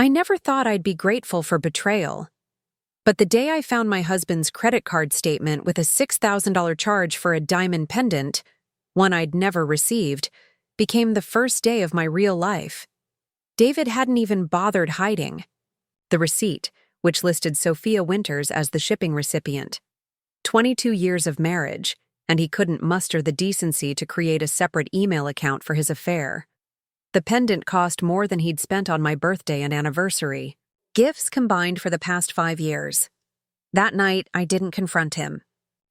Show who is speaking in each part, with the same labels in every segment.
Speaker 1: I never thought I'd be grateful for betrayal. But the day I found my husband's credit card statement with a $6,000 charge for a diamond pendant, one I'd never received, became the first day of my real life. David hadn't even bothered hiding. The receipt, which listed Sophia Winters as the shipping recipient. 22 years of marriage, and he couldn't muster the decency to create a separate email account for his affair. The pendant cost more than he'd spent on my birthday and anniversary. Gifts combined for the past 5 years. That night, I didn't confront him.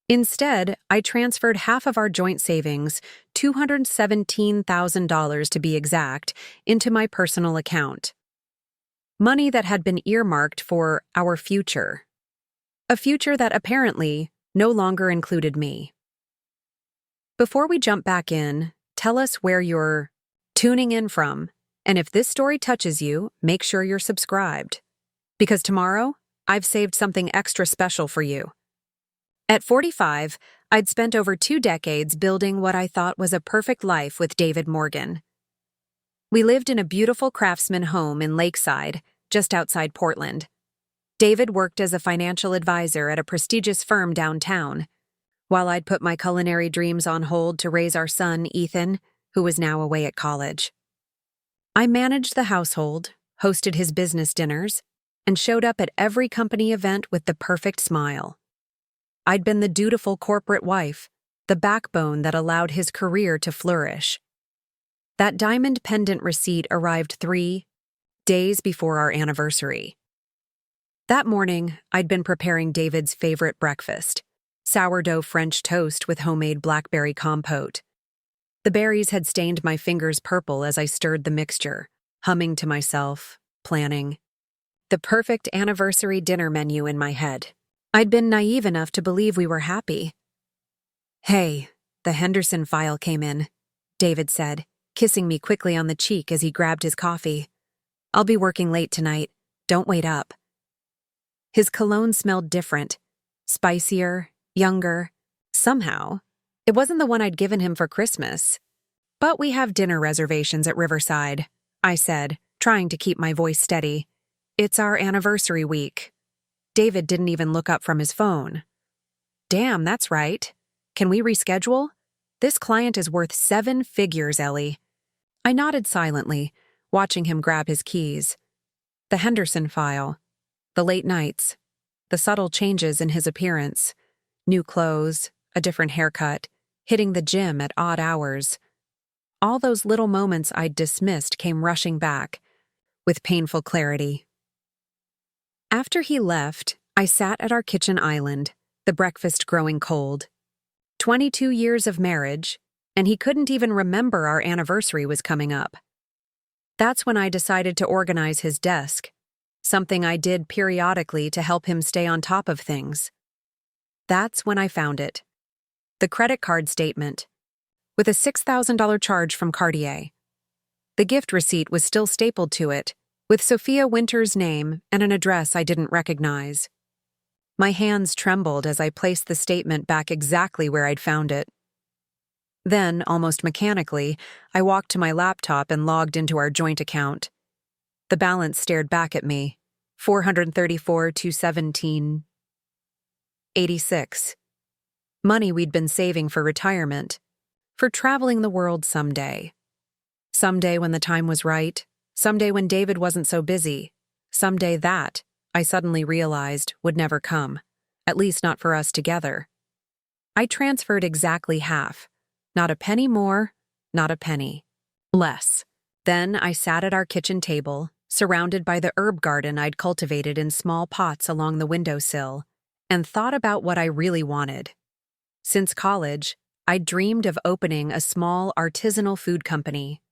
Speaker 1: Instead, I transferred half of our joint savings, $217,000 to be exact, into my personal account. Money that had been earmarked for our future. A future that apparently no longer included me. Before we jump back in, tell us where you're tuning in from, and if this story touches you, make sure you're subscribed. Because tomorrow, I've saved something extra special for you. At 45, I'd spent over 2 decades building what I thought was a perfect life with David Morgan. We lived in a beautiful craftsman home in Lakeside, just outside Portland. David worked as a financial advisor at a prestigious firm downtown, while I'd put my culinary dreams on hold to raise our son, Ethan, who was now away at college. I managed the household, hosted his business dinners, and showed up at every company event with the perfect smile. I'd been the dutiful corporate wife, the backbone that allowed his career to flourish. That diamond pendant receipt arrived 3 days before our anniversary. That morning, I'd been preparing David's favorite breakfast, sourdough French toast with homemade blackberry compote. The berries had stained my fingers purple as I stirred the mixture, humming to myself, planning the perfect anniversary dinner menu in my head. I'd been naive enough to believe we were happy. "Hey, the Henderson file came in," David said, kissing me quickly on the cheek as he grabbed his coffee. "I'll be working late tonight. Don't wait up." His cologne smelled different, spicier, younger. Somehow, it wasn't the one I'd given him for Christmas. "But we have dinner reservations at Riverside," I said, trying to keep my voice steady. "It's our anniversary week." David didn't even look up from his phone. "Damn, that's right. Can we reschedule? This client is worth 7 figures, Ellie." I nodded silently, watching him grab his keys. The Henderson file. The late nights. The subtle changes in his appearance. New clothes, a different haircut, hitting the gym at odd hours. All those little moments I'd dismissed came rushing back, with painful clarity. After he left, I sat at our kitchen island, the breakfast growing cold. 22 years of marriage, and he couldn't even remember our anniversary was coming up. That's when I decided to organize his desk, something I did periodically to help him stay on top of things. That's when I found it. The credit card statement, with a $6,000 charge from Cartier. The gift receipt was still stapled to it, with Sophia Winters' name and an address I didn't recognize. My hands trembled as I placed the statement back exactly where I'd found it. Then, almost mechanically, I walked to my laptop and logged into our joint account. The balance stared back at me, $434,217.86. Money we'd been saving for retirement, for traveling the world someday. Someday when the time was right, someday when David wasn't so busy, someday that, I suddenly realized, would never come, at least not for us together. I transferred exactly half, not a penny more, not a penny less. Then I sat at our kitchen table, surrounded by the herb garden I'd cultivated in small pots along the windowsill, and thought about what I really wanted. Since college, I'd dreamed of opening a small artisanal food company.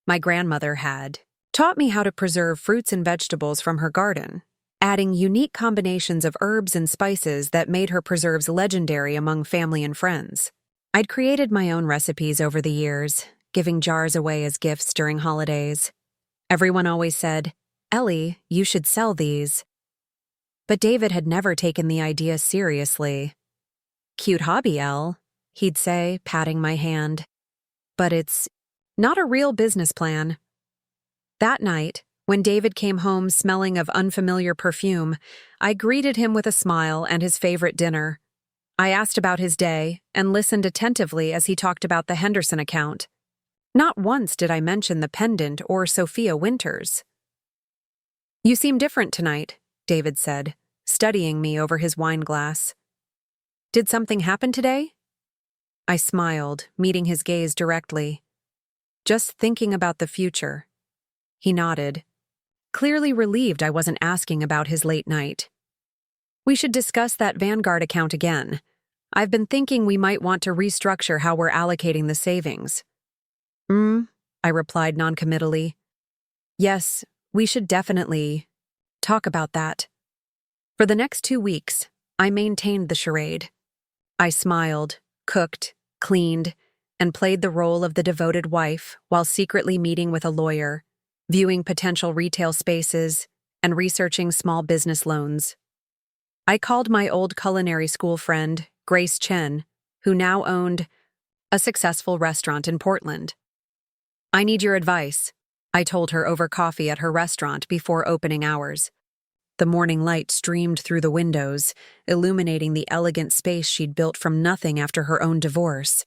Speaker 1: My grandmother had taught me how to preserve fruits and vegetables from her garden, adding unique combinations of herbs and spices that made her preserves legendary among family and friends. I'd created my own recipes over the years, giving jars away as gifts during holidays. Everyone always said, "Ellie, you should sell these." But David had never taken the idea seriously. "Cute hobby, Elle," he'd say, patting my hand. "But it's not a real business plan." That night, When David came home smelling of unfamiliar perfume, I greeted him with a smile and his favorite dinner. I asked about his day and listened attentively as he talked about the Henderson account. Not once did I mention the pendant or Sophia Winters. "You seem different tonight," David said, studying me over his wine glass. "Did something happen today?" I smiled, meeting his gaze directly. "Just thinking about the future." He nodded, clearly relieved I wasn't asking about his late night. "We should discuss that Vanguard account again. I've been thinking we might want to restructure how we're allocating the savings." I replied noncommittally. "Yes, we should definitely talk about that." For the next 2 weeks, I maintained the charade. I smiled, cooked, cleaned, and played the role of the devoted wife while secretly meeting with a lawyer, viewing potential retail spaces, and researching small business loans. I called my old culinary school friend, Grace Chen, who now owned a successful restaurant in Portland. "I need your advice," I told her over coffee at her restaurant before opening hours. The morning light streamed through the windows, illuminating the elegant space she'd built from nothing after her own divorce.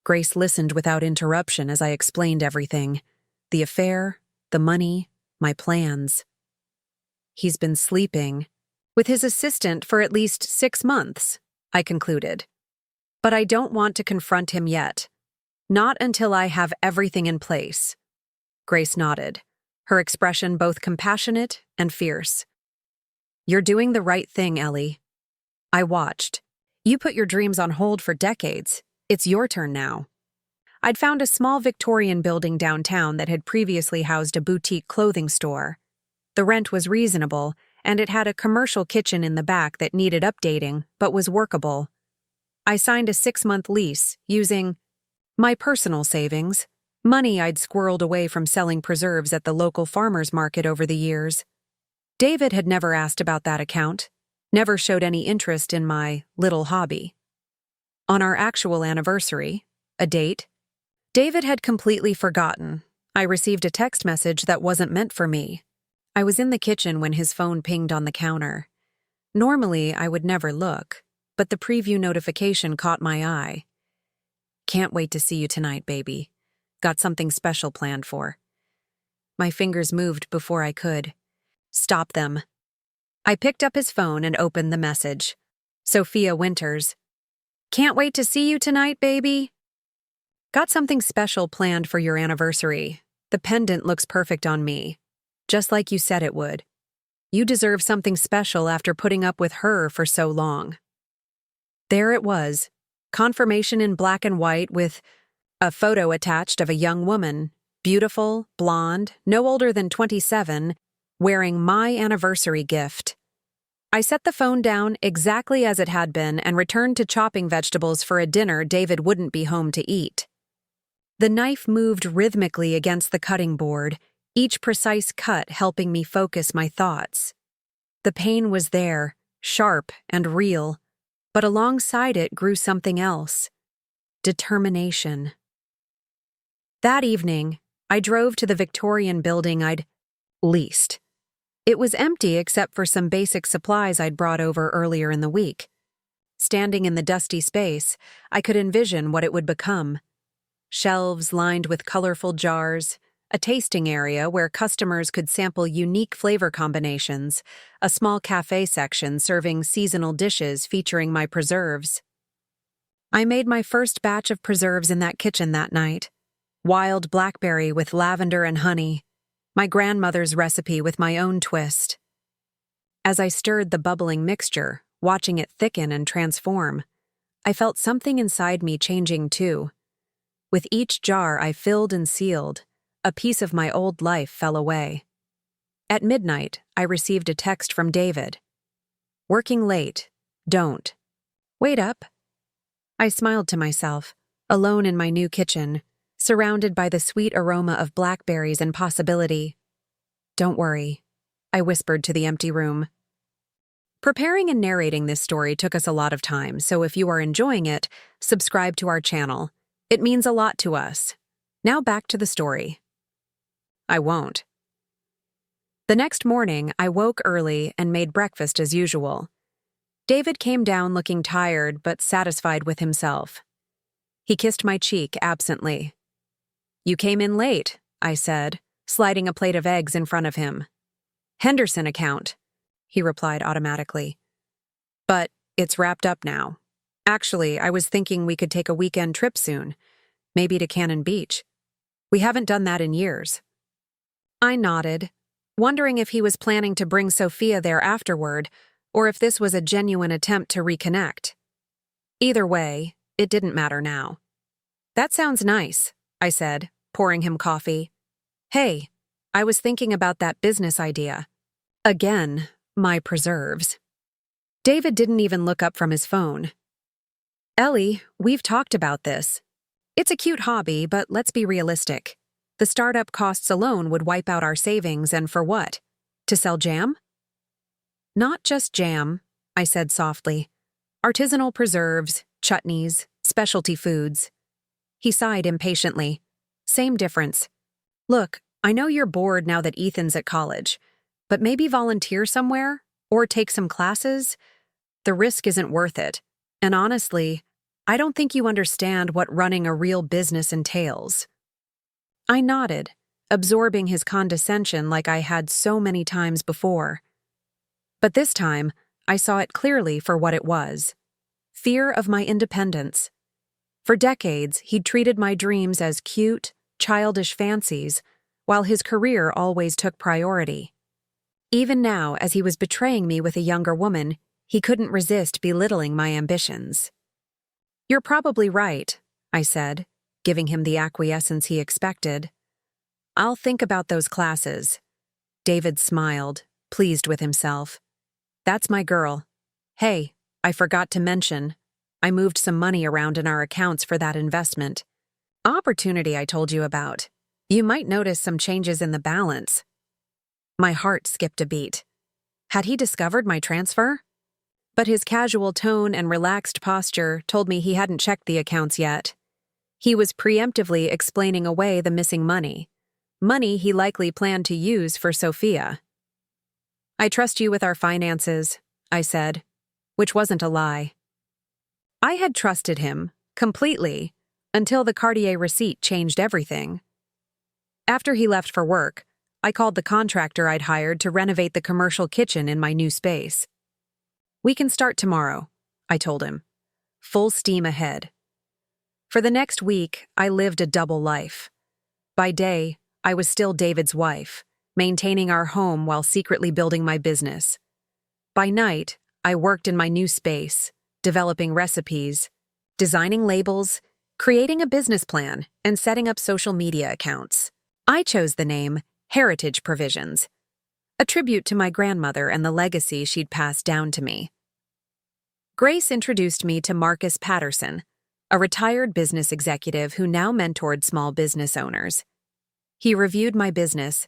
Speaker 1: Grace listened without interruption as I explained everything: the affair, the money, my plans. "He's been sleeping with his assistant for at least 6 months, I concluded. "But I don't want to confront him yet. Not until I have everything in place." Grace nodded, her expression both compassionate and fierce. "You're doing the right thing, Ellie." I watched. "You put your dreams on hold for decades. It's your turn now." I'd found a small Victorian building downtown that had previously housed a boutique clothing store. The rent was reasonable, and it had a commercial kitchen in the back that needed updating but was workable. I signed a 6-month lease using my personal savings, money I'd squirreled away from selling preserves at the local farmers market over the years. David had never asked about that account, never showed any interest in my little hobby. On our actual anniversary, a date, David had completely forgotten. I received a text message that wasn't meant for me. I was in the kitchen when his phone pinged on the counter. Normally, I would never look, but the preview notification caught my eye. "Can't wait to see you tonight, baby. Got something special planned for." My fingers moved before I could. "Stop them." I picked up his phone and opened the message. Sophia Winters. "Can't wait to see you tonight, baby. Got something special planned for your anniversary. The pendant looks perfect on me, just like you said it would. You deserve something special after putting up with her for so long." There it was, confirmation in black and white with a photo attached of a young woman, beautiful, blonde, no older than 27, wearing my anniversary gift. I set the phone down exactly as it had been and returned to chopping vegetables for a dinner David wouldn't be home to eat. The knife moved rhythmically against the cutting board, each precise cut helping me focus my thoughts. The pain was there, sharp and real, but alongside it grew something else: determination. That evening, I drove to the Victorian building I'd leased. It was empty except for some basic supplies I'd brought over earlier in the week. Standing in the dusty space, I could envision what it would become. Shelves lined with colorful jars, a tasting area where customers could sample unique flavor combinations, a small cafe section serving seasonal dishes featuring my preserves. I made my first batch of preserves in that kitchen that night. Wild blackberry with lavender and honey, my grandmother's recipe with my own twist. As I stirred the bubbling mixture, watching it thicken and transform, I felt something inside me changing too. With each jar I filled and sealed, a piece of my old life fell away. At midnight, I received a text from David. "Working late. Don't. Wait up." I smiled to myself, alone in my new kitchen, surrounded by the sweet aroma of blackberries and possibility. "Don't worry," I whispered to the empty room. Preparing and narrating this story took us a lot of time, so if you are enjoying it, subscribe to our channel. It means a lot to us. Now back to the story. I won't. The next morning, I woke early and made breakfast as usual. David came down looking tired but satisfied with himself. He kissed my cheek absently. "You came in late," I said, sliding a plate of eggs in front of him. "Henderson account," he replied automatically. "But it's wrapped up now. Actually, I was thinking we could take a weekend trip soon, maybe to Cannon Beach. We haven't done that in years." I nodded, wondering if he was planning to bring Sophia there afterward, or if this was a genuine attempt to reconnect. Either way, it didn't matter now. "That sounds nice," I said, pouring him coffee. "Hey, I was thinking about that business idea." Again, my preserves. David didn't even look up from his phone. "Ellie, we've talked about this. It's a cute hobby, but let's be realistic. The startup costs alone would wipe out our savings, and for what? To sell jam?" "Not just jam," I said softly. "Artisanal preserves, chutneys, specialty foods." He sighed impatiently. "Same difference. Look, I know you're bored now that Ethan's at college, but maybe volunteer somewhere, or take some classes? The risk isn't worth it. And honestly, I don't think you understand what running a real business entails." I nodded, absorbing his condescension like I had so many times before. But this time, I saw it clearly for what it was: fear of my independence. For decades, he'd treated my dreams as cute, childish fancies, while his career always took priority. Even now, as he was betraying me with a younger woman, he couldn't resist belittling my ambitions. "You're probably right," I said, giving him the acquiescence he expected. "I'll think about those classes." David smiled, pleased with himself. "That's my girl. Hey, I forgot to mention, I moved some money around in our accounts for that investment. Opportunity I told you about. You might notice some changes in the balance." My heart skipped a beat. Had he discovered my transfer? But his casual tone and relaxed posture told me he hadn't checked the accounts yet. He was preemptively explaining away the missing money. Money he likely planned to use for Sophia. "I trust you with our finances," I said, which wasn't a lie. I had trusted him, completely, until the Cartier receipt changed everything. After he left for work, I called the contractor I'd hired to renovate the commercial kitchen in my new space. "We can start tomorrow," I told him. Full steam ahead. For the next week, I lived a double life. By day, I was still David's wife, maintaining our home while secretly building my business. By night, I worked in my new space, developing recipes, designing labels, creating a business plan, and setting up social media accounts. I chose the name Heritage Provisions, a tribute to my grandmother and the legacy she'd passed down to me. Grace introduced me to Marcus Patterson, a retired business executive who now mentored small business owners. He reviewed my business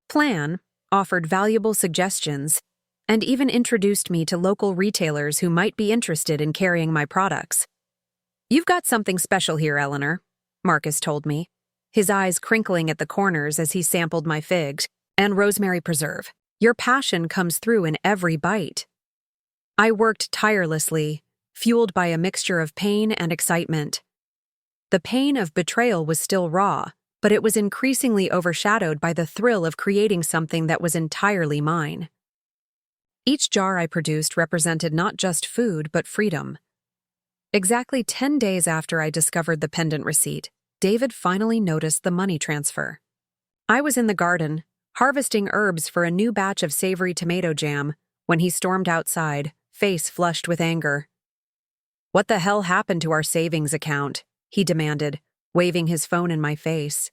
Speaker 1: plan, offered valuable suggestions, and even introduced me to local retailers who might be interested in carrying my products. "You've got something special here, Eleanor," Marcus told me, his eyes crinkling at the corners as he sampled my figs and rosemary preserve. "Your passion comes through in every bite." I worked tirelessly, fueled by a mixture of pain and excitement. The pain of betrayal was still raw, but it was increasingly overshadowed by the thrill of creating something that was entirely mine. Each jar I produced represented not just food, but freedom. Exactly 10 days after I discovered the pendant receipt, David finally noticed the money transfer. I was in the garden, harvesting herbs for a new batch of savory tomato jam, when he stormed outside, face flushed with anger. "What the hell happened to our savings account?" he demanded, waving his phone in my face.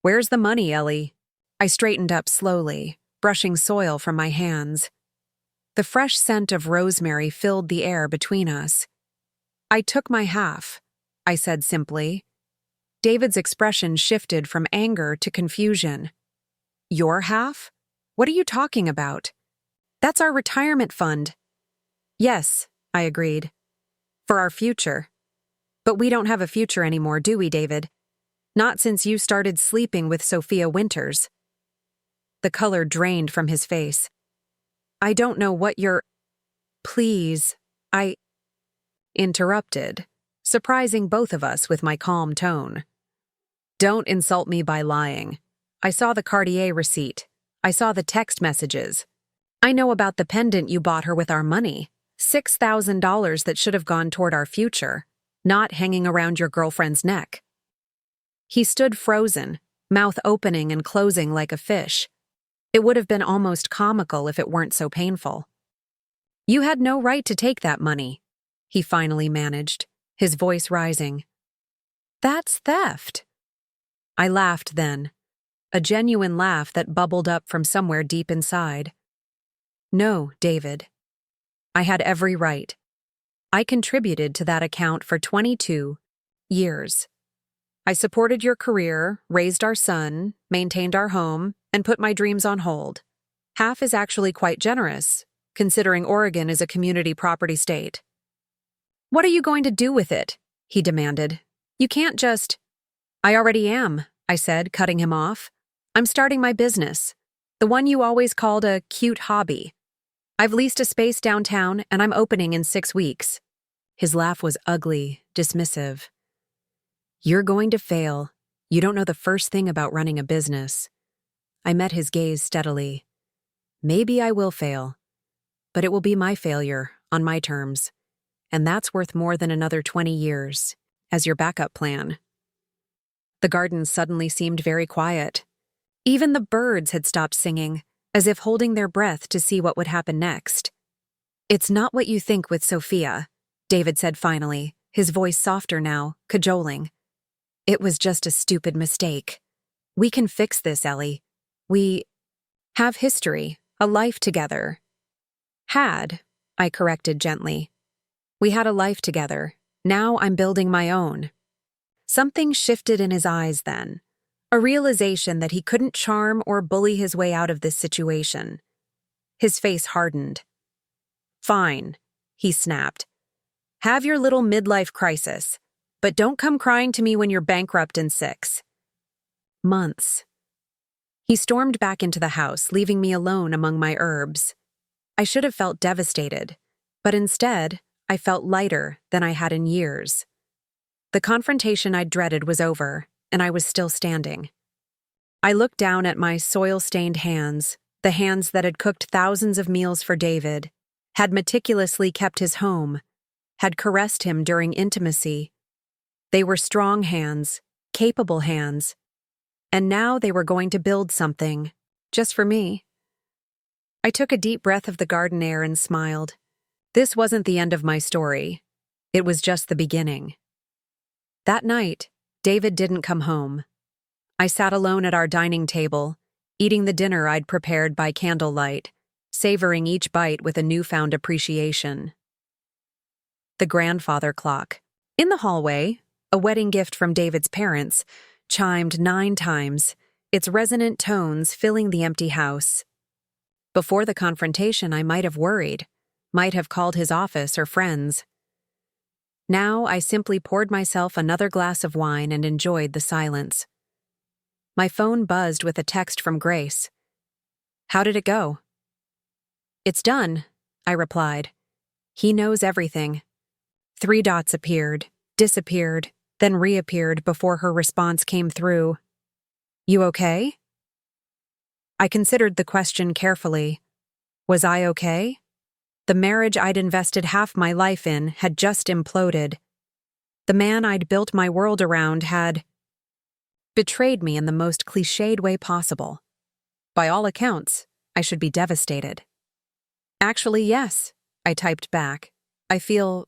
Speaker 1: "Where's the money, Ellie?" I straightened up slowly, brushing soil from my hands. The fresh scent of rosemary filled the air between us. "I took my half," I said simply. David's expression shifted from anger to confusion. "Your half? What are you talking about?" "That's our retirement fund." "Yes," I agreed. "For our future. But we don't have a future anymore, do we, David? Not since you started sleeping with Sophia Winters." the color drained from his face. I don't know what you're— Please, I interrupted, surprising both of us with my calm tone. Don't insult me by lying. I saw the Cartier receipt. I saw the text messages. I know about the pendant you bought her with our money. $6,000 that should have gone toward our future, not hanging around your girlfriend's neck. He stood frozen, mouth opening and closing like a fish. It would have been almost comical if it weren't so painful. You had no right to take that money, he finally managed, his voice rising. That's theft. I laughed then, a genuine laugh that bubbled up from somewhere deep inside. No, David. I had every right. I contributed to that account for 22 years. I supported your career, raised our son, maintained our home, and put my dreams on hold. Half is actually quite generous, considering Oregon is a community property state. What are you going to do with it? He demanded. You can't just— I already am, I said, cutting him off. I'm starting my business, the one you always called a cute hobby. I've leased a space downtown, and I'm opening in 6 weeks. His laugh was ugly, dismissive. You're going to fail. You don't know the first thing about running a business. I met his gaze steadily. Maybe I will fail, but it will be my failure, on my terms. And that's worth more than another 20 years, as your backup plan. The garden suddenly seemed very quiet. Even the birds had stopped singing, as if holding their breath to see what would happen next. It's not what you think with Sophia, David said finally, his voice softer now, cajoling. It was just a stupid mistake. We can fix this, Ellie. We have history, a life together. Had, I corrected gently. We had a life together. Now I'm building my own. Something shifted in his eyes then. A realization that he couldn't charm or bully his way out of this situation. His face hardened. Fine, he snapped. Have your little midlife crisis, but don't come crying to me when you're bankrupt in 6 months. He stormed back into the house, leaving me alone among my herbs. I should have felt devastated, but instead, I felt lighter than I had in years. The confrontation I'd dreaded was over, and I was still standing. I looked down at my soil-stained hands, the hands that had cooked thousands of meals for David, had meticulously kept his home, had caressed him during intimacy. They were strong hands, capable hands, and now they were going to build something, just for me. I took a deep breath of the garden air and smiled. This wasn't the end of my story. It was just the beginning. That night, David didn't come home. I sat alone at our dining table, eating the dinner I'd prepared by candlelight, savoring each bite with a newfound appreciation. The grandfather clock, in the hallway, a wedding gift from David's parents, chimed 9 times, its resonant tones filling the empty house. Before the confrontation, I might have worried, might have called his office or friends. Now I simply poured myself another glass of wine and enjoyed the silence. My phone buzzed with a text from Grace. How did it go? It's done, I replied. He knows everything. 3 dots appeared, disappeared, then reappeared before her response came through. You okay? I considered the question carefully. Was I okay? The marriage I'd invested half my life in had just imploded. The man I'd built my world around had betrayed me in the most cliched way possible. By all accounts, I should be devastated. Actually, yes, I typed back. I feel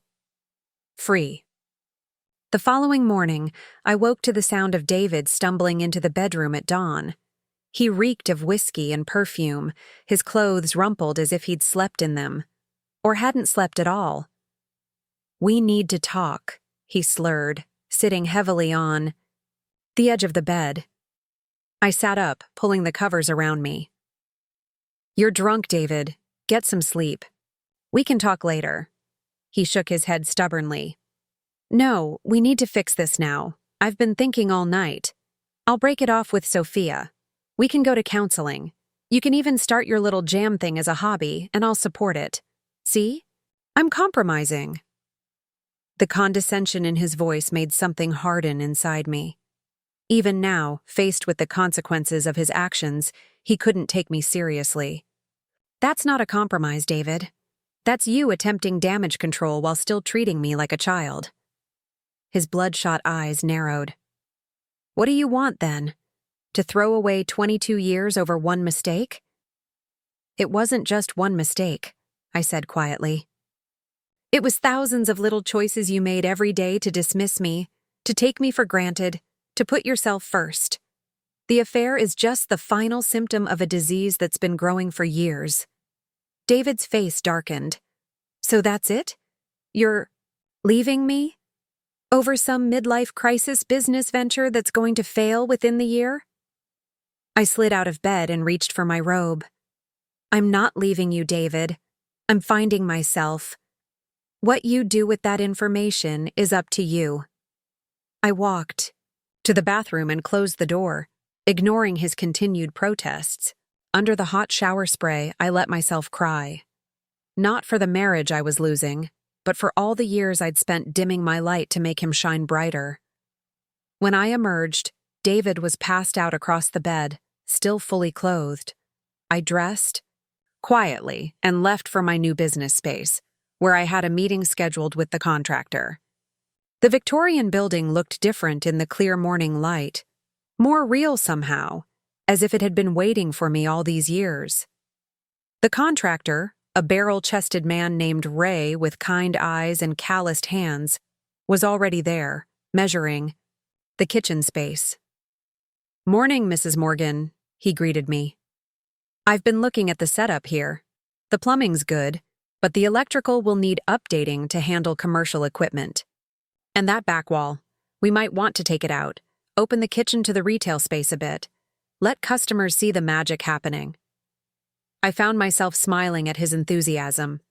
Speaker 1: free. The following morning, I woke to the sound of David stumbling into the bedroom at dawn. He reeked of whiskey and perfume, his clothes rumpled as if he'd slept in them. Or hadn't slept at all. We need to talk, he slurred, sitting heavily on the edge of the bed. I sat up, pulling the covers around me. You're drunk, David. Get some sleep. We can talk later. He shook his head stubbornly. No, we need to fix this now. I've been thinking all night. I'll break it off with Sophia. We can go to counseling. You can even start your little jam thing as a hobby, and I'll support it. See? I'm compromising." The condescension in his voice made something harden inside me. Even now, faced with the consequences of his actions, he couldn't take me seriously. "That's not a compromise, David. That's you attempting damage control while still treating me like a child." His bloodshot eyes narrowed. "What do you want, then? To throw away 22 years over one mistake?" "It wasn't just one mistake," I said quietly. "It was thousands of little choices you made every day to dismiss me, to take me for granted, to put yourself first. The affair is just the final symptom of a disease that's been growing for years." David's face darkened. "So that's it? You're leaving me? Over some midlife crisis business venture that's going to fail within the year?" I slid out of bed and reached for my robe. "I'm not leaving you, David. I'm finding myself. What you do with that information is up to you." I walked to the bathroom and closed the door, ignoring his continued protests. Under the hot shower spray, I let myself cry. Not for the marriage I was losing, but for all the years I'd spent dimming my light to make him shine brighter. When I emerged, David was passed out across the bed, still fully clothed. I dressed quietly and left for my new business space, where I had a meeting scheduled with the contractor. The Victorian building looked different in the clear morning light, more real somehow, as if it had been waiting for me all these years. The contractor, a barrel-chested man named Ray with kind eyes and calloused hands, was already there, measuring the kitchen space. "Morning, Mrs. Morgan," he greeted me. "I've been looking at the setup here. The plumbing's good, but the electrical will need updating to handle commercial equipment. And that back wall, we might want to take it out, open the kitchen to the retail space a bit. Let customers see the magic happening." I found myself smiling at his enthusiasm.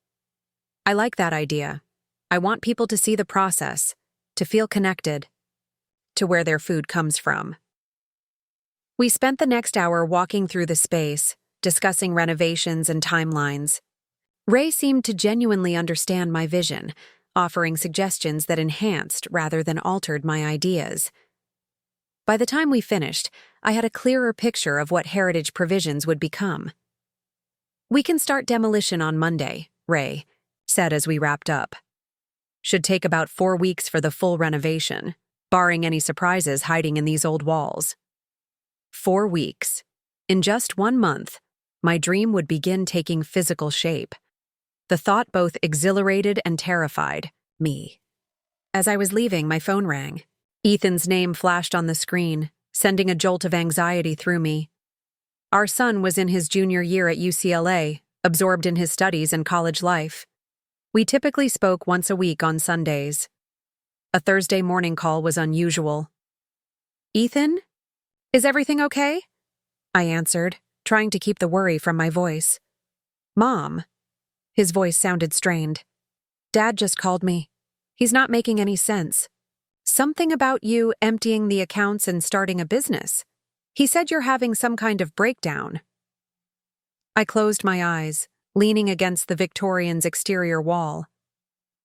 Speaker 1: "I like that idea. I want people to see the process, to feel connected to where their food comes from." We spent the next hour walking through the space, discussing renovations and timelines. Ray seemed to genuinely understand my vision, offering suggestions that enhanced rather than altered my ideas. By the time we finished, I had a clearer picture of what Heritage Provisions would become. "We can start demolition on Monday," Ray said as we wrapped up. "Should take about 4 weeks for the full renovation, barring any surprises hiding in these old walls." 4 weeks. In just 1 month, my dream would begin taking physical shape. The thought both exhilarated and terrified me. As I was leaving, my phone rang. Ethan's name flashed on the screen, sending a jolt of anxiety through me. Our son was in his junior year at UCLA, absorbed in his studies and college life. We typically spoke once a week on Sundays. A Thursday morning call was unusual. "Ethan? Is everything okay?" I answered, trying to keep the worry from my voice. "Mom." His voice sounded strained. "Dad just called me. He's not making any sense. Something about you emptying the accounts and starting a business. He said you're having some kind of breakdown." I closed my eyes, leaning against the Victorian's exterior wall.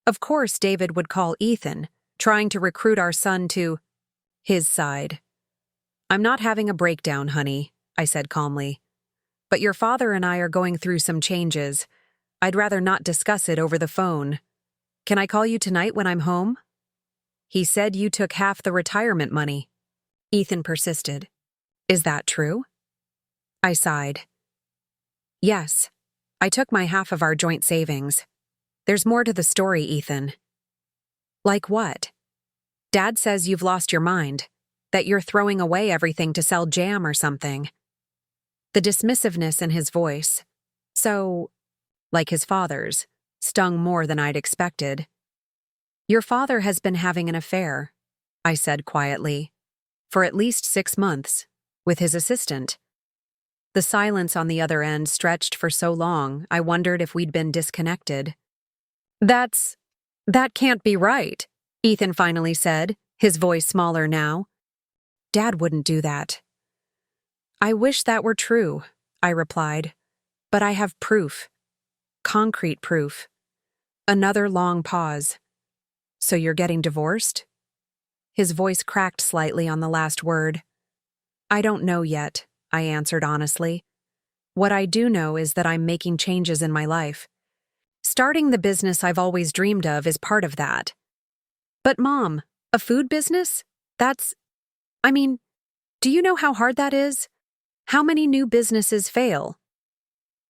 Speaker 1: Of course David would call Ethan, trying to recruit our son to his side. "I'm not having a breakdown, honey," I said calmly. "But your father and I are going through some changes. I'd rather not discuss it over the phone. Can I call you tonight when I'm home?" "He said you took half the retirement money." Ethan persisted. "Is that true?" I sighed. "Yes, I took my half of our joint savings. There's more to the story, Ethan." "Like what?" "Dad says you've lost your mind, that you're throwing away everything to sell jam or something." The dismissiveness in his voice, so like his father's, stung more than I'd expected. "Your father has been having an affair," I said quietly, "for at least 6 months, with his assistant." The silence on the other end stretched for so long, I wondered if we'd been disconnected. That can't be right," Ethan finally said, his voice smaller now. "Dad wouldn't do that." "I wish that were true," I replied. But I have proof. Concrete proof. Another long pause. So you're getting divorced? His voice cracked slightly on the last word. I don't know yet, I answered honestly. What I do know is that I'm making changes in my life. Starting the business I've always dreamed of is part of that. But Mom, a food business? Do you know how hard that is? How many new businesses fail?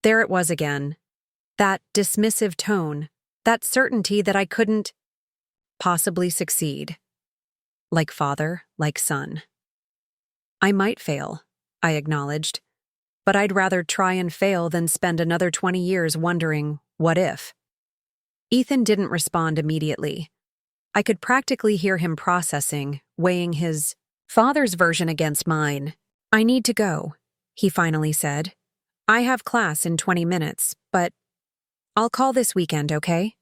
Speaker 1: There it was again. That dismissive tone, that certainty that I couldn't possibly succeed. Like father, like son. I might fail, I acknowledged, but I'd rather try and fail than spend another 20 years wondering, what if? Ethan didn't respond immediately. I could practically hear him processing, weighing his father's version against mine. I need to go, he finally said. I have class in 20 minutes, but I'll call this weekend, okay?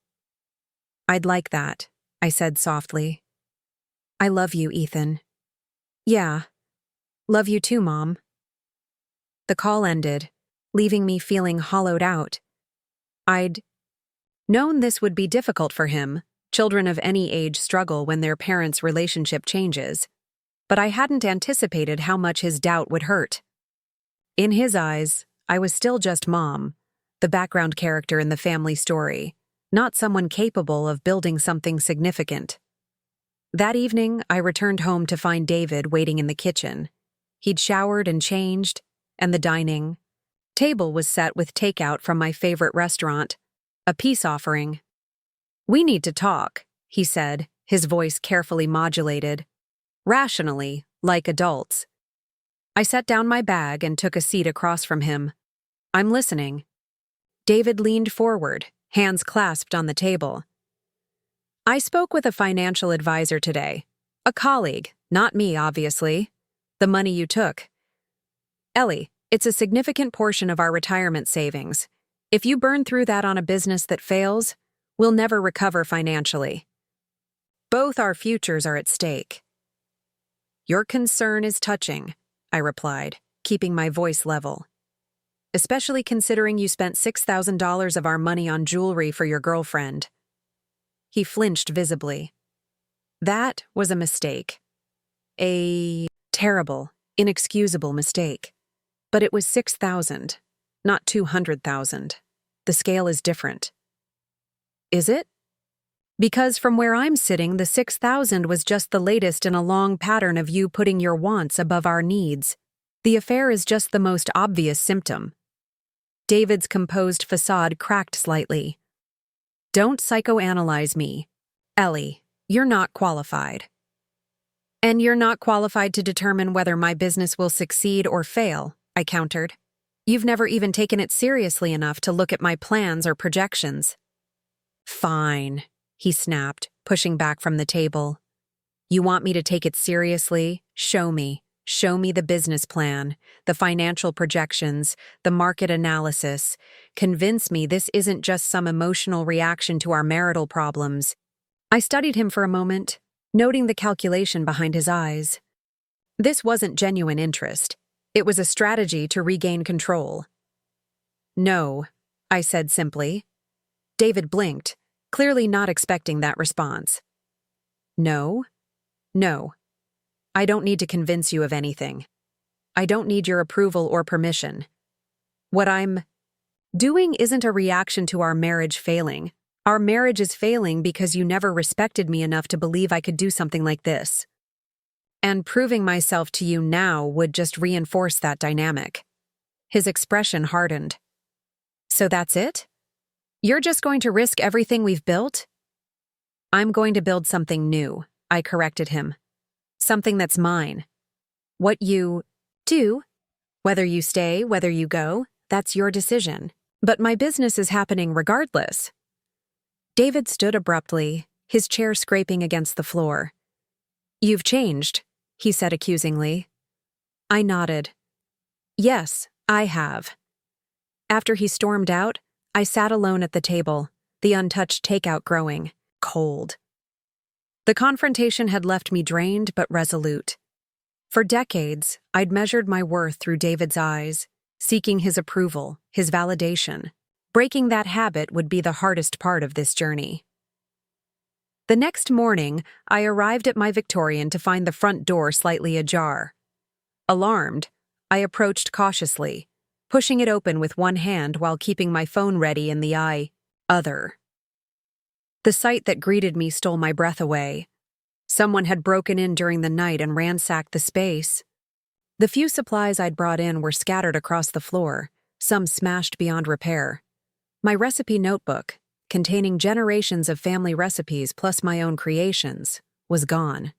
Speaker 1: I'd like that, I said softly. I love you, Ethan. Yeah. Love you too, Mom. The call ended, leaving me feeling hollowed out. I'd known this would be difficult for him. Children of any age struggle when their parents' relationship changes. But I hadn't anticipated how much his doubt would hurt. In his eyes, I was still just Mom, the background character in the family story, not someone capable of building something significant. That evening, I returned home to find David waiting in the kitchen. He'd showered and changed, and the dining table was set with takeout from my favorite restaurant, a peace offering. We need to talk, he said, his voice carefully modulated. Rationally, like adults. I set down my bag and took a seat across from him. I'm listening. David leaned forward, hands clasped on the table. I spoke with a financial advisor today. A colleague, not me, obviously. The money you took. Ellie, it's a significant portion of our retirement savings. If you burn through that on a business that fails, we'll never recover financially. Both our futures are at stake. Your concern is touching, I replied, keeping my voice level. Especially considering you spent $6,000 of our money on jewelry for your girlfriend. He flinched visibly. That was a mistake. A terrible, inexcusable mistake. But it was $6,000, not $200,000. The scale is different. Is it? Because from where I'm sitting, the $6,000 was just the latest in a long pattern of you putting your wants above our needs. The affair is just the most obvious symptom. David's composed facade cracked slightly. Don't psychoanalyze me. Ellie, you're not qualified. And you're not qualified to determine whether my business will succeed or fail, I countered. You've never even taken it seriously enough to look at my plans or projections. Fine, he snapped, pushing back from the table. You want me to take it seriously? Show me. Show me the business plan, the financial projections, the market analysis. Convince me this isn't just some emotional reaction to our marital problems. I studied him for a moment, noting the calculation behind his eyes. This wasn't genuine interest. It was a strategy to regain control. No, I said simply. David blinked, clearly not expecting that response. No. I don't need to convince you of anything. I don't need your approval or permission. What I'm doing isn't a reaction to our marriage failing. Our marriage is failing because you never respected me enough to believe I could do something like this. And proving myself to you now would just reinforce that dynamic. His expression hardened. So that's it? You're just going to risk everything we've built? I'm going to build something new, I corrected him. Something that's mine. What you do, whether you stay, whether you go, that's your decision. But my business is happening regardless. David stood abruptly, his chair scraping against the floor. You've changed, he said accusingly. I nodded. Yes, I have. After he stormed out, I sat alone at the table, the untouched takeout growing, cold. The confrontation had left me drained but resolute. For decades, I'd measured my worth through David's eyes, seeking his approval, his validation. Breaking that habit would be the hardest part of this journey. The next morning, I arrived at my Victorian to find the front door slightly ajar. Alarmed, I approached cautiously, pushing it open with one hand while keeping my phone ready in the other. The sight that greeted me stole my breath away. Someone had broken in during the night and ransacked the space. The few supplies I'd brought in were scattered across the floor, some smashed beyond repair. My recipe notebook, containing generations of family recipes plus my own creations, was gone.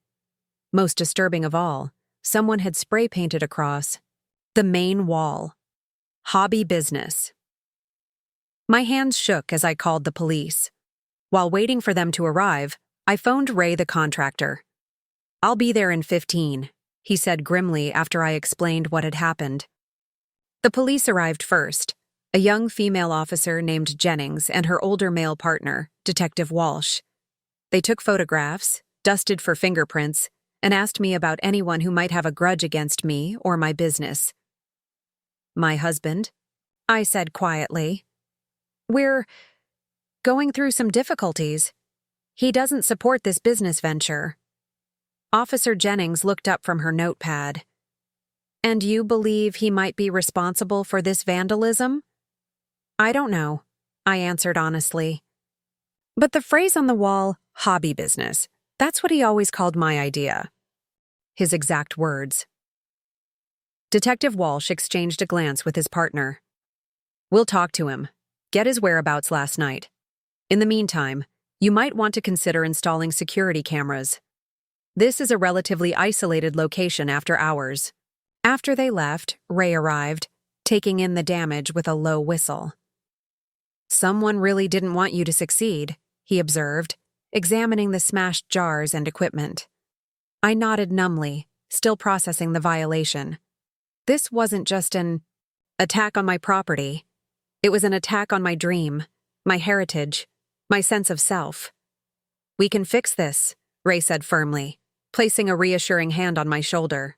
Speaker 1: Most disturbing of all, someone had spray painted across the main wall. Hobby business. My hands shook as I called the police. While waiting for them to arrive, I phoned Ray the contractor. "I'll be there in 15, he said grimly after I explained what had happened. The police arrived first, a young female officer named Jennings and her older male partner, Detective Walsh. They took photographs, dusted for fingerprints, and asked me about anyone who might have a grudge against me or my business. "My husband," I said quietly. "We're going through some difficulties. He doesn't support this business venture." Officer Jennings looked up from her notepad. "And you believe he might be responsible for this vandalism?" "I don't know," I answered honestly. "But the phrase on the wall, hobby business, that's what he always called my idea." His exact words. Detective Walsh exchanged a glance with his partner. "We'll talk to him. Get his whereabouts last night. In the meantime, you might want to consider installing security cameras. This is a relatively isolated location after hours." After they left, Ray arrived, taking in the damage with a low whistle. "Someone really didn't want you to succeed," he observed, examining the smashed jars and equipment. I nodded numbly, still processing the violation. This wasn't just an attack on my property. It was an attack on my dream, my heritage, my sense of self. "We can fix this," Ray said firmly, placing a reassuring hand on my shoulder.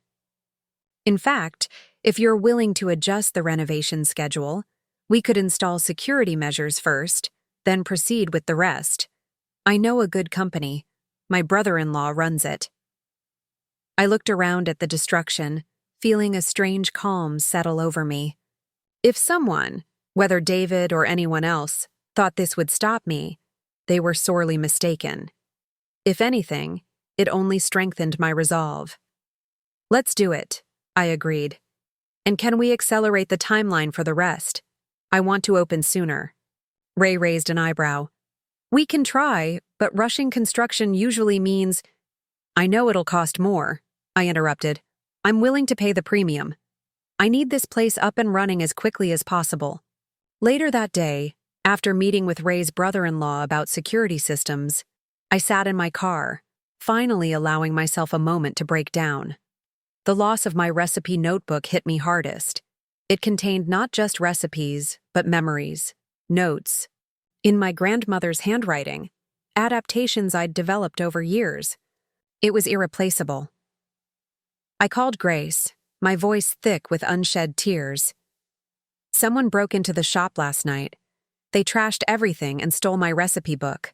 Speaker 1: "In fact, if you're willing to adjust the renovation schedule, we could install security measures first, then proceed with the rest. I know a good company. My brother-in-law runs it." I looked around at the destruction, feeling a strange calm settle over me. If someone, whether David or anyone else, thought this would stop me, they were sorely mistaken. If anything, it only strengthened my resolve. "Let's do it," I agreed. "And can we accelerate the timeline for the rest? I want to open sooner." Ray raised an eyebrow. "We can try, but rushing construction usually means—" "I know it'll cost more," I interrupted. "I'm willing to pay the premium. I need this place up and running as quickly as possible." Later that day, after meeting with Ray's brother-in-law about security systems, I sat in my car, finally allowing myself a moment to break down. The loss of my recipe notebook hit me hardest. It contained not just recipes, but memories, notes, in my grandmother's handwriting, adaptations I'd developed over years. It was irreplaceable. I called Grace, my voice thick with unshed tears. "Someone broke into the shop last night. They trashed everything and stole my recipe book."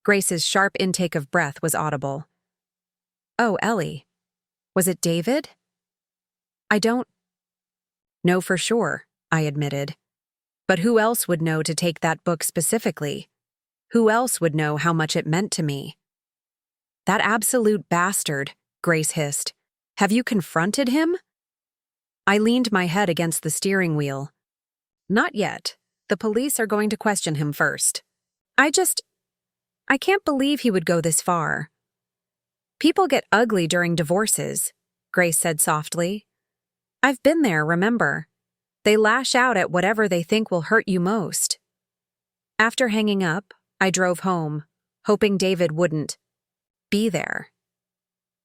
Speaker 1: Grace's sharp intake of breath was audible. "Oh, Ellie. Was it David?" "I don't know for sure," I admitted. "But who else would know to take that book specifically? Who else would know how much it meant to me?" "That absolute bastard," Grace hissed. "Have you confronted him?" I leaned my head against the steering wheel. "Not yet. The police are going to question him first. I can't believe he would go this far." "People get ugly during divorces," Grace said softly. "I've been there, remember? They lash out at whatever they think will hurt you most." After hanging up, I drove home, hoping David wouldn't be there.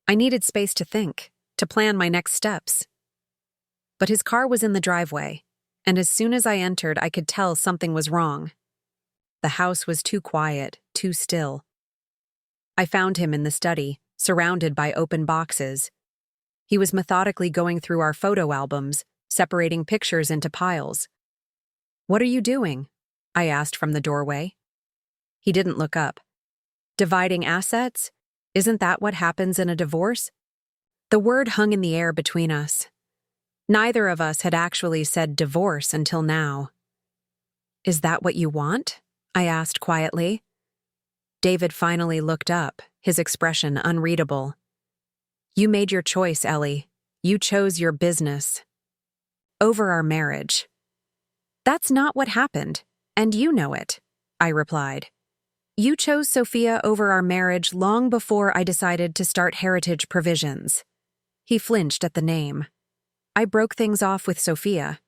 Speaker 1: I needed space to think, to plan my next steps. But his car was in the driveway, and as soon as I entered, I could tell something was wrong. The house was too quiet, too still. I found him in the study, surrounded by open boxes. He was methodically going through our photo albums, separating pictures into piles. "What are you doing?" I asked from the doorway. He didn't look up. "Dividing assets? Isn't that what happens in a divorce?" The word hung in the air between us. Neither of us had actually said divorce until now. "Is that what you want?" I asked quietly. David finally looked up, his expression unreadable. "You made your choice, Ellie. You chose your business over our marriage." "That's not what happened, and you know it," I replied. "You chose Sophia over our marriage long before I decided to start Heritage Provisions." He flinched at the name. "I broke things off with Sophia."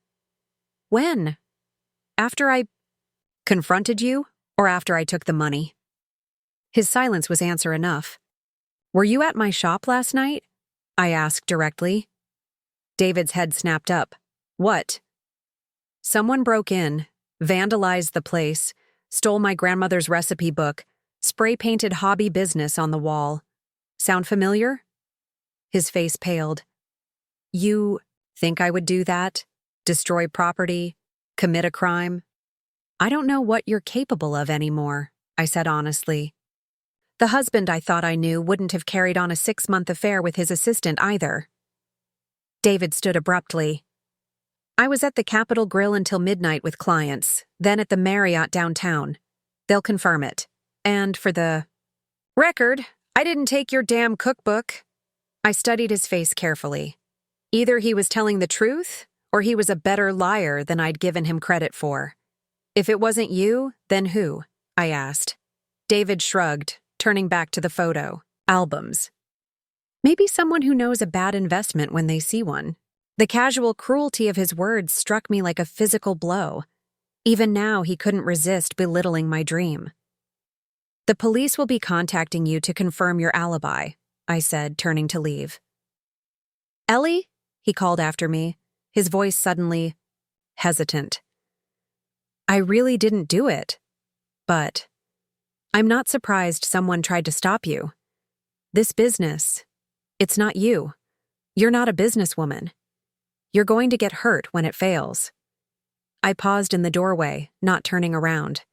Speaker 1: "When? After I confronted you, or after I took the money?" His silence was answer enough. "Were you at my shop last night?" I asked directly. David's head snapped up. "What?" "Someone broke in, vandalized the place, stole my grandmother's recipe book, spray-painted hobby business on the wall. Sound familiar?" His face paled. "You think I would do that? Destroy property? Commit a crime?" "I don't know what you're capable of anymore," I said honestly. "The husband I thought I knew wouldn't have carried on a 6-month affair with his assistant either." David stood abruptly. "I was at the Capitol Grill until midnight with clients, then at the Marriott downtown. They'll confirm it. And for the record, I didn't take your damn cookbook." I studied his face carefully. Either he was telling the truth, or he was a better liar than I'd given him credit for. "If it wasn't you, then who?" I asked. David shrugged, turning back to the photo albums. "Maybe someone who knows a bad investment when they see one." The casual cruelty of his words struck me like a physical blow. Even now, he couldn't resist belittling my dream. "The police will be contacting you to confirm your alibi," I said, turning to leave. "Ellie?" he called after me, his voice suddenly hesitant. "I really didn't do it. But I'm not surprised someone tried to stop you. This business, it's not you. You're not a businesswoman. You're going to get hurt when it fails." I paused in the doorway, not turning around.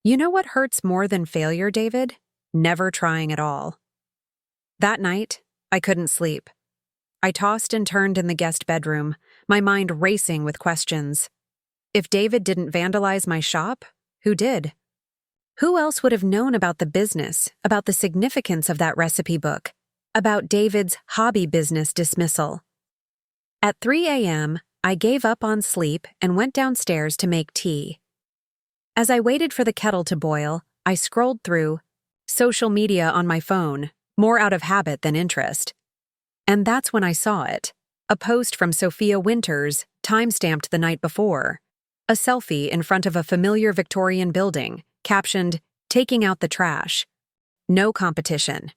Speaker 1: "You know what hurts more than failure, David? Never trying at all." That night, I couldn't sleep. I tossed and turned in the guest bedroom, my mind racing with questions. If David didn't vandalize my shop, who did? Who else would have known about the business, about the significance of that recipe book, about David's hobby business dismissal? At 3 a.m., I gave up on sleep and went downstairs to make tea. As I waited for the kettle to boil, I scrolled through social media on my phone, more out of habit than interest. And that's when I saw it. A post from Sophia Winters, time-stamped the night before. A selfie in front of a familiar Victorian building, captioned, "Taking out the trash. No competition."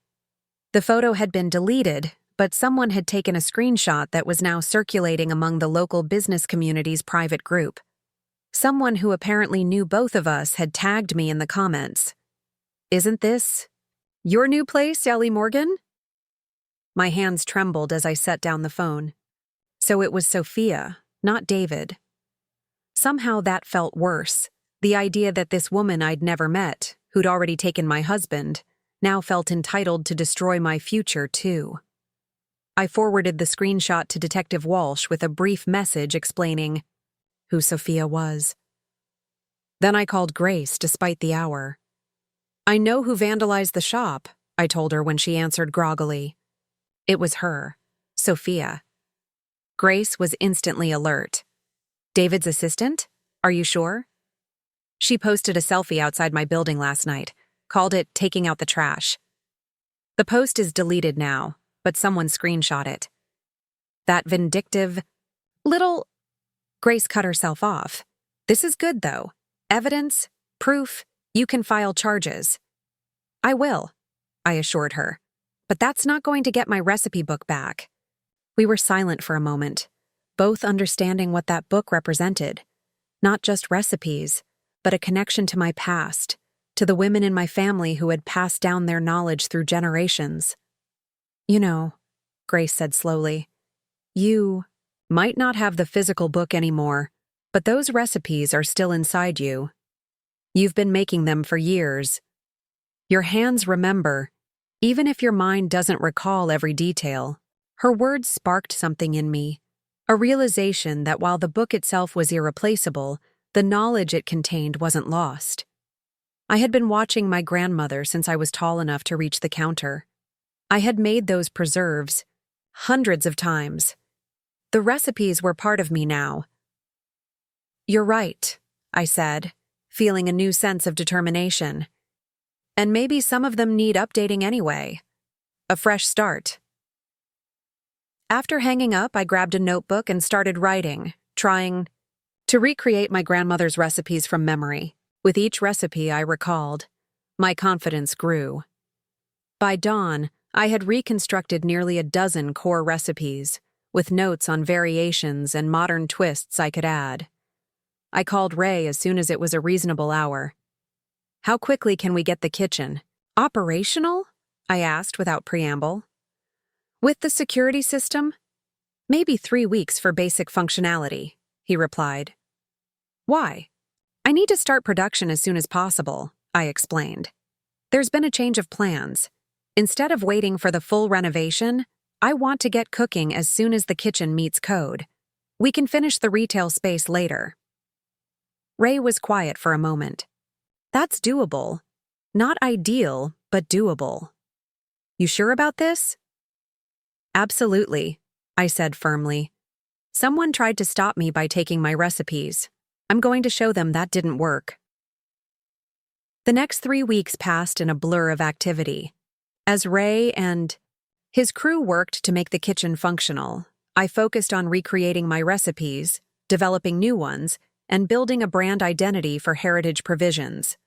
Speaker 1: The photo had been deleted, but someone had taken a screenshot that was now circulating among the local business community's private group. Someone who apparently knew both of us had tagged me in the comments. "Isn't this your new place, Ellie Morgan?" My hands trembled as I set down the phone. So it was Sophia, not David. Somehow that felt worse. The idea that this woman I'd never met, who'd already taken my husband, now felt entitled to destroy my future, too. I forwarded the screenshot to Detective Walsh with a brief message explaining who Sophia was. Then I called Grace despite the hour. "I know who vandalized the shop," I told her when she answered groggily. It was her, Sophia. Grace was instantly alert. "David's assistant? Are you sure?" She posted a selfie outside my building last night, called it "taking out the trash." The post is deleted now, but someone screenshot it. That vindictive little... Grace cut herself off. "This is good, though. Evidence, proof, you can file charges." "I will," I assured her. "But that's not going to get my recipe book back." We were silent for a moment, both understanding what that book represented. Not just recipes, but a connection to my past, to the women in my family who had passed down their knowledge through generations. "You know," Grace said slowly, you Might not have the physical book anymore, but those recipes are still inside you. You've been making them for years. Your hands remember, even if your mind doesn't recall every detail. Her words sparked something in me, a realization that while the book itself was irreplaceable, the knowledge it contained wasn't lost. I had been watching my grandmother since I was tall enough to reach the counter. I had made those preserves hundreds of times. The recipes were part of me now. "You're right," I said, feeling a new sense of determination. "And maybe some of them need updating anyway. A fresh start." After hanging up, I grabbed a notebook and started writing, trying to recreate my grandmother's recipes from memory. With each recipe I recalled, my confidence grew. By dawn, I had reconstructed nearly a dozen core recipes, with notes on variations and modern twists I could add. I called Ray as soon as it was a reasonable hour. "How quickly can we get the kitchen operational?" I asked without preamble. "With the security system? Maybe 3 weeks for basic functionality," he replied. "Why?" "I need to start production as soon as possible," I explained. "There's been a change of plans. Instead of waiting for the full renovation, I want to get cooking as soon as the kitchen meets code. We can finish the retail space later." Ray was quiet for a moment. "That's doable. Not ideal, but doable." "You sure about this?" "Absolutely," I said firmly. "Someone tried to stop me by taking my recipes. I'm going to show them that didn't work." The next 3 weeks passed in a blur of activity. As Ray and his crew worked to make the kitchen functional, I focused on recreating my recipes, developing new ones, and building a brand identity for Heritage Provisions.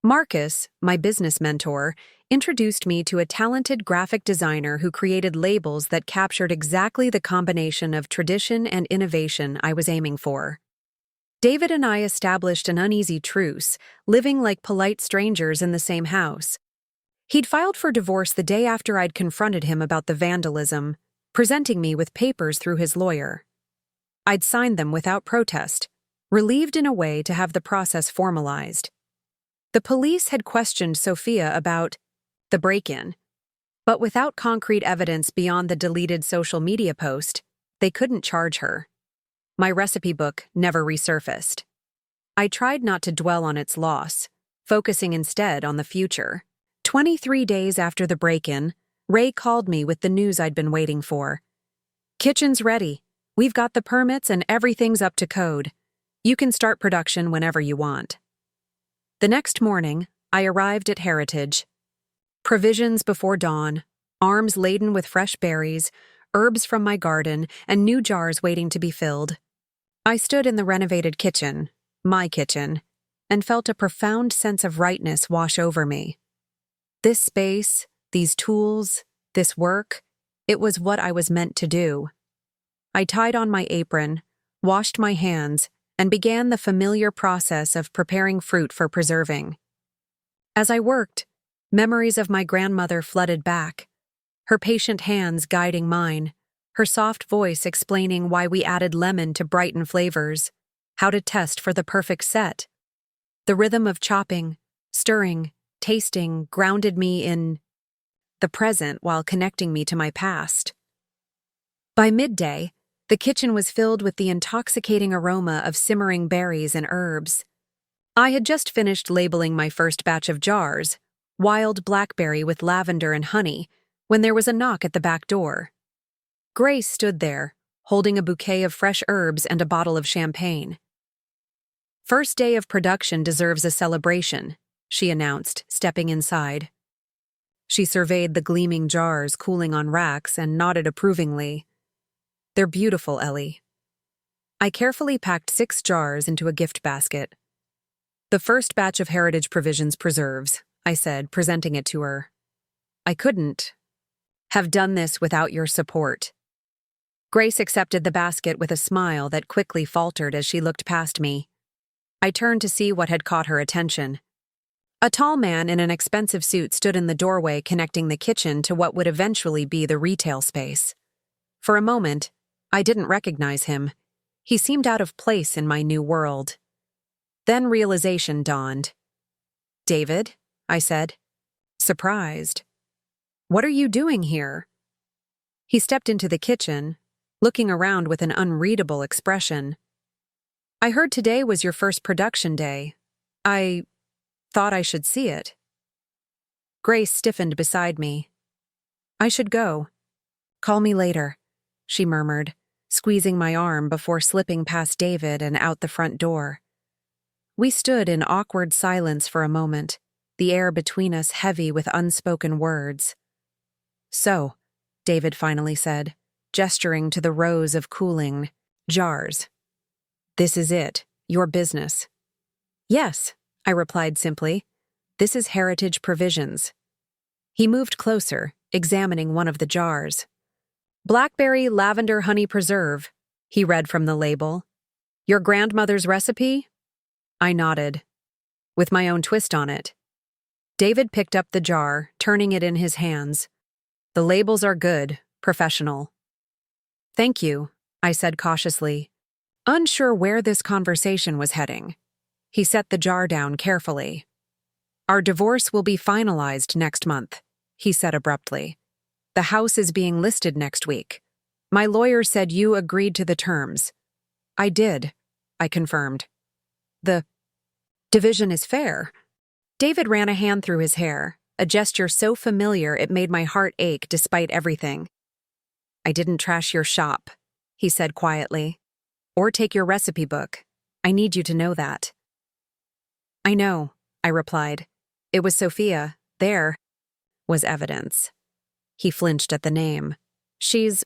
Speaker 1: Marcus, my business mentor, introduced me to a talented graphic designer who created labels that captured exactly the combination of tradition and innovation I was aiming for. David and I established an uneasy truce, living like polite strangers in the same house. He'd filed for divorce the day after I'd confronted him about the vandalism, presenting me with papers through his lawyer. I'd signed them without protest, relieved in a way to have the process formalized. The police had questioned Sophia about the break-in, but without concrete evidence beyond the deleted social media post, they couldn't charge her. My recipe book never resurfaced. I tried not to dwell on its loss, focusing instead on the future. 23 days after the break-in, Ray called me with the news I'd been waiting for. "Kitchen's ready. We've got the permits and everything's up to code. You can start production whenever you want." The next morning, I arrived at Heritage. Provisions before dawn, arms laden with fresh berries, herbs from my garden, and new jars waiting to be filled. I stood in the renovated kitchen, my kitchen, and felt a profound sense of rightness wash over me. This space, these tools, this work, it was what I was meant to do. I tied on my apron, washed my hands, and began the familiar process of preparing fruit for preserving. As I worked, memories of my grandmother flooded back, her patient hands guiding mine, her soft voice explaining why we added lemon to brighten flavors, how to test for the perfect set. The rhythm of chopping, stirring, tasting grounded me in the present while connecting me to my past. By midday, the kitchen was filled with the intoxicating aroma of simmering berries and herbs. I had just finished labeling my first batch of jars, wild blackberry with lavender and honey, when there was a knock at the back door. Grace stood there, holding a bouquet of fresh herbs and a bottle of champagne. "First day of production deserves a celebration," she announced, stepping inside. She surveyed the gleaming jars cooling on racks and nodded approvingly. "They're beautiful, Ellie." I carefully packed 6 jars into a gift basket. "The first batch of Heritage Provisions preserves," I said, presenting it to her. "I couldn't have done this without your support." Grace accepted the basket with a smile that quickly faltered as she looked past me. I turned to see what had caught her attention. A tall man in an expensive suit stood in the doorway connecting the kitchen to what would eventually be the retail space. For a moment, I didn't recognize him. He seemed out of place in my new world. Then realization dawned. "David," I said, surprised. "What are you doing here?" He stepped into the kitchen, looking around with an unreadable expression. "I heard today was your first production day. I thought I should see it." Grace stiffened beside me. "I should go. Call me later," she murmured, squeezing my arm before slipping past David and out the front door. We stood in awkward silence for a moment, the air between us heavy with unspoken words. "So," David finally said, gesturing to the rows of cooling jars. "This is it, your business." "Yes," I replied simply. "This is Heritage Provisions." He moved closer, examining one of the jars. "Blackberry Lavender Honey Preserve," he read from the label. "Your grandmother's recipe?" I nodded, with my own twist on it. David picked up the jar, turning it in his hands. "The labels are good, professional." "Thank you," I said cautiously, unsure where this conversation was heading. He set the jar down carefully. "Our divorce will be finalized next month," he said abruptly. "The house is being listed next week. My lawyer said you agreed to the terms." "I did," I confirmed. "The division is fair." David ran a hand through his hair, a gesture so familiar it made my heart ache despite everything. "I didn't trash your shop," he said quietly, "or take your recipe book. I need you to know that." "I know," I replied. "It was Sophia. There was evidence." He flinched at the name. "She's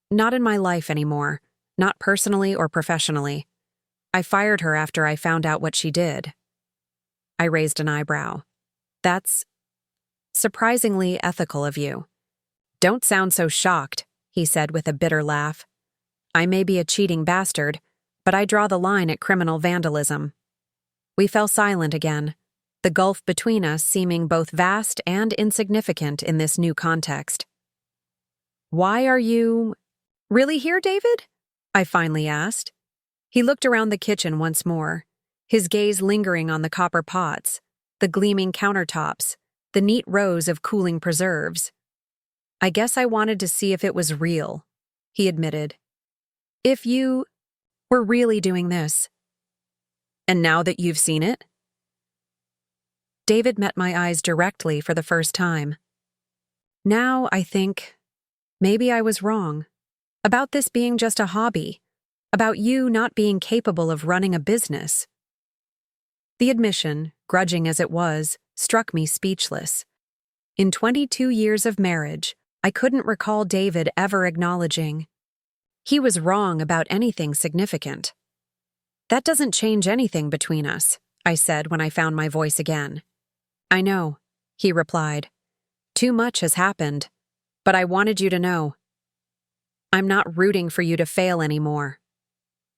Speaker 1: not in my life anymore, not personally or professionally. I fired her after I found out what she did." I raised an eyebrow. "That's surprisingly ethical of you." "Don't sound so shocked," he said with a bitter laugh. "I may be a cheating bastard, but I draw the line at criminal vandalism." We fell silent again, the gulf between us seeming both vast and insignificant in this new context. "Why are you really here, David?" I finally asked. He looked around the kitchen once more, his gaze lingering on the copper pots, the gleaming countertops, the neat rows of cooling preserves. "I guess I wanted to see if it was real," he admitted. "If you were really doing this." "And now that you've seen it?" David met my eyes directly for the first time. "Now I think maybe I was wrong. About this being just a hobby. About you not being capable of running a business." The admission, grudging as it was, struck me speechless. In 22 years of marriage, I couldn't recall David ever acknowledging he was wrong about anything significant. "That doesn't change anything between us," I said when I found my voice again. "I know," he replied. "Too much has happened, but I wanted you to know. I'm not rooting for you to fail anymore."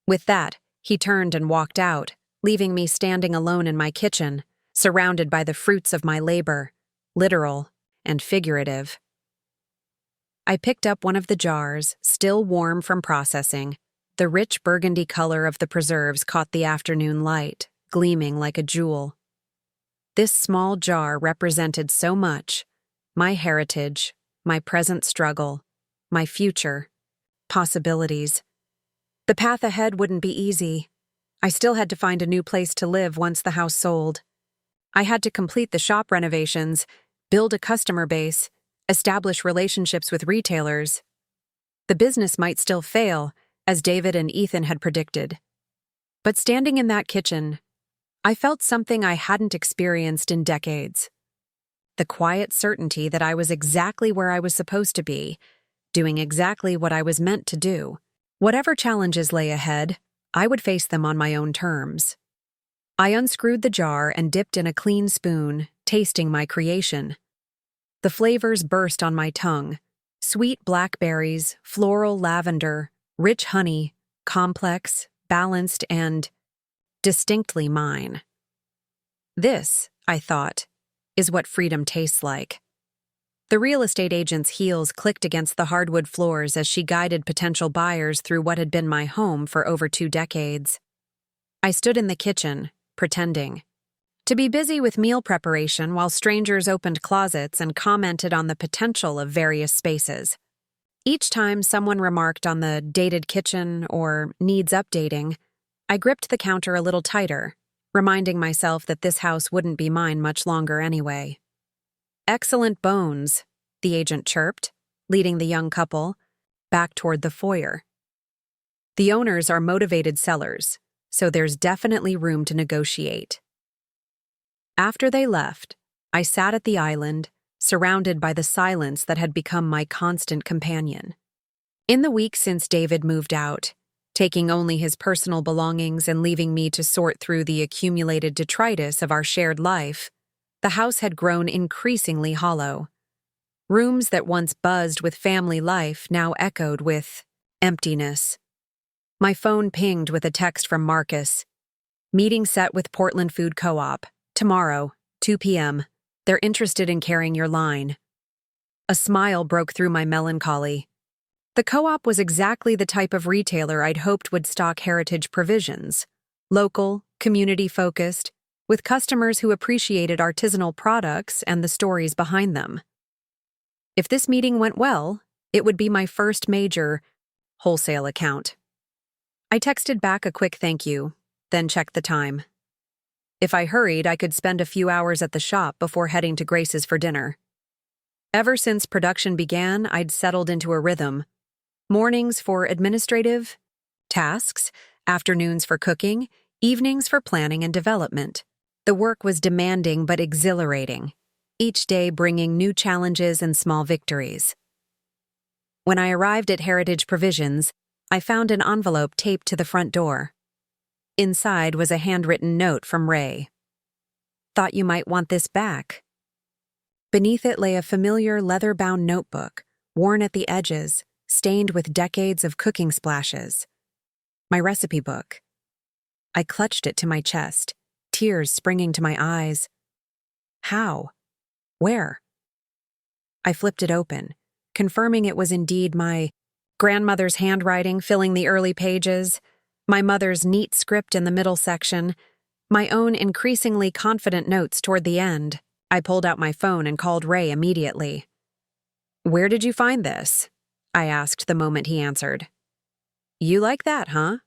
Speaker 1: With that, he turned and walked out, leaving me standing alone in my kitchen, surrounded by the fruits of my labor, literal and figurative. I picked up one of the jars, still warm from processing. The rich burgundy color of the preserves caught the afternoon light, gleaming like a jewel. This small jar represented so much: my heritage, my present struggle, my future, possibilities. The path ahead wouldn't be easy. I still had to find a new place to live once the house sold. I had to complete the shop renovations, build a customer base, establish relationships with retailers. The business might still fail, as David and Ethan had predicted. But standing in that kitchen, I felt something I hadn't experienced in decades. The quiet certainty that I was exactly where I was supposed to be, doing exactly what I was meant to do. Whatever challenges lay ahead, I would face them on my own terms. I unscrewed the jar and dipped in a clean spoon, tasting my creation. The flavors burst on my tongue: sweet blackberries, floral lavender, rich honey, complex, balanced, and distinctly mine. This, I thought, is what freedom tastes like. The real estate agent's heels clicked against the hardwood floors as she guided potential buyers through what had been my home for over 2 decades. I stood in the kitchen, pretending to be busy with meal preparation while strangers opened closets and commented on the potential of various spaces. Each time someone remarked on the dated kitchen or needs updating, I gripped the counter a little tighter, reminding myself that this house wouldn't be mine much longer anyway. "Excellent bones," the agent chirped, leading the young couple back toward the foyer. "The owners are motivated sellers, so there's definitely room to negotiate." After they left, I sat at the island, surrounded by the silence that had become my constant companion. In the week since David moved out, taking only his personal belongings and leaving me to sort through the accumulated detritus of our shared life, the house had grown increasingly hollow. Rooms that once buzzed with family life now echoed with emptiness. My phone pinged with a text from Marcus. "Meeting set with Portland Food Co-op. Tomorrow, 2 p.m. They're interested in carrying your line." A smile broke through my melancholy. The co-op was exactly the type of retailer I'd hoped would stock heritage provisions. Local, community-focused, with customers who appreciated artisanal products and the stories behind them. If this meeting went well, it would be my first major wholesale account. I texted back a quick thank you, then checked the time. If I hurried, I could spend a few hours at the shop before heading to Grace's for dinner. Ever since production began, I'd settled into a rhythm. Mornings for administrative tasks, afternoons for cooking, evenings for planning and development. The work was demanding but exhilarating, each day bringing new challenges and small victories. When I arrived at Heritage Provisions, I found an envelope taped to the front door. Inside was a handwritten note from Ray. "Thought you might want this back." Beneath it lay a familiar leather-bound notebook, worn at the edges, stained with decades of cooking splashes. My recipe book. I clutched it to my chest, tears springing to my eyes. How? Where? I flipped it open, confirming it was indeed my grandmother's handwriting filling the early pages, my mother's neat script in the middle section, my own increasingly confident notes toward the end. I pulled out my phone and called Ray immediately. "Where did you find this?" I asked the moment he answered. "You like that, huh?"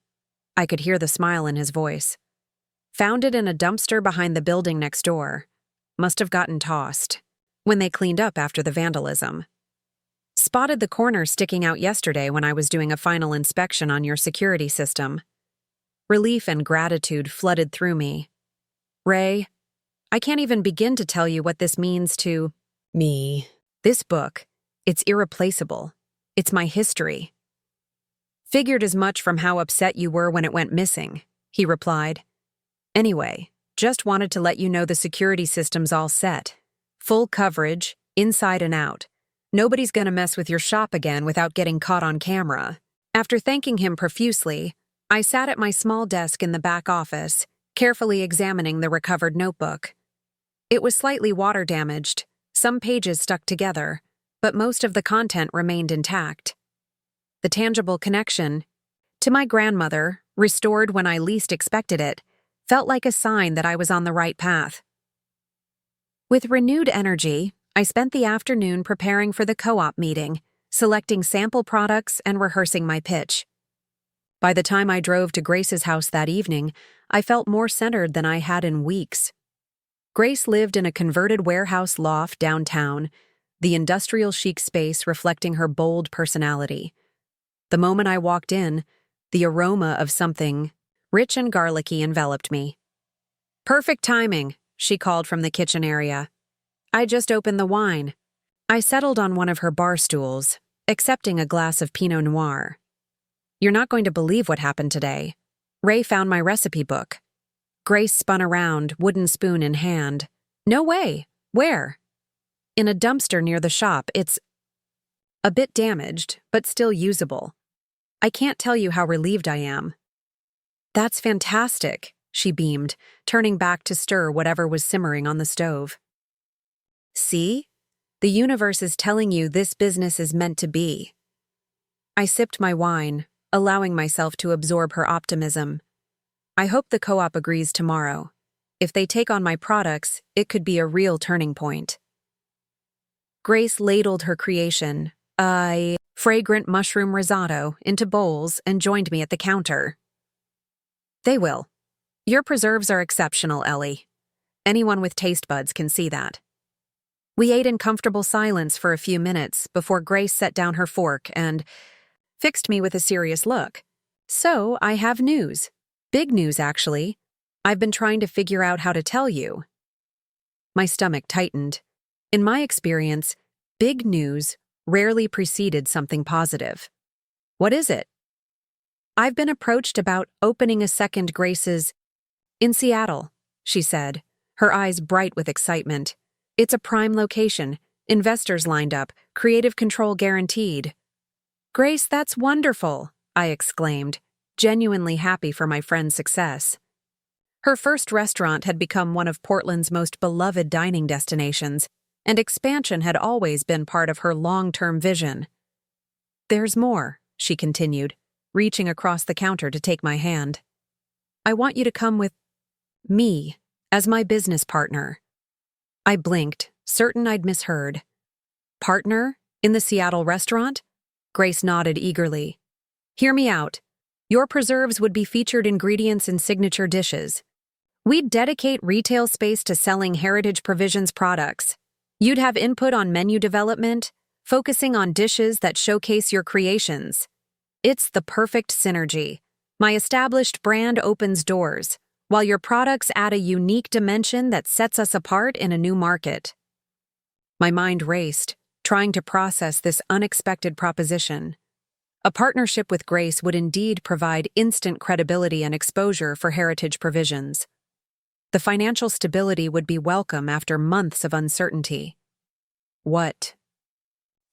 Speaker 1: I could hear the smile in his voice. "Found it in a dumpster behind the building next door. Must have gotten tossed when they cleaned up after the vandalism. Spotted the corner sticking out yesterday when I was doing a final inspection on your security system." Relief and gratitude flooded through me. "Ray, I can't even begin to tell you what this means to me. This book, it's irreplaceable. It's my history." "Figured as much from how upset you were when it went missing," he replied. "Anyway, just wanted to let you know the security system's all set. Full coverage, inside and out. Nobody's gonna mess with your shop again without getting caught on camera." After thanking him profusely, I sat at my small desk in the back office, carefully examining the recovered notebook. It was slightly water-damaged, some pages stuck together, but most of the content remained intact. The tangible connection to my grandmother, restored when I least expected it, felt like a sign that I was on the right path. With renewed energy, I spent the afternoon preparing for the co-op meeting, selecting sample products and rehearsing my pitch. By the time I drove to Grace's house that evening, I felt more centered than I had in weeks. Grace lived in a converted warehouse loft downtown, the industrial chic space reflecting her bold personality. The moment I walked in, the aroma of something rich and garlicky enveloped me. "Perfect timing," she called from the kitchen area. "I just opened the wine." I settled on one of her bar stools, accepting a glass of Pinot Noir. "You're not going to believe what happened today. Ray found my recipe book." Grace spun around, wooden spoon in hand. "No way! Where?" "In a dumpster near the shop. It's a bit damaged, but still usable. I can't tell you how relieved I am." "That's fantastic," she beamed, turning back to stir whatever was simmering on the stove. "See? The universe is telling you this business is meant to be. I sipped my wine, allowing myself to absorb her optimism. I hope the co-op agrees tomorrow. If they take on my products, it could be a real turning point. Grace ladled her creation, a fragrant mushroom risotto, into bowls and joined me at the counter. They will. Your preserves are exceptional, Ellie. Anyone with taste buds can see that. We ate in comfortable silence for a few minutes before Grace set down her fork and fixed me with a serious look. So, I have news. Big news, actually. I've been trying to figure out how to tell you. My stomach tightened. In my experience, big news rarely preceded something positive. What is it? I've been approached about opening a second Grace's in Seattle, she said, her eyes bright with excitement. It's a prime location, investors lined up, creative control guaranteed. Grace, that's wonderful, I exclaimed, genuinely happy for my friend's success. Her first restaurant had become one of Portland's most beloved dining destinations, and expansion had always been part of her long-term vision. There's more, she continued, reaching across the counter to take my hand. I want you to come with me as my business partner. I blinked, certain I'd misheard. Partner? In the Seattle restaurant? Grace nodded eagerly. Hear me out. Your preserves would be featured ingredients in signature dishes. We'd dedicate retail space to selling Heritage Provisions products. You'd have input on menu development, focusing on dishes that showcase your creations. It's the perfect synergy. My established brand opens doors, while your products add a unique dimension that sets us apart in a new market. My mind raced, trying to process this unexpected proposition. A partnership with Grace would indeed provide instant credibility and exposure for Heritage Provisions. The financial stability would be welcome after months of uncertainty. What?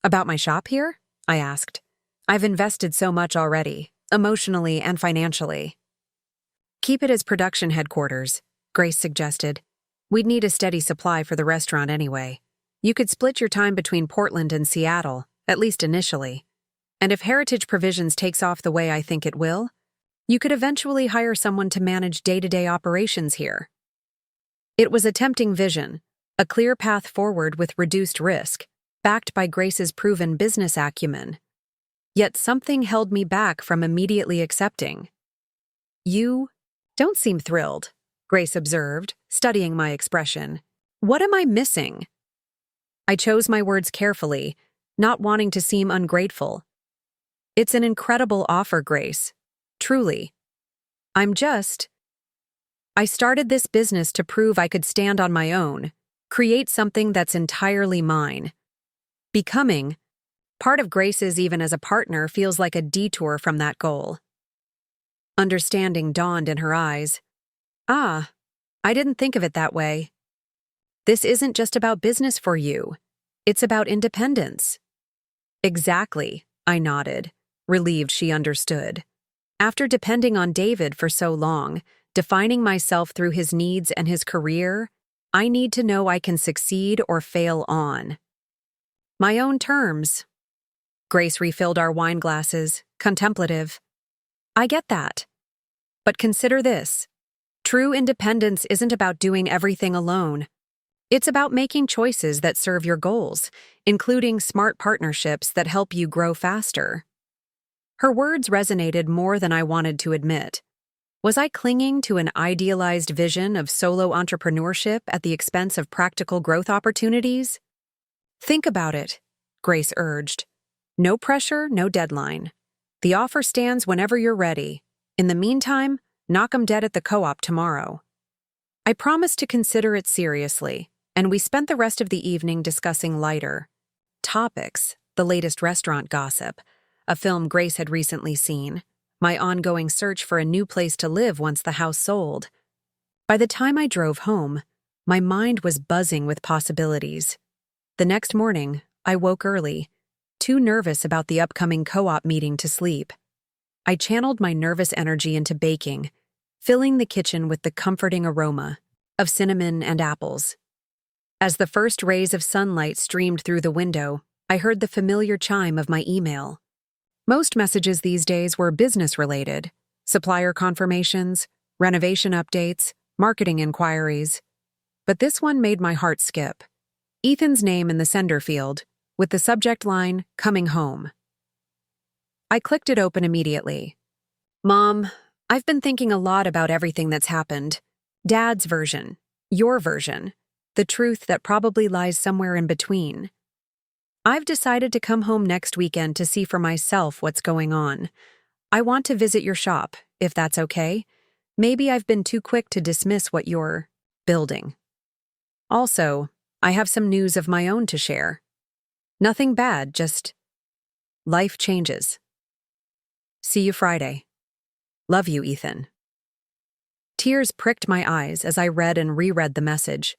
Speaker 1: About my shop here? I asked. I've invested so much already, emotionally and financially. Keep it as production headquarters, Grace suggested. We'd need a steady supply for the restaurant anyway. You could split your time between Portland and Seattle, at least initially. And if Heritage Provisions takes off the way I think it will, you could eventually hire someone to manage day-to-day operations here. It was a tempting vision, a clear path forward with reduced risk, backed by Grace's proven business acumen. Yet something held me back from immediately accepting. You don't seem thrilled, Grace observed, studying my expression. What am I missing? I chose my words carefully, not wanting to seem ungrateful. It's an incredible offer, Grace. Truly. I started this business to prove I could stand on my own, create something that's entirely mine. Becoming part of Grace's even as a partner feels like a detour from that goal. Understanding dawned in her eyes. I didn't think of it that way. This isn't just about business for you. It's about independence. Exactly, I nodded, relieved she understood. After depending on David for so long, defining myself through his needs and his career, I need to know I can succeed or fail on my own terms. Grace refilled our wine glasses, contemplative. I get that. But consider this. True independence isn't about doing everything alone. It's about making choices that serve your goals, including smart partnerships that help you grow faster. Her words resonated more than I wanted to admit. Was I clinging to an idealized vision of solo entrepreneurship at the expense of practical growth opportunities? Think about it, Grace urged. No pressure, no deadline. The offer stands whenever you're ready. In the meantime, knock 'em dead at the co-op tomorrow. I promised to consider it seriously, and we spent the rest of the evening discussing lighter topics, the latest restaurant gossip, a film Grace had recently seen, my ongoing search for a new place to live once the house sold. By the time I drove home, my mind was buzzing with possibilities. The next morning, I woke early, too nervous about the upcoming co-op meeting to sleep. I channeled my nervous energy into baking, filling the kitchen with the comforting aroma of cinnamon and apples. As the first rays of sunlight streamed through the window, I heard the familiar chime of my email. Most messages these days were business-related: supplier confirmations, renovation updates, marketing inquiries. But this one made my heart skip. Ethan's name in the sender field, with the subject line, "Coming Home." I clicked it open immediately. "Mom, I've been thinking a lot about everything that's happened. Dad's version, your version, the truth that probably lies somewhere in between. I've decided to come home next weekend to see for myself what's going on. I want to visit your shop, if that's okay. Maybe I've been too quick to dismiss what you're building. Also, I have some news of my own to share. Nothing bad, just life changes. See you Friday. Love you, Ethan." Tears pricked my eyes as I read and reread the message.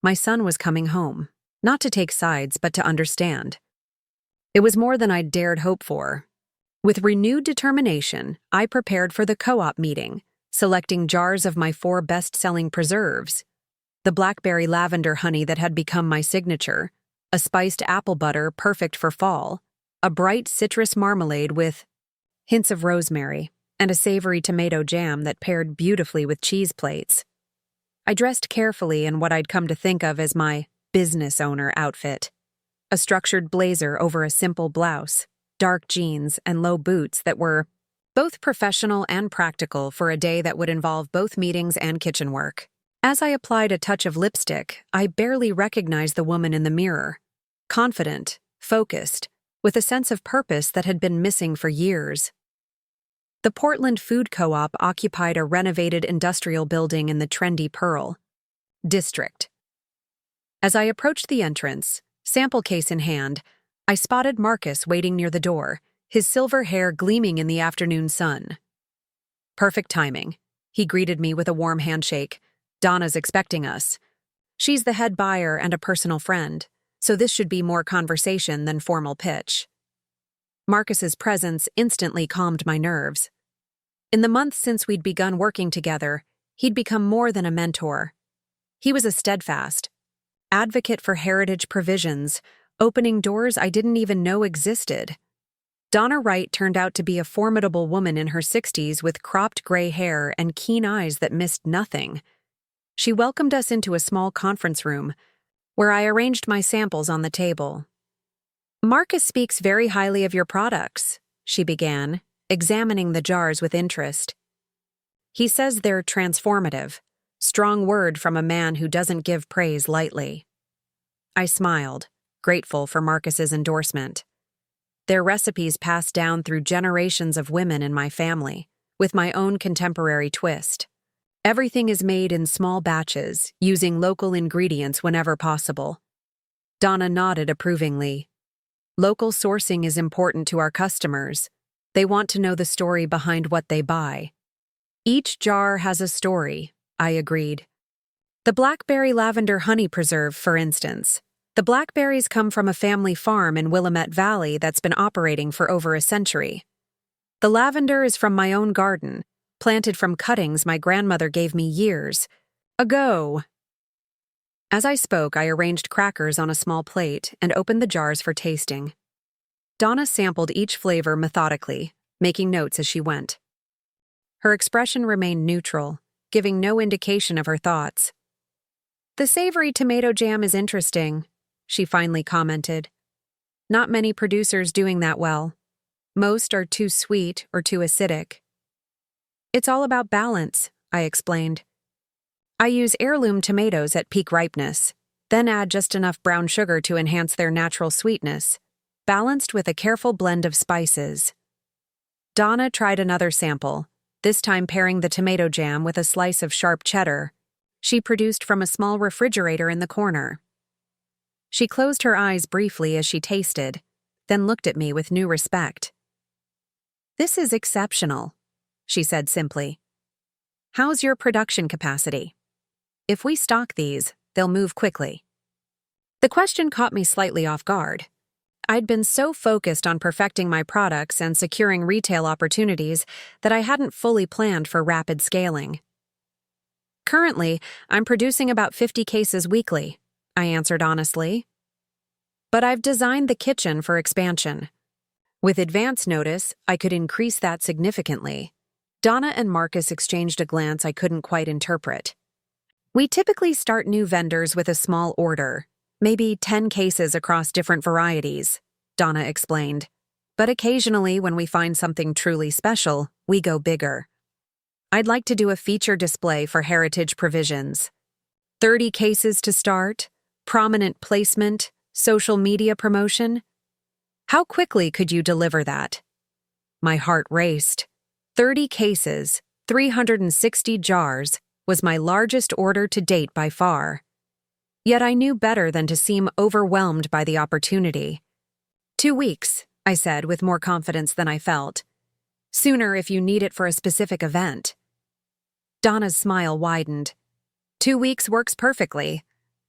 Speaker 1: My son was coming home, not to take sides, but to understand. It was more than I'd dared hope for. With renewed determination, I prepared for the co-op meeting, selecting jars of my 4 best-selling preserves: the blackberry lavender honey that had become my signature, a spiced apple butter perfect for fall, a bright citrus marmalade with hints of rosemary, and a savory tomato jam that paired beautifully with cheese plates. I dressed carefully in what I'd come to think of as my business owner outfit: a structured blazer over a simple blouse, dark jeans, and low boots that were both professional and practical for a day that would involve both meetings and kitchen work. As I applied a touch of lipstick, I barely recognized the woman in the mirror. Confident, focused, with a sense of purpose that had been missing for years. The Portland Food Co-op occupied a renovated industrial building in the trendy Pearl district. As I approached the entrance, sample case in hand, I spotted Marcus waiting near the door, his silver hair gleaming in the afternoon sun. Perfect timing. He greeted me with a warm handshake. "Donna's expecting us. She's the head buyer and a personal friend, so this should be more conversation than formal pitch." Marcus's presence instantly calmed my nerves. In the months since we'd begun working together, he'd become more than a mentor. He was a steadfast advocate for heritage provisions, opening doors I didn't even know existed. Donna Wright turned out to be a formidable woman in her 60s with cropped gray hair and keen eyes that missed nothing. She welcomed us into a small conference room, where I arranged my samples on the table. "Marcus speaks very highly of your products," she began, examining the jars with interest. "He says they're transformative. Strong word from a man who doesn't give praise lightly." I smiled, grateful for Marcus's endorsement. Their recipes passed down through generations of women in my family, with my own contemporary twist. Everything is made in small batches, using local ingredients whenever possible. Donna nodded approvingly. "Local sourcing is important to our customers. They want to know the story behind what they buy." "Each jar has a story," I agreed. "The blackberry lavender honey preserve, for instance. The blackberries come from a family farm in Willamette Valley that's been operating for over a century. The lavender is from my own garden, planted from cuttings my grandmother gave me years ago." As I spoke, I arranged crackers on a small plate and opened the jars for tasting. Donna sampled each flavor methodically, making notes as she went. Her expression remained neutral, giving no indication of her thoughts. "The savory tomato jam is interesting," she finally commented. "Not many producers doing that well. Most are too sweet or too acidic." "It's all about balance," I explained. "I use heirloom tomatoes at peak ripeness, then add just enough brown sugar to enhance their natural sweetness, balanced with a careful blend of spices." Donna tried another sample, this time pairing the tomato jam with a slice of sharp cheddar she produced from a small refrigerator in the corner. She closed her eyes briefly as she tasted, then looked at me with new respect. "This is exceptional," she said simply. "How's your production capacity? If we stock these, they'll move quickly." The question caught me slightly off guard. I'd been so focused on perfecting my products and securing retail opportunities that I hadn't fully planned for rapid scaling. "Currently, I'm producing about 50 cases weekly. I answered honestly. But I've designed the kitchen for expansion. With advance notice, I could increase that significantly. Donna and Marcus exchanged a glance I couldn't quite interpret. We typically start new vendors with a small order, maybe 10 cases across different varieties, Donna explained. But occasionally, when we find something truly special, we go bigger. I'd like to do a feature display for Heritage Provisions. 30 cases to start, prominent placement, social media promotion. How quickly could you deliver that? My heart raced. 30 cases, 360 jars, was my largest order to date by far. Yet I knew better than to seem overwhelmed by the opportunity. 2 weeks, I said with more confidence than I felt. Sooner if you need it for a specific event. Donna's smile widened. 2 weeks works perfectly.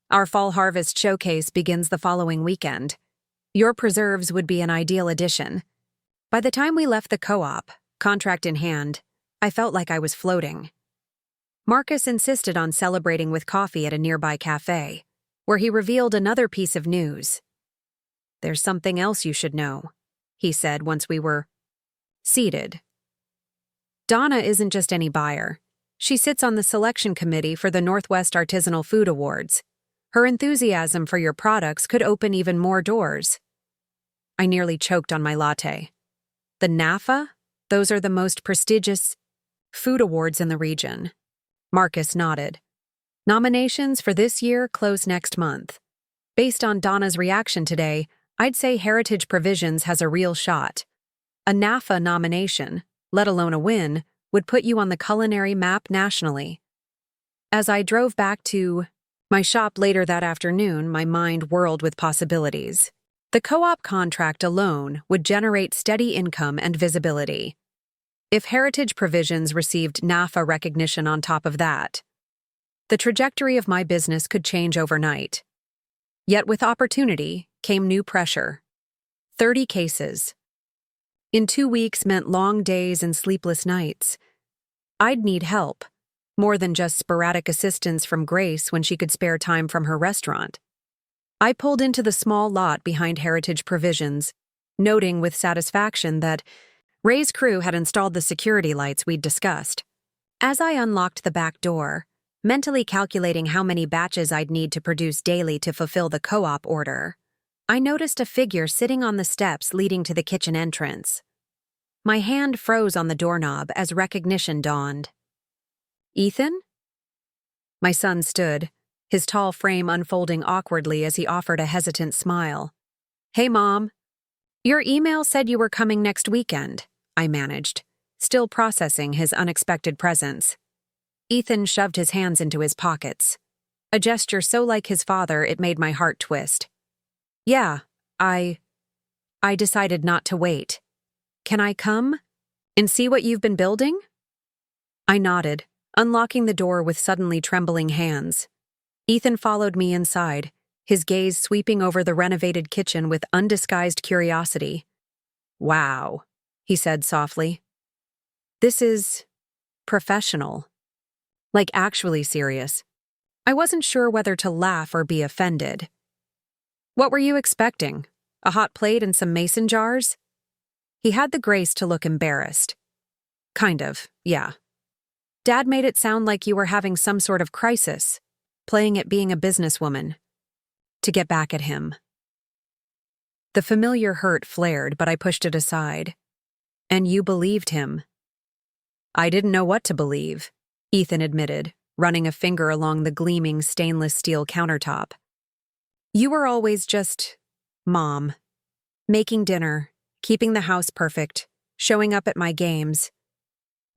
Speaker 1: Our fall harvest showcase begins the following weekend. Your preserves would be an ideal addition. By the time we left the co-op, contract in hand, I felt like I was floating. Marcus insisted on celebrating with coffee at a nearby cafe, where he revealed another piece of news. There's something else you should know, he said once we were seated. Donna isn't just any buyer. She sits on the selection committee for the Northwest Artisanal Food Awards. Her enthusiasm for your products could open even more doors. I nearly choked on my latte. The NAFA? Those are the most prestigious food awards in the region. Marcus nodded. Nominations for this year close next month. Based on Donna's reaction today, I'd say Heritage Provisions has a real shot. A NAFA nomination, let alone a win, would put you on the culinary map nationally. As I drove back to my shop later that afternoon, my mind whirled with possibilities. The co-op contract alone would generate steady income and visibility. If Heritage Provisions received NAFA recognition on top of that, the trajectory of my business could change overnight. Yet with opportunity came new pressure. 30 cases. In 2 weeks meant long days and sleepless nights. I'd need help, more than just sporadic assistance from Grace when she could spare time from her restaurant. I pulled into the small lot behind Heritage Provisions, noting with satisfaction that Ray's crew had installed the security lights we'd discussed. As I unlocked the back door, mentally calculating how many batches I'd need to produce daily to fulfill the co-op order, I noticed a figure sitting on the steps leading to the kitchen entrance. My hand froze on the doorknob as recognition dawned. Ethan? My son stood, his tall frame unfolding awkwardly as he offered a hesitant smile. Hey, Mom. Your email said you were coming next weekend, I managed, still processing his unexpected presence. Ethan shoved his hands into his pockets, a gesture so like his father it made my heart twist. Yeah, I decided not to wait. Can I come and see what you've been building? I nodded, unlocking the door with suddenly trembling hands. Ethan followed me inside, his gaze sweeping over the renovated kitchen with undisguised curiosity. Wow, he said softly. This is professional. Like actually serious. I wasn't sure whether to laugh or be offended. What were you expecting? A hot plate and some mason jars? He had the grace to look embarrassed. Kind of, yeah. Dad made it sound like you were having some sort of crisis, playing at being a businesswoman. To get back at him. The familiar hurt flared, but I pushed it aside. And you believed him. I didn't know what to believe, Ethan admitted, running a finger along the gleaming stainless steel countertop. You were always just Mom. Making dinner, keeping the house perfect, showing up at my games.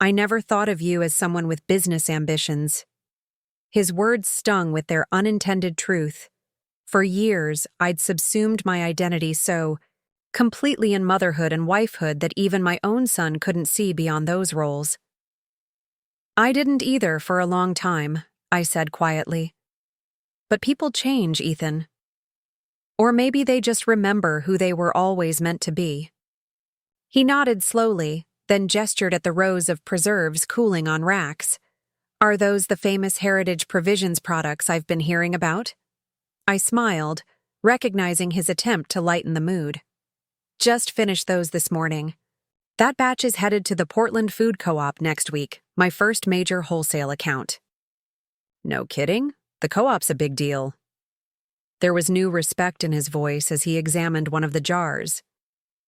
Speaker 1: I never thought of you as someone with business ambitions. His words stung with their unintended truth. For years, I'd subsumed my identity so completely in motherhood and wifehood that even my own son couldn't see beyond those roles. I didn't either for a long time, I said quietly. But people change, Ethan. Or maybe they just remember who they were always meant to be. He nodded slowly, then gestured at the rows of preserves cooling on racks. Are those the famous Heritage Provisions products I've been hearing about? I smiled, recognizing his attempt to lighten the mood. Just finished those this morning. That batch is headed to the Portland Food Co-op next week, my first major wholesale account. No kidding? The co-op's a big deal. There was new respect in his voice as he examined one of the jars.